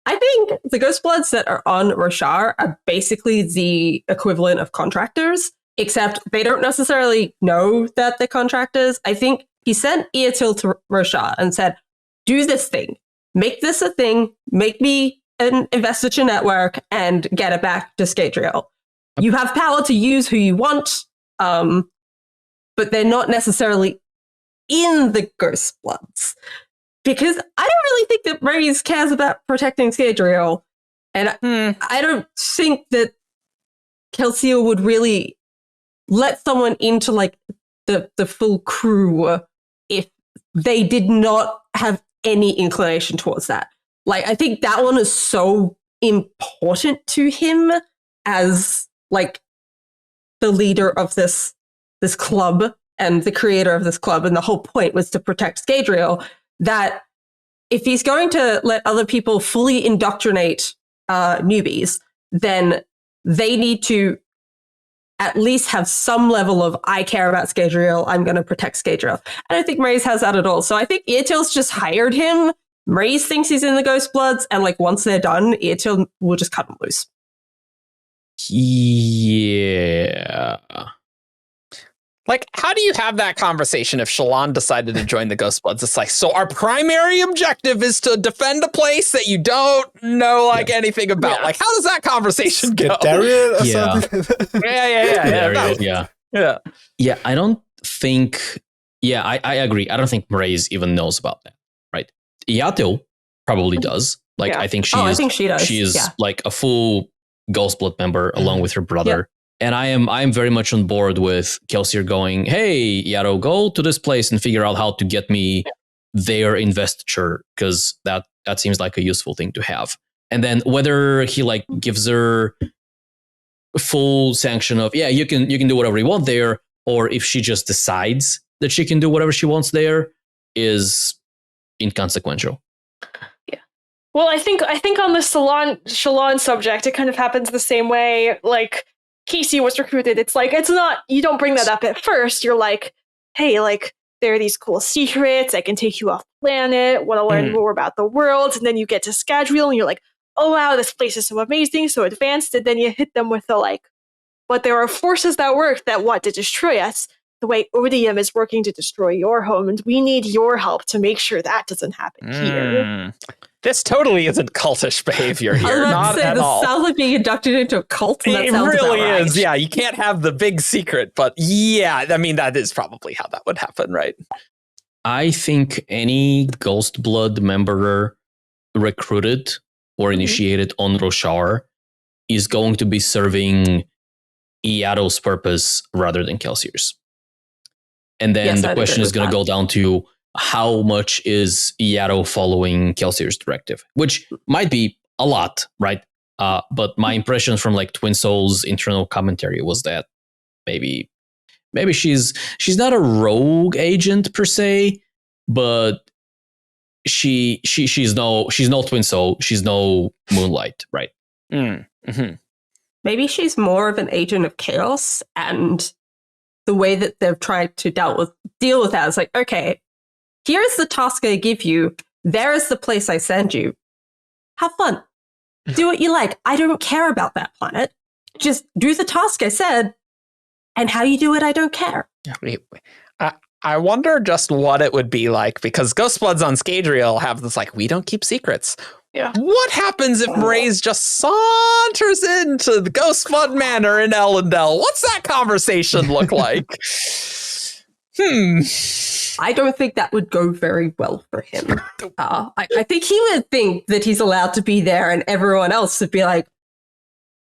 I think the Ghostbloods that are on Roshar are basically the equivalent of contractors, except they don't necessarily know that they're contractors. I think he sent Eotil to Roshar and said, do this thing. Make this a thing. Make me an investiture network and get it back to Skydreal. You have power to use who you want, but they're not necessarily in the Ghostbloods. Because I don't really think that Reyes cares about protecting Skydreal. And I don't think that Kelsier would really let someone into like the full crew if they did not have any inclination towards that. Like, I think that one is so important to him as like the leader of this club and the creator of this club, and the whole point was to protect Skydreal, that if he's going to let other people fully indoctrinate newbies, then they need to at least have some level of, I care about Skydreal, I'm going to protect Skydreal. I don't think Maze has that at all. So I think Eotil's just hired him. Maze thinks he's in the Ghostbloods, and like once they're done, Eotil will just cut him loose. Yeah. Like, how do you have that conversation if Shallan decided to join the Ghostbloods? It's like, so our primary objective is to defend a place that you don't know anything about. Like, how does that conversation go? Dariel or something? Yeah, I don't think... Yeah, I agree. I don't think Mraize even knows about that, right? Eotil probably does. Like, I think she I think she does. She is like a full Ghostblood member along with her brother. And I'm very much on board with Kelsier going, hey, Yato, go to this place and figure out how to get me their investiture, because that seems like a useful thing to have. And then whether he like gives her full sanction of, yeah, you can do whatever you want there, or if she just decides that she can do whatever she wants there, is inconsequential. Yeah. Well, I think on the Shalon subject, it kind of happens the same way. Like, Casey was recruited. It's like, it's not, you don't bring that up at first. You're like, hey, like, there are these cool secrets. I can take you off planet. Want to learn more about the world. And then you get to Scadrial and you're like, oh, wow, this place is so amazing, so advanced. And then you hit them with the like, but there are forces that work that want to destroy us. The way Odium is working to destroy your home, and we need your help to make sure that doesn't happen here. This totally isn't cultish behavior here. Not at all. This sounds like being inducted into a cult. And It really is. Yeah, you can't have the big secret, but yeah, I mean, that is probably how that would happen, right? I think any Ghost Blood member recruited or initiated on Roshar is going to be serving Iato's purpose rather than Kelsier's. And then the question is going to go down to how much is Iato following Kelsier's directive, which might be a lot, right? But my impression from like TwinSoul's internal commentary was that maybe she's not a rogue agent per se, but she's no TwinSoul, she's no Moonlight, right? Mm-hmm. Maybe she's more of an agent of chaos, and the way that they've tried to deal with that is like, okay, here's the task I give you. There is the place I send you. Have fun. Do what you like. I don't care about that planet. Just do the task I said, and how you do it, I don't care. I wonder just what it would be like, because Ghostbloods on Skadriel have this like, we don't keep secrets. Yeah. What happens if Mraize just saunters into the Ghostblood Manor in Elendel? What's that conversation look like? I don't think that would go very well for him. I think he would think that he's allowed to be there, and everyone else would be like,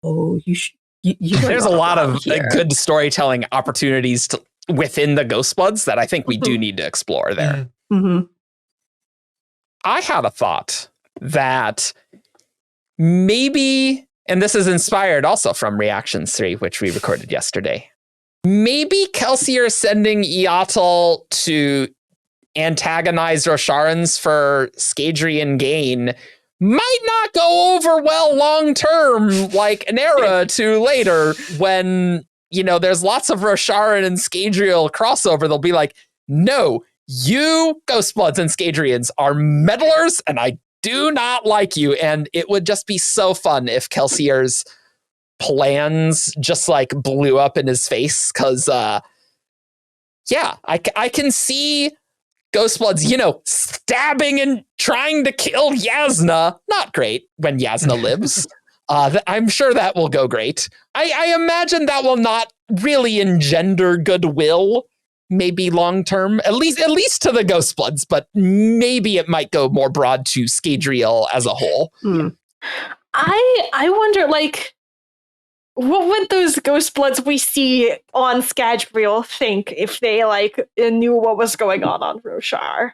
"Oh, you should." There's a lot of good storytelling opportunities within the Ghostbloods that I think we do need to explore there. Mm-hmm. I had a thought that maybe, and this is inspired also from Reactions 3, which we recorded yesterday, maybe Kelsier is sending Eatl to antagonize Rosharans for Skadrian gain might not go over well long term, like an era to later when, you know, there's lots of Rosharan and Skadriel crossover. They'll be like, no, you Ghostbloods and Skadrians are meddlers, and I do not like you. And it would just be so fun if Kelsier's plans just like blew up in his face. Cause I can see Ghostbloods, you know, stabbing and trying to kill Yasna. Not great when Yasna lives. I'm sure that will go great. I imagine that will not really engender goodwill, maybe long term, at least to the Ghostbloods, but maybe it might go more broad to Skadriel as a whole. I wonder, like, what would those Ghostbloods we see on Skadriel think if they like knew what was going on Roshar?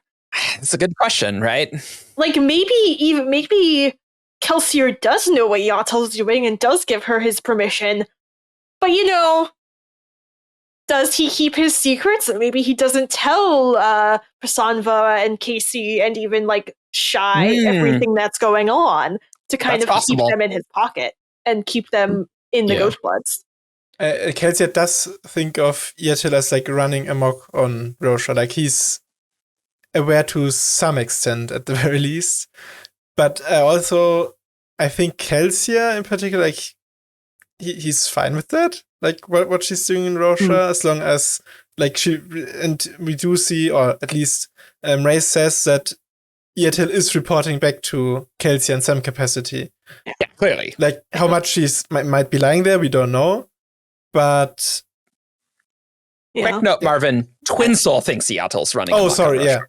It's a good question, right? Like maybe Kelsier does know what Yatl's doing and does give her his permission, but you know, does he keep his secrets? Maybe he doesn't tell Prasanva and Casey and even like Shy everything that's going on to kind of keep them in his pocket and keep them in the Ghostbloods. Kelsier does think of Yatil as like running amok on Roshar. Like he's aware to some extent at the very least. But I think Kelsier in particular, like he's fine with that. Like what she's doing in Roshar, as long as like we do see, or at least Ray says that Yatil is reporting back to Kelsier in some capacity. Yeah, clearly. Like how much she's might be lying there, we don't know. But quick note, Marvin. TwinSoul thinks Seattle's running. Oh, sorry. Yeah.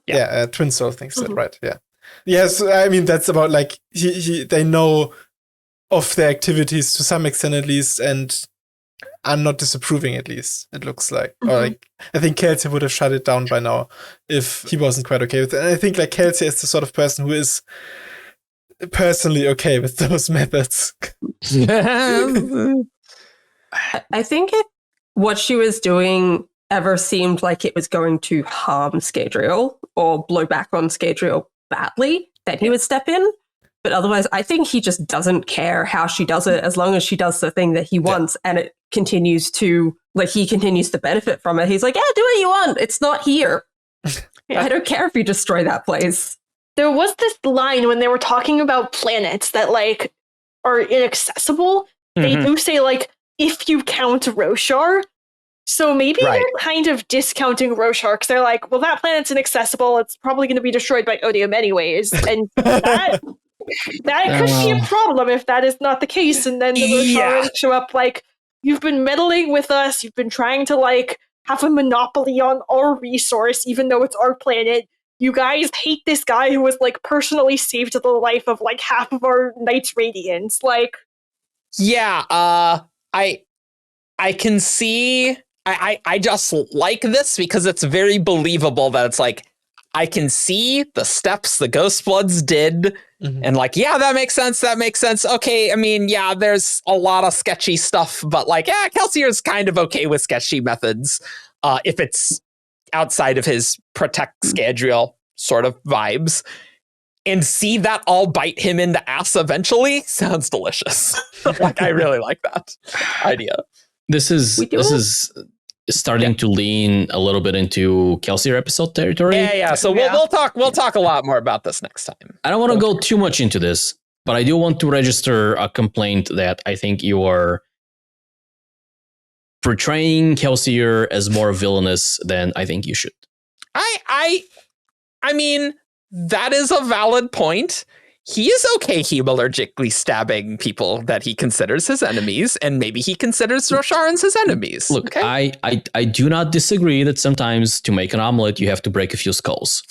Yeah. TwinSoul thinks that, right? Yeah. Yes. I mean, that's about like they know of their activities to some extent at least, and are not disapproving, at least, it looks like. Or like, I think Kelsey would have shut it down by now if he wasn't quite okay with it. And I think like Kelsey is the sort of person who is personally okay with those methods. I think if what she was doing ever seemed like it was going to harm Skadriel or blow back on Skadriel badly, then he would step in. But otherwise, I think he just doesn't care how she does it as long as she does the thing that he wants and it continues to, like, he continues to benefit from it. He's like, yeah, do what you want. It's not here. I don't care if you destroy that place. There was this line when they were talking about planets that, like, are inaccessible. They do say, like, if you count Roshar. So maybe they're kind of discounting Roshar because they're like, well, that planet's inaccessible. It's probably going to be destroyed by Odium anyways. And that could be a problem if that is not the case. And then the Roshar show up like, you've been meddling with us. You've been trying to, like, have a monopoly on our resource, even though it's our planet. You guys hate this guy who was, like, personally saved the life of, like, half of our Knights Radiance. Like, yeah, I can see. I just like this because it's very believable that it's like, I can see the steps the Ghostbloods did. And like, yeah, that makes sense. That makes sense. Okay, I mean, yeah, there's a lot of sketchy stuff, but like, yeah, Kelsier's kind of okay with sketchy methods if it's outside of his protect Skadriel sort of vibes. And see that all bite him in the ass eventually sounds delicious. Like, I really like that idea. This is starting to lean a little bit into Kelsier episode territory. Yeah. So we'll talk a lot more about this next time. I don't want to go too much into this, but I do want to register a complaint that I think you are portraying Kelsier as more villainous than I think you should. I mean, that is a valid point. He is okay hemalurgically stabbing people that he considers his enemies, and maybe he considers Rosharans his enemies. Look, okay? I do not disagree that sometimes to make an omelet, you have to break a few skulls.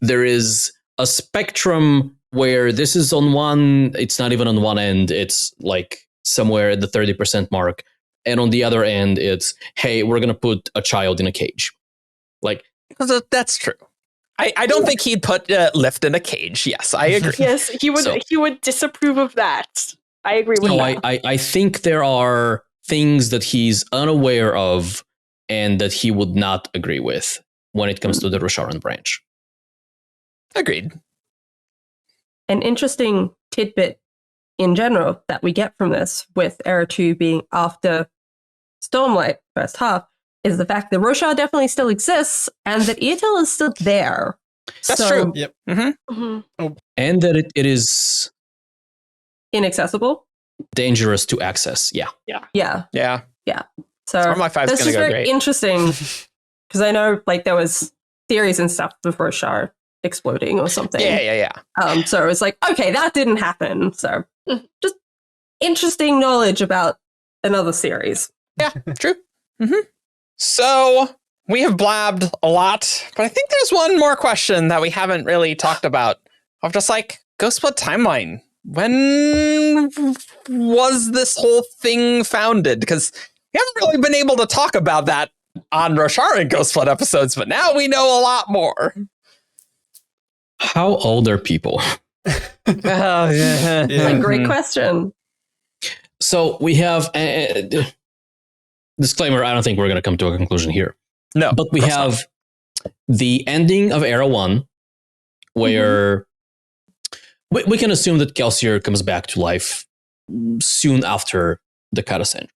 There is a spectrum where this is on one, it's not even on one end, it's like somewhere at the 30% mark. And on the other end, it's, hey, we're going to put a child in a cage. Like, that's true. I don't think he'd put Lift in a cage. Yes, I agree. Yes, he would. He would disapprove of that. I agree with that. I think there are things that he's unaware of and that he would not agree with when it comes to the Rosharan branch. Agreed. An interesting tidbit in general that we get from this, with Era 2 being after Stormlight first half, is the fact that Roshar definitely still exists and that Eotel is still there. That's true. Yep. Oh. And that it is inaccessible, dangerous to access. Yeah. So this is very interesting because I know like there was theories and stuff of Roshar exploding or something. Yeah. So it was like, okay, that didn't happen. So just interesting knowledge about another series. Yeah, true. So we have blabbed a lot, but I think there's one more question that we haven't really talked about of just like Ghostblood timeline. When was this whole thing founded? Because we haven't really been able to talk about that on Roshar and Ghostblood episodes, but now we know a lot more. How old are people? Great question. So we have disclaimer, I don't think we're going to come to a conclusion here. No. But we have the ending of Era 1, where we can assume that Kelsier comes back to life soon after the Catacendra.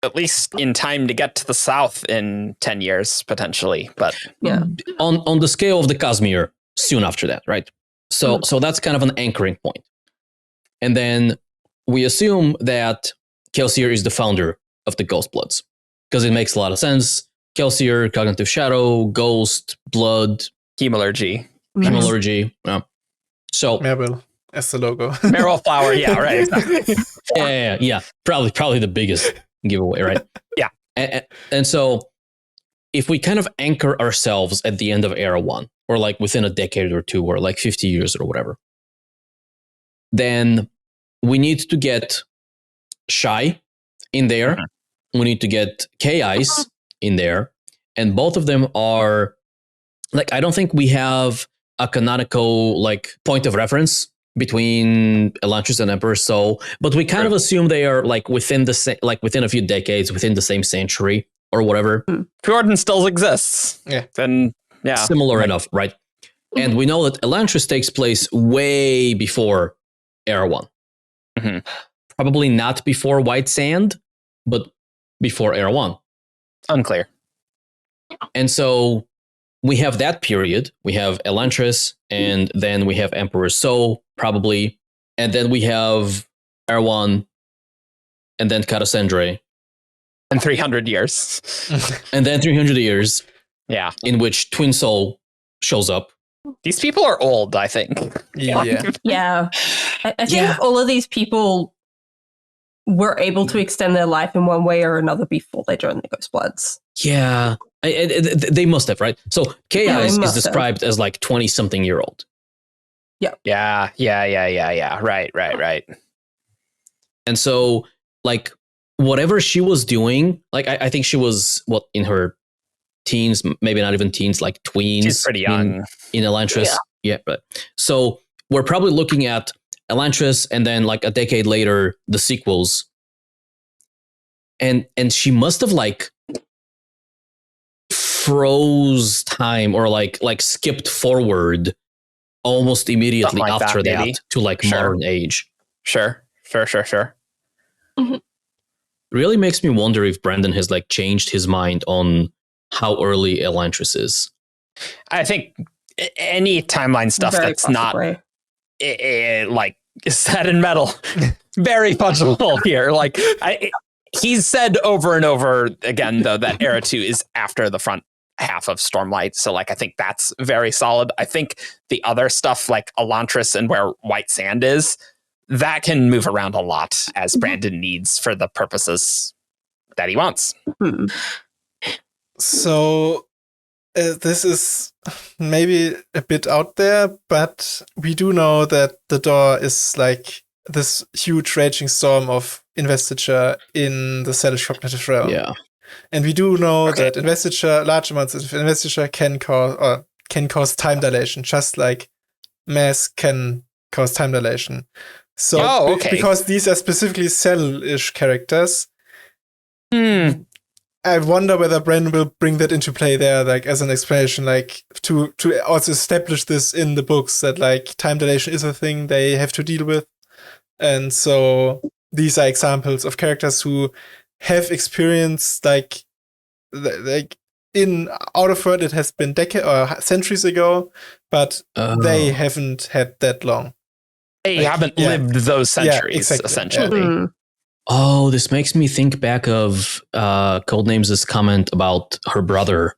At least in time to get to the south in 10 years, potentially. But yeah, on the scale of the Cosmere, soon after that, right? So that's kind of an anchoring point. And then we assume that Kelsier is the founder of the Ghostbloods, because it makes a lot of sense. Kelsier, cognitive shadow, ghost, blood, hemalurgy. Yeah. So Marble as the logo. Marrow flower, yeah, right. Exactly. Yeah. Probably the biggest giveaway, right? Yeah. And so if we kind of anchor ourselves at the end of Era 1, or like within a decade or two, or like 50 years or whatever, then we need to get Shy in there, we need to get K-Ice in there. And both of them are, like, I don't think we have a canonical, like, point of reference between Elantris and Emperor Soul, but we kind of assume they are, like, within a few decades, within the same century or whatever. Fjorden still exists. Yeah. Then, yeah. Similar enough, right? And we know that Elantris takes place way before Era 1. Mhm. Probably not before White Sand, but before Era 1. Unclear. And so we have that period. We have Elantris, and then we have Emperor Soul, probably. And then we have Era 1, and then Cassandra. And 300 years. And then 300 years, Yeah. in which TwinSoul shows up. These people are old, I think. Yeah. Yeah. I think all of these people were able to extend their life in one way or another before they joined the Ghostbloods. Yeah, they must have, right? So K-Ice is described as like 20-something-year-old. Yeah. Right. And so, like, whatever she was doing, like, I think she was, in her teens, maybe not even teens, like tweens. She's pretty young. In Elantris. Yeah, but so we're probably looking at Elantris, and then like a decade later, the sequels. And she must have like froze time or like skipped forward almost immediately Like after that, maybe. to like modern age. Sure. Really makes me wonder if Brandon has like changed his mind on how early Elantris is. I think any timeline stuff Very that's possibly. not like set in metal, very fungible here. Like he's said over and over again, though, that Era 2 is after the front half of Stormlight. So like, I think that's very solid. I think the other stuff like Elantris and where White Sand is, that can move around a lot as Brandon needs for the purposes that he wants. So this is maybe a bit out there, but we do know that the door is like this huge raging storm of investiture in the Celestial cognitive realm. Yeah. And we do know that investiture, large amounts of investiture can cause time dilation, just like mass can cause time dilation. So because these are specifically cell-ish characters, I wonder whether Bren will bring that into play there, like as an explanation, like to also establish this in the books that like time dilation is a thing they have to deal with. And so these are examples of characters who have experienced like in Outworld it has been decades or centuries ago, but they haven't had that long. They haven't lived those centuries, essentially. Mm-hmm. Oh, this makes me think back of Codenames' comment about her brother.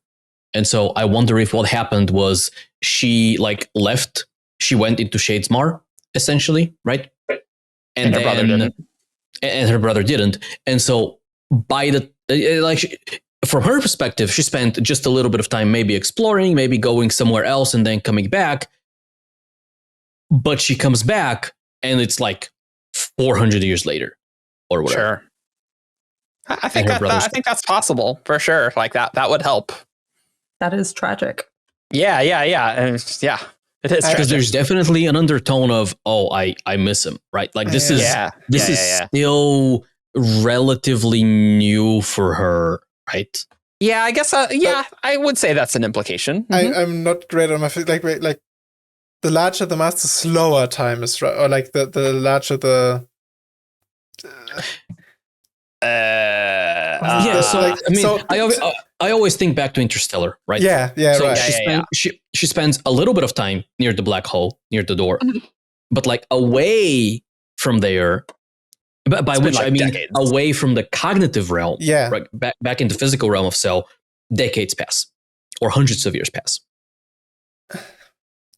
And so I wonder if what happened was she like left, she went into Shadesmar, essentially, right? And her brother didn't. And her brother didn't. And so by the, from her perspective, she spent just a little bit of time maybe exploring, maybe going somewhere else and then coming back. But she comes back and it's like 400 years later or whatever. Sure. I think that's possible for sure. Like that would help. That is tragic. Yeah. It is because there's definitely an undertone of I miss him, right? Like this is still relatively new for her, right? Yeah, I guess. I would say that's an implication. I'm not great on my feet. Like the larger the mass, the slower time is, right? Or like the larger the. I always think back to Interstellar, right? Yeah, so right. She spends a little bit of time near the black hole, near the door, but like away from there, by which I mean decades. Away from the cognitive realm, right? Back in the physical realm of Cell, decades pass, or hundreds of years pass.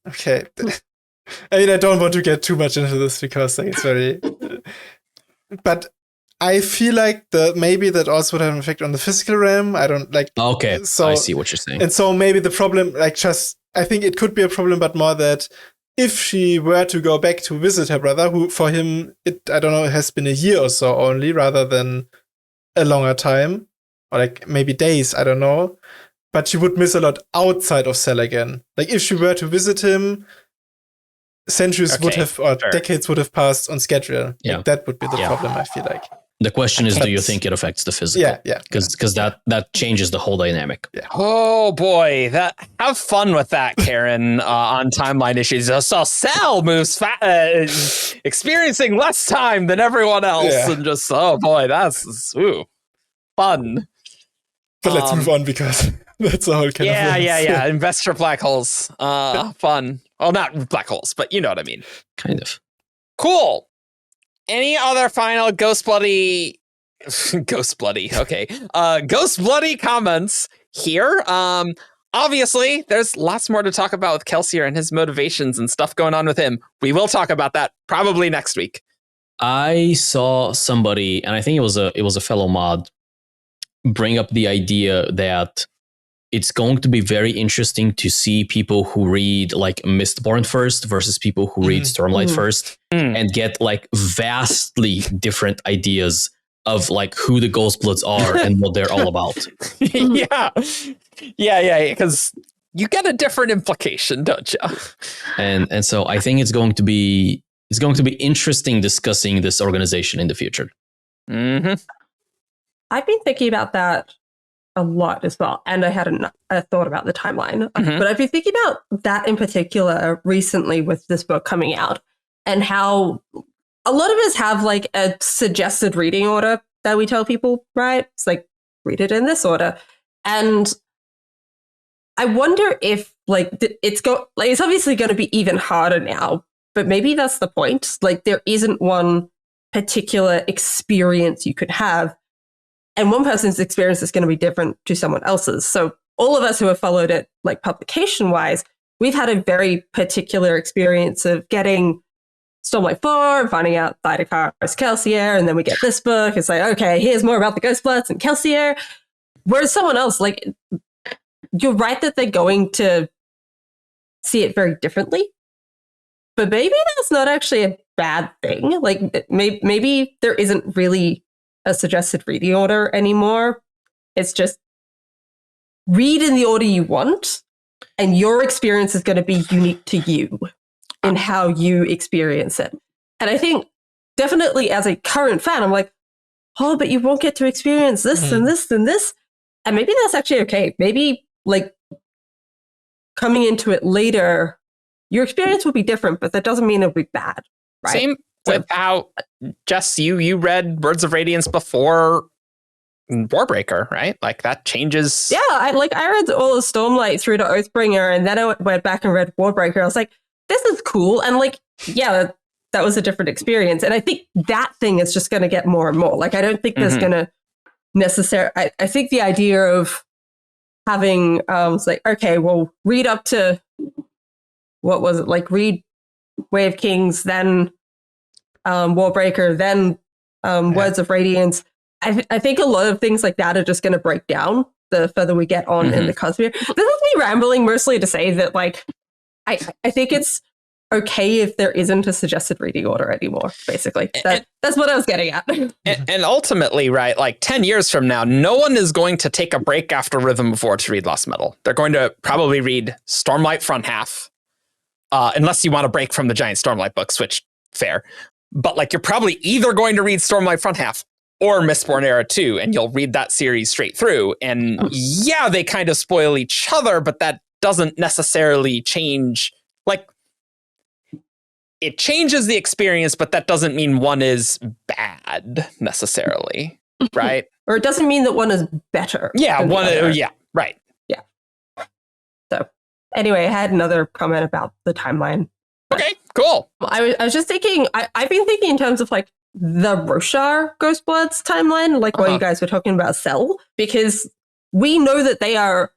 Okay. I mean, I don't want to get too much into this because like, it's very... But I feel like maybe that also would have an effect on the physical realm. I don't like... Okay, so I see what you're saying. And so maybe the problem, I think it could be a problem, but more that if she were to go back to visit her brother, who for him, it has been a year or so only, rather than a longer time, or like maybe days, I don't know. But she would miss a lot outside of Cell again. Like if she were to visit him, centuries would have, or decades would have passed on schedule. Yeah. Like, that would be the problem, I feel like. The question is, do you think it affects the physical? Yeah. Because that changes the whole dynamic. Yeah. Oh boy, have fun with that, Karen. On timeline issues, so Cell moves experiencing less time than everyone else, and just oh boy, that's fun. But let's move on because that's a whole kind of yeah. Investor black holes, fun. Well, not black holes, but you know what I mean. Kind of. Cool. Any other final Ghost Bloody, okay. Ghost Bloody comments here. Obviously, there's lots more to talk about with Kelsier and his motivations and stuff going on with him. We will talk about that probably next week. I saw somebody, and I think it was a fellow mod, bring up the idea that it's going to be very interesting to see people who read like Mistborn first versus people who read Stormlight first and get like vastly different ideas of like who the Ghostbloods are and what they're all about. Yeah, because you get a different implication, don't you? And so I think it's going to be interesting discussing this organization in the future. Mm-hmm. I've been thinking about that a lot as well, and I had a thought about the timeline, but I've been thinking about that in particular recently with this book coming out, and how a lot of us have like a suggested reading order that we tell people, right? It's like, read it in this order, and I wonder if like it's obviously going to be even harder now, but maybe that's the point. Like there isn't one particular experience you could have. And one person's experience is going to be different to someone else's. So all of us who have followed it, like publication-wise, we've had a very particular experience of getting Stormlight 4 and finding out Thydekar is Kelsier, and then we get this book. It's like, okay, here's more about the Ghostbloods and Kelsier. Whereas someone else, like, you're right that they're going to see it very differently. But maybe that's not actually a bad thing. Like, maybe there isn't really a suggested reading order anymore. It's just read in the order you want, and your experience is going to be unique to you in how you experience it. And I think definitely as a current fan, I'm like, oh, but you won't get to experience this and this and this. And maybe that's actually okay. Maybe like coming into it later, your experience will be different, but that doesn't mean it'll be bad. Right? Same with how, Jess, you read Words of Radiance before Warbreaker, right? Like that changes. Yeah, I read all of Stormlight through to Oathbringer, and then I went back and read Warbreaker. I was like, this is cool. And like, yeah, that was a different experience. And I think that thing is just going to get more and more. Like, I don't think there's going to necessarily, I think the idea of having, it's like, okay, well, read up to, what was it? Like, read Way of Kings, then Warbreaker, then Words of Radiance. I think a lot of things like that are just going to break down the further we get on in the Cosmere. This is me rambling mostly to say that, like, I think it's okay if there isn't a suggested reading order anymore, basically. That's what I was getting at. And ultimately, right, like 10 years from now, no one is going to take a break after Rhythm of War to read Lost Metal. They're going to probably read Stormlight front half, unless you want to break from the giant Stormlight books, which, fair. But, like, you're probably either going to read Stormlight front half or Mistborn Era 2, and you'll read that series straight through. And yeah, they kind of spoil each other, but that doesn't necessarily change. Like, it changes the experience, but that doesn't mean one is bad necessarily, right? Or it doesn't mean that one is better. Yeah, yeah, right. Yeah. So, anyway, I had another comment about the timeline. Okay, cool. I was just thinking, I've been thinking in terms of, like, the Roshar Ghostbloods timeline, like what you guys were talking about, Cell, because we know that they are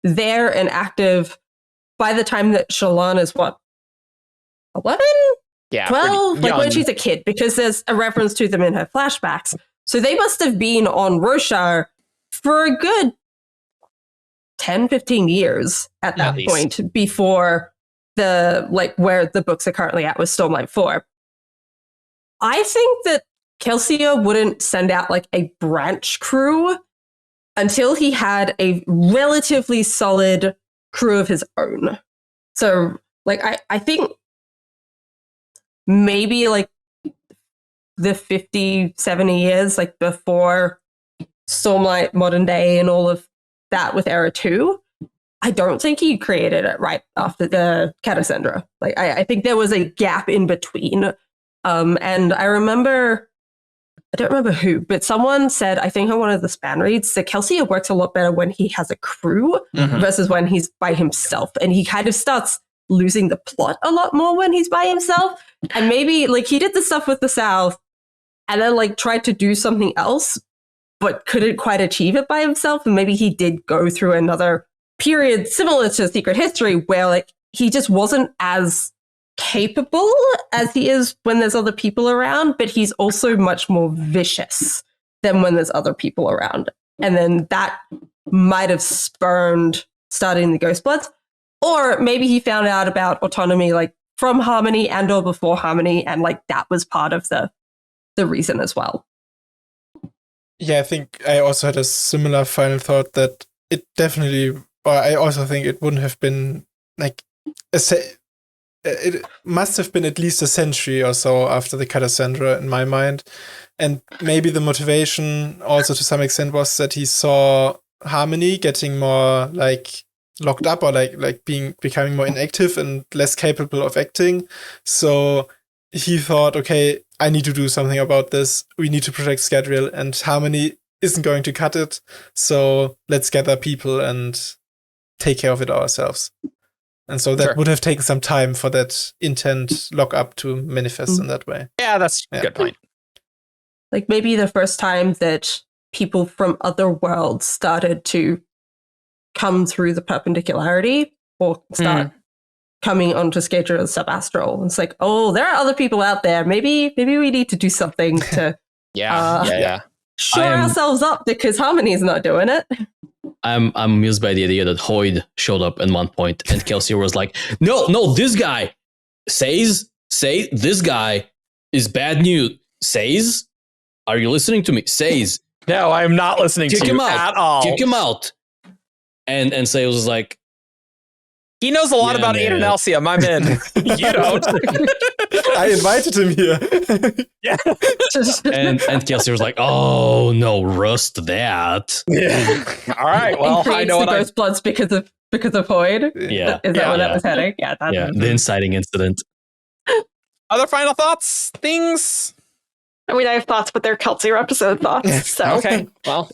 there and active by the time that Shallan is, what, 11? Yeah, 12? Like when she's a kid, because there's a reference to them in her flashbacks. So they must have been on Roshar for a good 10, 15 years at that point before the, like, where the books are currently at with Stormlight 4. I think that Kelsier wouldn't send out like a branch crew until he had a relatively solid crew of his own. So, like, I think maybe like the 50, 70 years, like before Stormlight, Modern Day, and all of that with Era 2, I don't think he created it right after the Catasandra. Like, I think there was a gap in between. And I don't remember who, but someone said, I think on one of the span reads, that Kelsier works a lot better when he has a crew versus when he's by himself. And he kind of starts losing the plot a lot more when he's by himself. And maybe like he did the stuff with the South and then like tried to do something else, but couldn't quite achieve it by himself. And maybe he did go through another period similar to Secret History where like he just wasn't as capable as he is when there's other people around, but he's also much more vicious than when there's other people around. And then that might have spurned starting the Ghostbloods. Or maybe he found out about autonomy like from Harmony and or before Harmony, and like that was part of the reason as well. Yeah, I think I also had a similar final thought that it definitely, or I also think it wouldn't have been like it must have been at least a century or so after the Catasandra in my mind. And maybe the motivation also to some extent was that he saw Harmony getting more like locked up or like becoming more inactive and less capable of acting. So he thought, okay, I need to do something about this. We need to protect Skadriel, and Harmony isn't going to cut it. So let's gather people and take care of it ourselves. And so that would have taken some time for that intent lock-up to manifest in that way. Yeah, that's a good point. Like maybe the first time that people from other worlds started to come through the perpendicularity or start coming onto Skadriel subastral. It's like, oh, there are other people out there. Maybe we need to do something to shore ourselves up because Harmony's not doing it. I'm amused by the idea that Hoyd showed up at one point and Kelsier was like, no, this guy says this guy is bad news. Says, are you listening to me? Says, no, I'm not listening to you at all. Kick him out. And Sayles was like, he knows a lot about Adonalcium. I'm in. You don't. I invited him here. Yeah. and Kelsier was like, oh no, rust that. Yeah. All right. Well, I know what Ghostbloods because of Hoyd. Yeah. Is that what that was heading? Yeah. The inciting incident. Other final thoughts? Things? I mean, I have thoughts, but they're Kelsier episode thoughts. So okay. Well,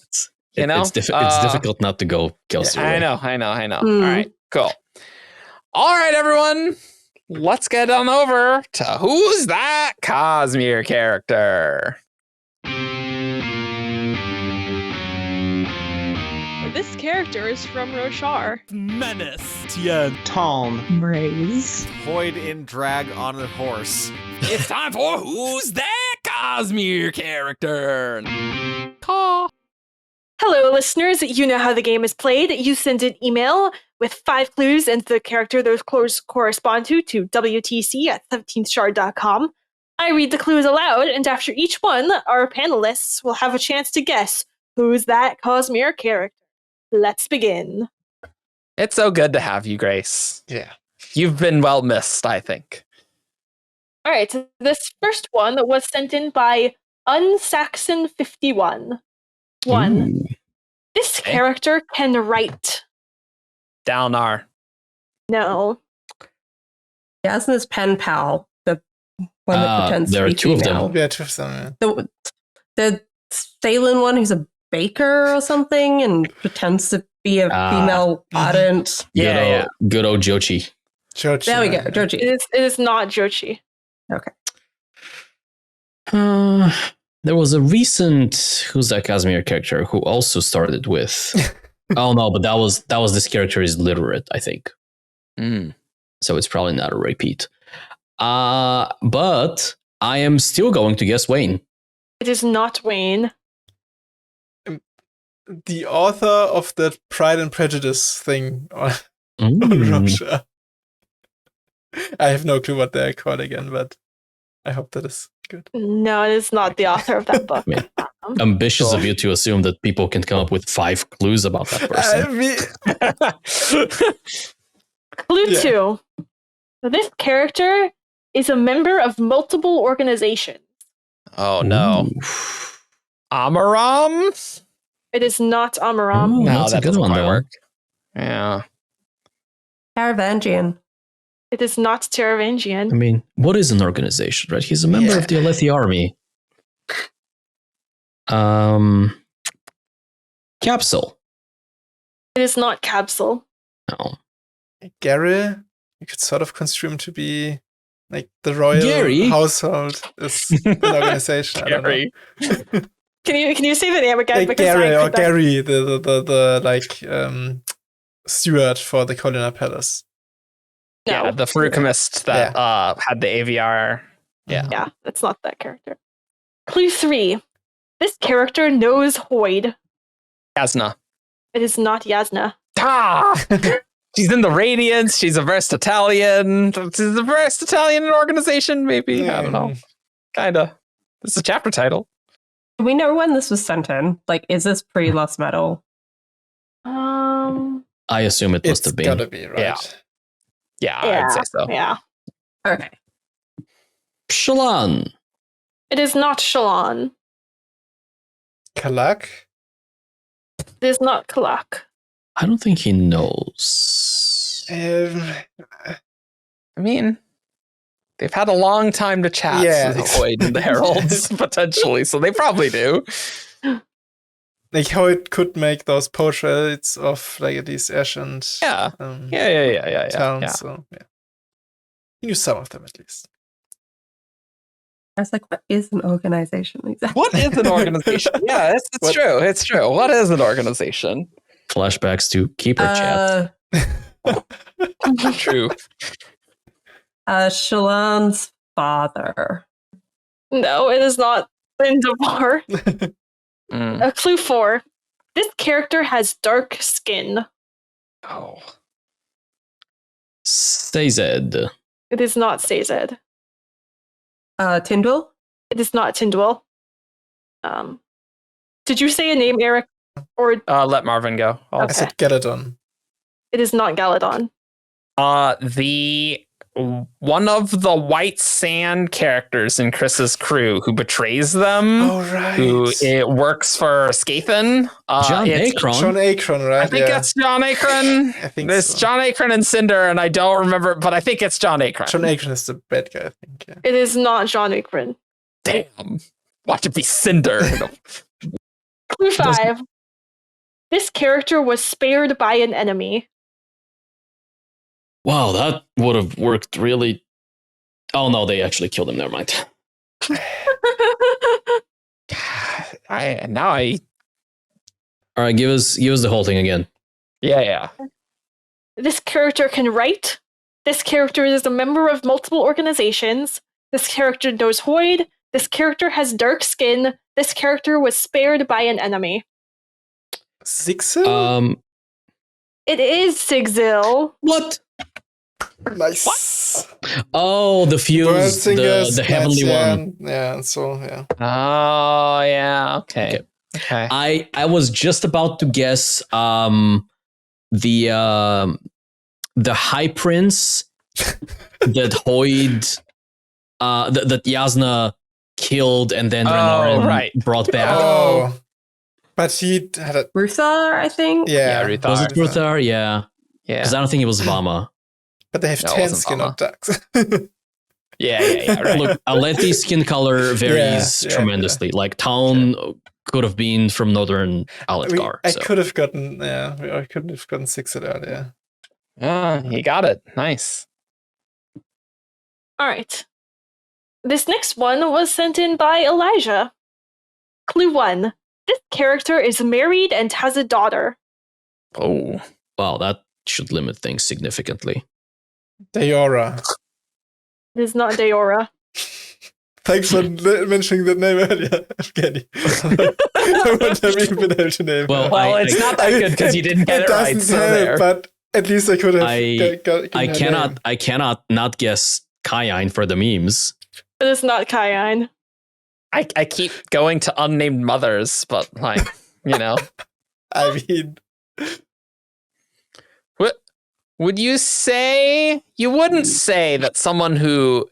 it's difficult not to go Kelsier. Yeah, I know. All right. Cool. All right, everyone. Let's get on over to Who's That Cosmere Character? This character is from Roshar. Menace, Tien, Tom, Braze, Hoyd in drag on a horse. It's time for Who's That Cosmere Character? Caw. Hello, listeners. You know how the game is played. You send an email with 5 clues and the character those clues correspond to wtcc@17thshard.com. I read the clues aloud, and after each one, our panelists will have a chance to guess who's that Cosmere character. Let's begin. It's so good to have you, Grace. Yeah. You've been well missed, I think. All right, so this first one was sent in by Unsaxon51. 1. Ooh. This character can write. Dalnar. No. Yasna's pen pal, the one that pretends there to are be two of female. them. Yeah, two of them. The Thalen one who's a baker or something and pretends to be a female Argent. Good old Jochi. There we go, Jochi. It is not Jochi. Okay. There was a recent Who's That Cosmere character who also started with. Oh no, but that was this character is literate, I think. So it's probably not a repeat. But I am still going to guess Wayne. It is not Wayne. The author of that Pride and Prejudice thing on Roshar. I have no clue what they're called again, but I hope that is good. No, it is not the author of that book. Ambitious of you to assume that people can come up with 5 clues about that person. Clue 2. This character is a member of multiple organizations. Oh no. Amaram? It is not Amaram. Ooh, No, that's a that good doesn't one, quite though. work. Yeah. Caravangian. It is not I Teravangian. mean, what is an organization, right? He's a member of the Alethi army. Capsule. It is not Capsule. No. Gary, you could sort of construe him to be like the royal Gary? household is an organization. I don't know. Gary. Can you say the name again? Like Gary or Gary, the like steward for the Colina Palace. No. Yeah, the Frucamist that had the AVR. Yeah. Yeah, that's not that character. Clue 3. This character knows Hoid. Yasna. It is not Yasna. Ah! She's in the Radiance. She's a Versatilian. She's a Versatilian organization, maybe. I don't know. Kinda. This is a chapter title. Do we know when this was sent in? Like, is this pre-Lost Metal? I assume it must have been. Gotta be, right? Yeah. Yeah, I'd say so. Yeah. Okay. Shallan. It is not Shallan. Kalak? It is not Kalak. I don't think he knows. I mean, they've had a long time to chat. Yeah. Hoid and the Heralds, potentially, so they probably do. Like how it could make those portraits of like these ancient Yeah. towns. Yeah. So yeah, you knew some of them at least. I was like, what is an organization exactly? What is an organization? Yeah, it's true. It's true. What is an organization? Flashbacks to Keeper chat. True. Shallan's father. No, it is not Lindabar. Clue 4. This character has dark skin. Oh. Sazed. It is not Sazed. Tindwell? It is not Tindwell. Did you say a name, Eric? Or Let Marvin go. I said Galadon. It is not Galadon. The one of the White Sand characters in Chris's crew who betrays them. Oh right. Who it works for Skathan. John John Akron, right? I think it's John Akron. I think it's so. John Akron and Cinder, and I don't remember, but I think it's John Akron. John Akron is the bad guy, I think. Yeah. It is not John Akron. Damn. Watch it be Cinder. Clue 5. This character was spared by an enemy. Wow, that would have worked really. Oh no, they actually killed him. Never mind. All right, give us the whole thing again. Yeah. This character can write. This character is a member of multiple organizations. This character knows Hoid. This character has dark skin. This character was spared by an enemy. Sigzil? It is Sigzil. What? Nice. Oh, the fuse, the heavenly one. Yeah, so yeah. Oh yeah. Okay. I was just about to guess the High Prince that Hoid that Yasna killed and then Renarin brought back. Oh. But he had a Ruthar, I think. Yeah, Ruthar. Was it Ruthar? Yeah. Yeah. Because I don't think it was Vama. But they have No, it 10 wasn't skin Vama. on ducks. Yeah. Right. Look, Alethi skin color varies Yeah, tremendously. Like Town could have been from Northern Alethkar. I so. could have gotten, I could have gotten Sigzil earlier. He got it. Nice. All right. This next one was sent in by Elijah. Clue 1. This character is married and has a daughter. Oh. Wow, that should limit things significantly. Deora. It is not Deora. Thanks for mentioning that name earlier, Evgeni. I wouldn't have even been able to name Well, Well, it's not that good because you didn't get it right. doesn't So help, there. but at least I could have I gotten her name. cannot not guess Kayine for the memes. It is not Kayane. I keep going to unnamed mothers, but like, you know. I mean, What would you say? You wouldn't say that someone whose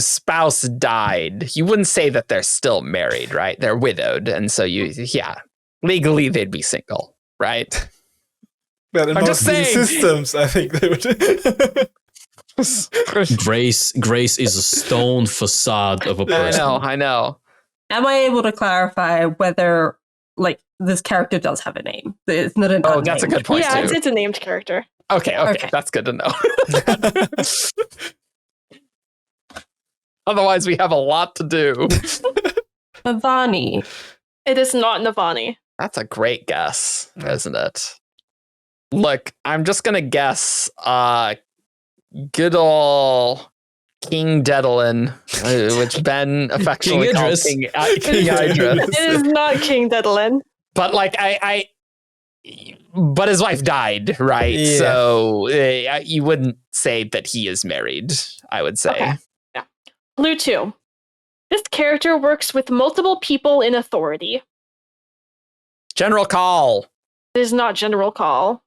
spouse died, you wouldn't say that they're still married, right? They're widowed, and so legally they'd be single, right? but in I'm most just of these saying. systems, I think they would. Grace is a stone facade of a person. I know. Am I able to clarify whether like this character does have a name? It's not an Oh, that's a good point Yeah, too. it's a named character. Okay, that's good to know. Otherwise, we have a lot to do. Navani. It is not Navani. That's a great guess, isn't it? Look, I'm just gonna guess good ol' King Dedalin, which Ben affectionately King calls Idris. King Idris. It is not King Dedalin. But like but his wife died, right? Yeah. So you wouldn't say that he is married, I would say. Okay. Yeah. Clue 2. This character works with multiple people in authority. General Call. It is not General Call.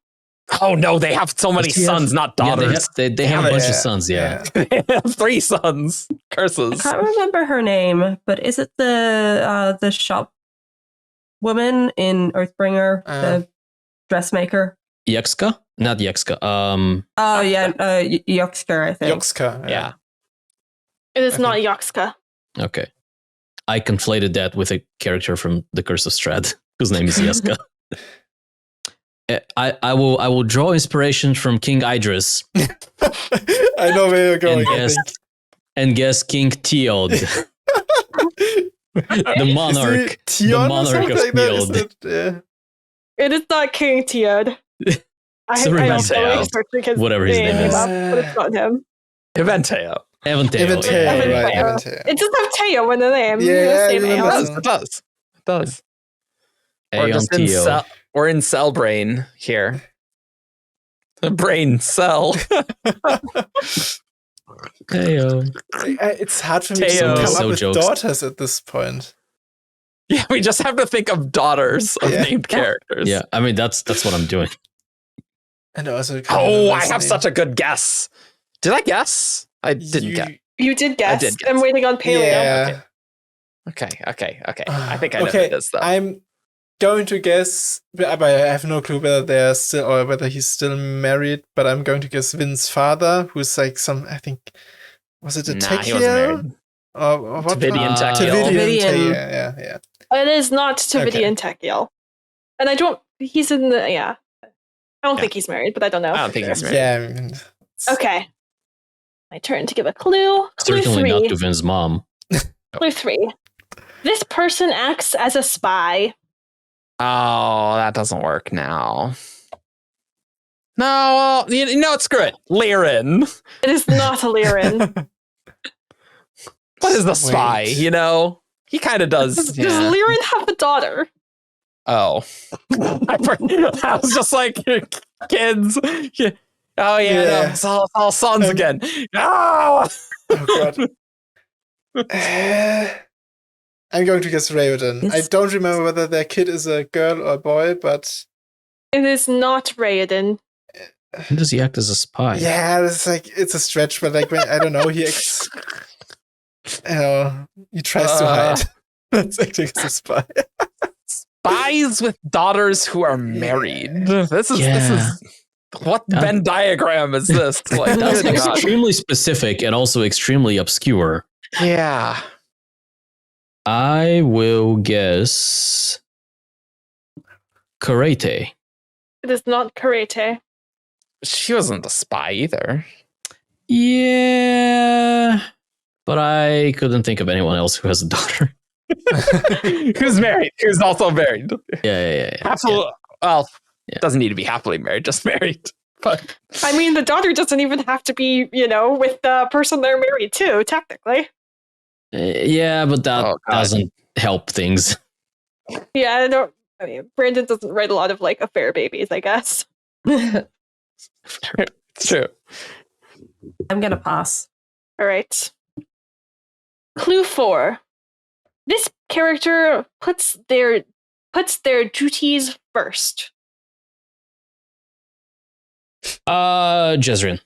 Oh no, they have so many Does he have- sons, not Yeah, daughters. they have a bunch of sons, yeah. They have 3 sons. I Curses. can't remember her name, but is it the shop woman in Earthbringer, the dressmaker? Yexka? Not Yexka. Oh yeah, Yoxker, I think. Yoxka. Yeah. It is not Yoxka. Okay. I conflated that with a character from The Curse of Strahd, whose name is Yeska. I will draw inspiration from King Idris I know where you're going. and guess King Teod, the monarch, the monarch of Teod. It is not King Teod. I also like searching his Whatever his name is. up, but it's not him. Eventeo. Eventeo. Eventeo, right, Eventeo. Eventeo. It does have Teo in the name. Yeah, Same I name. remember. It does. We're Aeon just in Teo. we're in cell brain here. The brain cell. Teo. It's hard for me Teo. to come So up with jokes. daughters at this point. Yeah, we just have to think of daughters of Yeah. named characters. Yeah, I mean that's what I'm doing. And also, Oh, I have such a good guess. Did I guess? I didn't guess. You did guess. did guess. I'm waiting on Paleo. Yeah. Okay. I think I know who Okay, it is though. I'm going to guess, but I have no clue whether they're still or whether he's still married. But I'm going to guess Vin's father, who's like I think, was it a Nah, he wasn't married. Techiel? Or what? Tavidian Techiel. Tavidian. Tavidian. Yeah. It is not Tavidian Techiel. And he's in the, I don't think he's married, but I don't know. I don't think he's married. Yeah. I mean, Okay. My turn to give a clue. Clue Certainly not 3. to Vin's mom. Clue 3. This person acts as a spy. Oh, that doesn't work now. No, well, you know what? Screw it. Lirin. It is not a Lirin. What is the spy? Wait. You know, he kind of does. Does Yeah. Lirin have a daughter? Oh, I was just like kids. Yeah. Oh yeah, no, Yeah. it's all sons again. No. Oh god. I'm going to guess Raoden. I don't remember whether their kid is a girl or a boy, but It is not Raoden. How does he act as a spy? yeah, it's a stretch, but like I don't know, he acts, he tries to hide. That's acting as a spy. Spies with daughters who are married. This is what Venn diagram is this? Like, That's good God. extremely specific and also extremely obscure. Yeah. I will guess Karate. It is not Karate. She wasn't a spy either. Yeah, but I couldn't think of anyone else who has a daughter. Who's married? Who's also married? Yeah. Happily, well, doesn't need to be happily married, just married. But I mean, the daughter doesn't even have to be, with the person they're married to, technically. Yeah, but that doesn't help things. Yeah, Brandon doesn't write a lot of, affair babies, I guess. it's true. I'm gonna pass. All right. Clue 4. This character puts their duties first. Jezrien.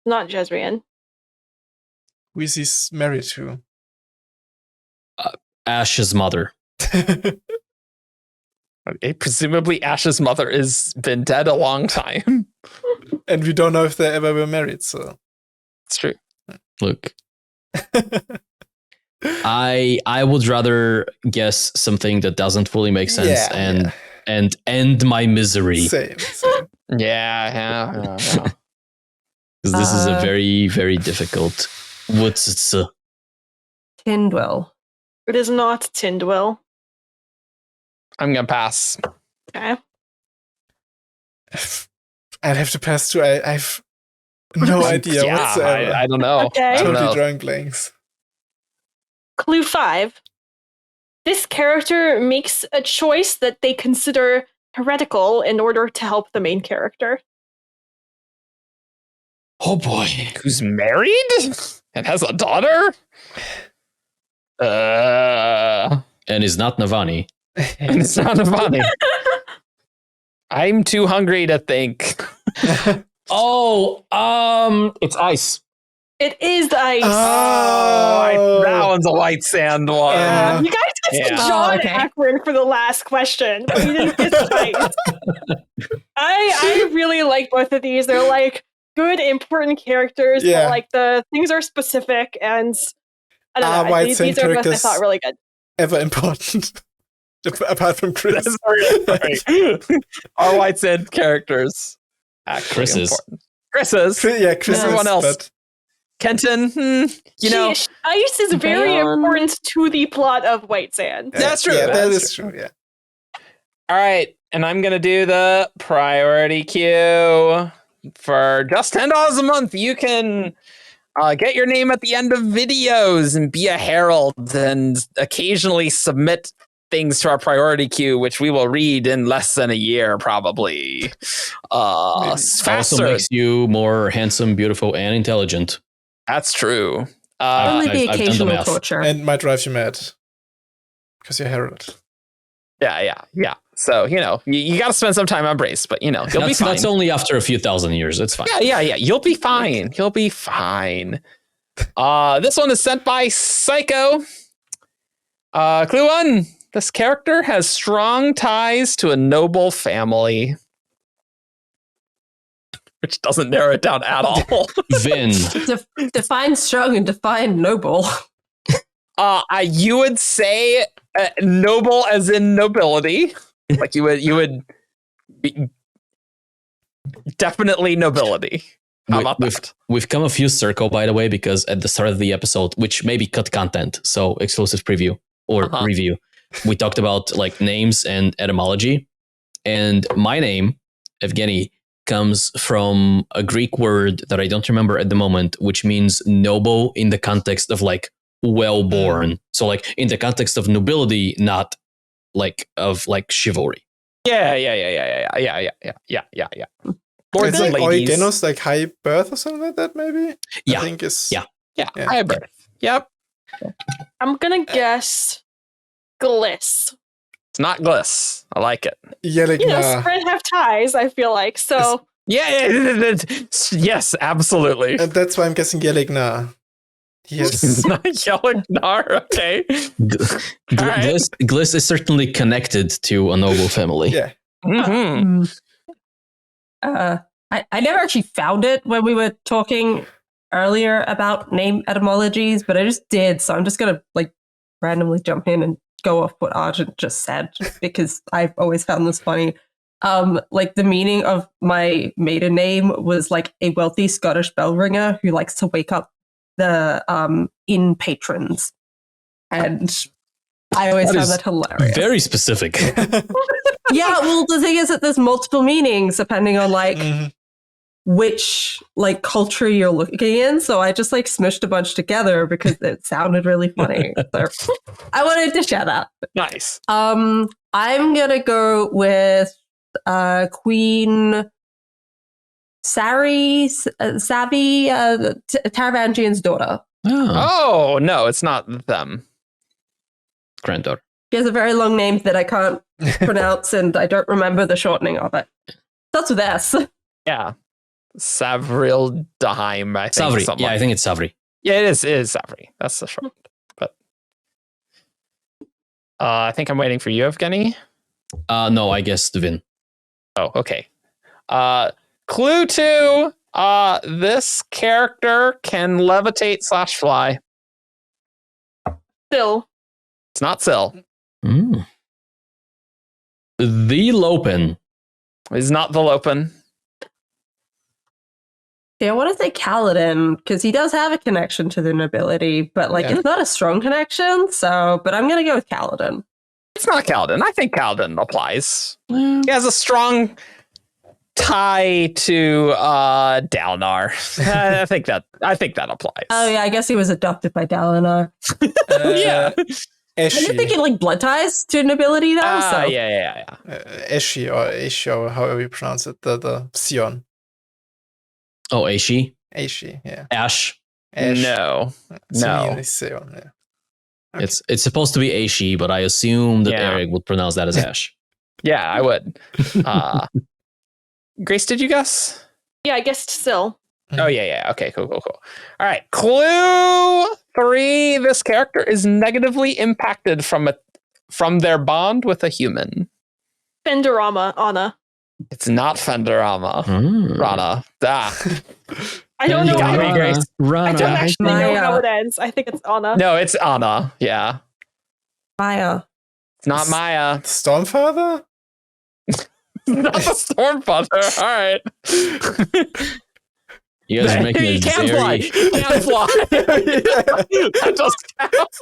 Not Jezrien. Who is he married to? Ash's mother. Presumably Ash's mother has been dead a long time. And we don't know if they ever were married, so. It's true. Look. I would rather guess something that doesn't fully make sense and end my misery. Same. Yeah. Because this is a very, very difficult. What's it? Tindwell. It is not Tindwell. I'm gonna pass. Okay. I'd have to pass too. I've no idea whatsoever. I don't know. Okay. Totally drawing blanks. Clue 5. This character makes a choice that they consider heretical in order to help the main character. Oh boy. Who's married and has a daughter? And is not Navani. And it's not Evgeni. I'm too hungry to think. It's ice. It is the ice. That one's a white sand one. You guys just John Akron for the last question, but you didn't get the ice. I really like both of these. They're like good, important characters, but like the things are specific, and I don't know. White These sand are both I characters thought really good. ever important. Apart from Chris. Right. Our white sand characters. Chris's. Chris's. Chris. Everyone else. But Kenton, you know. Ice is very important to the plot of White Sand. That's true. Yeah, that is true, yeah. All right, and I'm going to do the priority queue. For just $10 a month, you can get your name at the end of videos and be a herald and occasionally submit things to our priority queue, which we will read in less than a year, probably. Also makes you more handsome, beautiful, and intelligent. That's true. Only the occasional torture. And might drive you mad. Because you're Herald. Yeah. So, you know, you got to spend some time on Brace, but, you know, you'll be fine. That's only after a few thousand years. It's fine. Yeah. You'll be fine. You'll be fine. This one is sent by Psycho. Clue 1. This character has strong ties to a noble family. Which doesn't narrow it down at all. Vin. Define strong and define noble. You would say noble as in nobility. Like you would be definitely nobility. How about that? We've come a few circle, by the way, because at the start of the episode, which may be cut content, so exclusive preview or review, we talked about like names and etymology. And my name, Evgeni, comes from a Greek word that I don't remember at the moment, which means noble in the context of like well-born. So like in the context of nobility, not like of like chivalry. Yeah. Lords and ladies. Eugenos, like high birth or something like that, maybe? Yeah. I think is... Yeah, high birth. Yep. I'm gonna guess Gliss. It's not Gliss. I like it. Yeligna. You know, spread have ties, I feel like. So yes, absolutely. And that's why I'm guessing Yeligna. Yes. It's not Yelignar, okay. Gliss is certainly connected to a noble family. Yeah. Mm-hmm. I never actually found it when we were talking earlier about name etymologies, but I just did, so I'm just gonna like randomly jump in and go off what Argent just said because I've always found this funny. Like the meaning of my maiden name was like a wealthy Scottish bell ringer who likes to wake up the inn patrons, and I always found that hilarious. Very specific. Yeah, well, the thing is that there's multiple meanings depending on like which like culture you're looking in. So I just like smushed a bunch together because it sounded really funny. So I wanted to share that. Nice. I'm gonna go with Queen Savvy, Taravangian's daughter. Oh, no, it's not them. Granddaughter. She has a very long name that I can't pronounce, and I don't remember the shortening of it. Starts with S. Yeah. Savrildaheim, I think. Savri. something Yeah, like I think it's Savri. Yeah, it is Savri. That's the short. But I think I'm waiting for you, Evgeni. No, I guess Vin. Oh, okay. Clue 2. This character can levitate / fly. Still. It's not Syl. The Lopen. It's not the Lopen. Yeah, I want to say Kaladin, because he does have a connection to the nobility, but it's not a strong connection, but I'm going to go with Kaladin. It's not Kaladin. I think Kaladin applies. He has a strong tie to Dalinar. I think that applies. Oh yeah, I guess he was adopted by Dalinar. Yeah. I'm thinking blood ties to nobility though. Yeah. Eshi or Eshi or however you pronounce it. The Sion. Oh, Aishi? Aishi, yeah. Ash? No. Sion, yeah. Okay. It's supposed to be Aishi, but I assume that Eric would pronounce that as Ash. Yeah, I would. Grace, did you guess? Yeah, I guessed Syl. Oh, yeah. Okay, cool. All right, clue 3. This character is negatively impacted from their bond with a human. Fenderama, Anna. It's not Fenderama. Rana. I don't know. You got me, Grace. I don't actually know how it ends. I think it's Anna. No, it's Anna. Yeah. Maya. It's not Maya. Stormfather? Not the Stormfather. All right. You guys are making He it can fly. He can fly. That does count.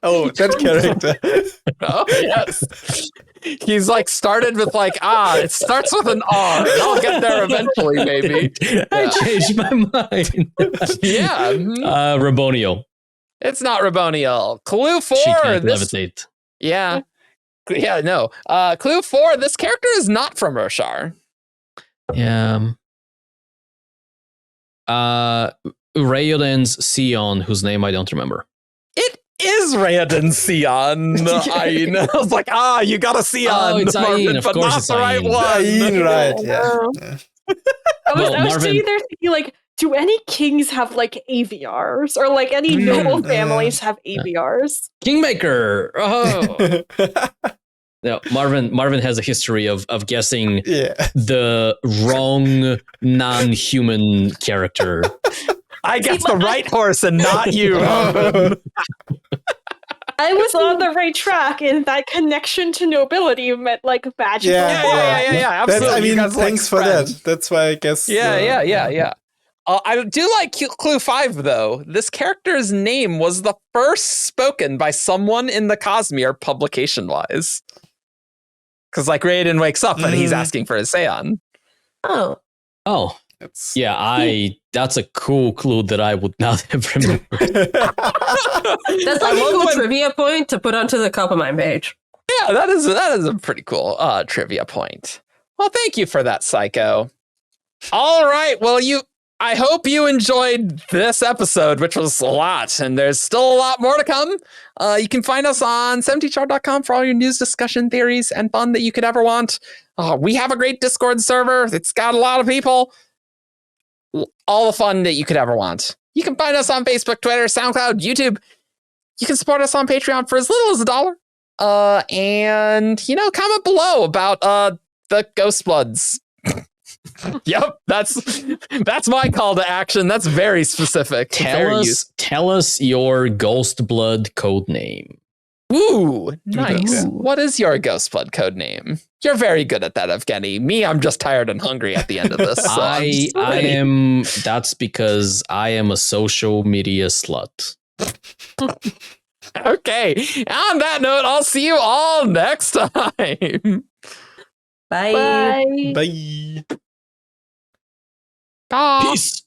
Oh, that character. Oh, yes. He's started with it starts with an R. And I'll get there eventually, maybe. I changed my mind. Yeah. Raboniel. It's not Raboniel. Clue 4. She can't levitate. Yeah. Yeah, no. Clue 4. This character is not from Roshar. Yeah. Rayoden's Sion, whose name I don't remember. It is Rayoden Sion. I was like, you got a Sion. Oh, it's Ayin. Of but course not it's the right Ayin. one. Ayin, right, yeah. I was Marvin, sitting there thinking, do any kings have AVRs? Or any noble families have AVRs? Kingmaker. Oh. No, Marvin has a history of guessing the wrong non-human character. I guess the right horse and not you. I was on the right track, and that connection to nobility meant magical. Yeah, absolutely. Thanks for that. That's why I guess. Yeah. I do like clue 5 though. This character's name was the first spoken by someone in the Cosmere publication-wise. Because Raiden wakes up and he's asking for his Seon. Oh. That's a cool clue that I would not have remembered. That's a cool trivia point to put onto the Coppermine page. Yeah, that is a pretty cool trivia point. Well, thank you for that, Psycho. All right, well, I hope you enjoyed this episode, which was a lot, and there's still a lot more to come. You can find us on 70chart.com for all your news, discussion, theories, and fun that you could ever want. We have a great Discord server. It's got a lot of people. All the fun that you could ever want. You can find us on Facebook, Twitter, SoundCloud, YouTube. You can support us on Patreon for as little as $1. And, comment below about the Ghost Bloods. Yep, that's my call to action. That's very specific. Tell us your Ghost Blood code name. Ooh, nice. Ooh. What is your Ghost Blood code name? You're very good at that, Evgeni. Me, I'm just tired and hungry at the end of this. So I am. That's because I am a social media slut. Okay. On that note, I'll see you all next time. Bye. Bye. Bye. Peace.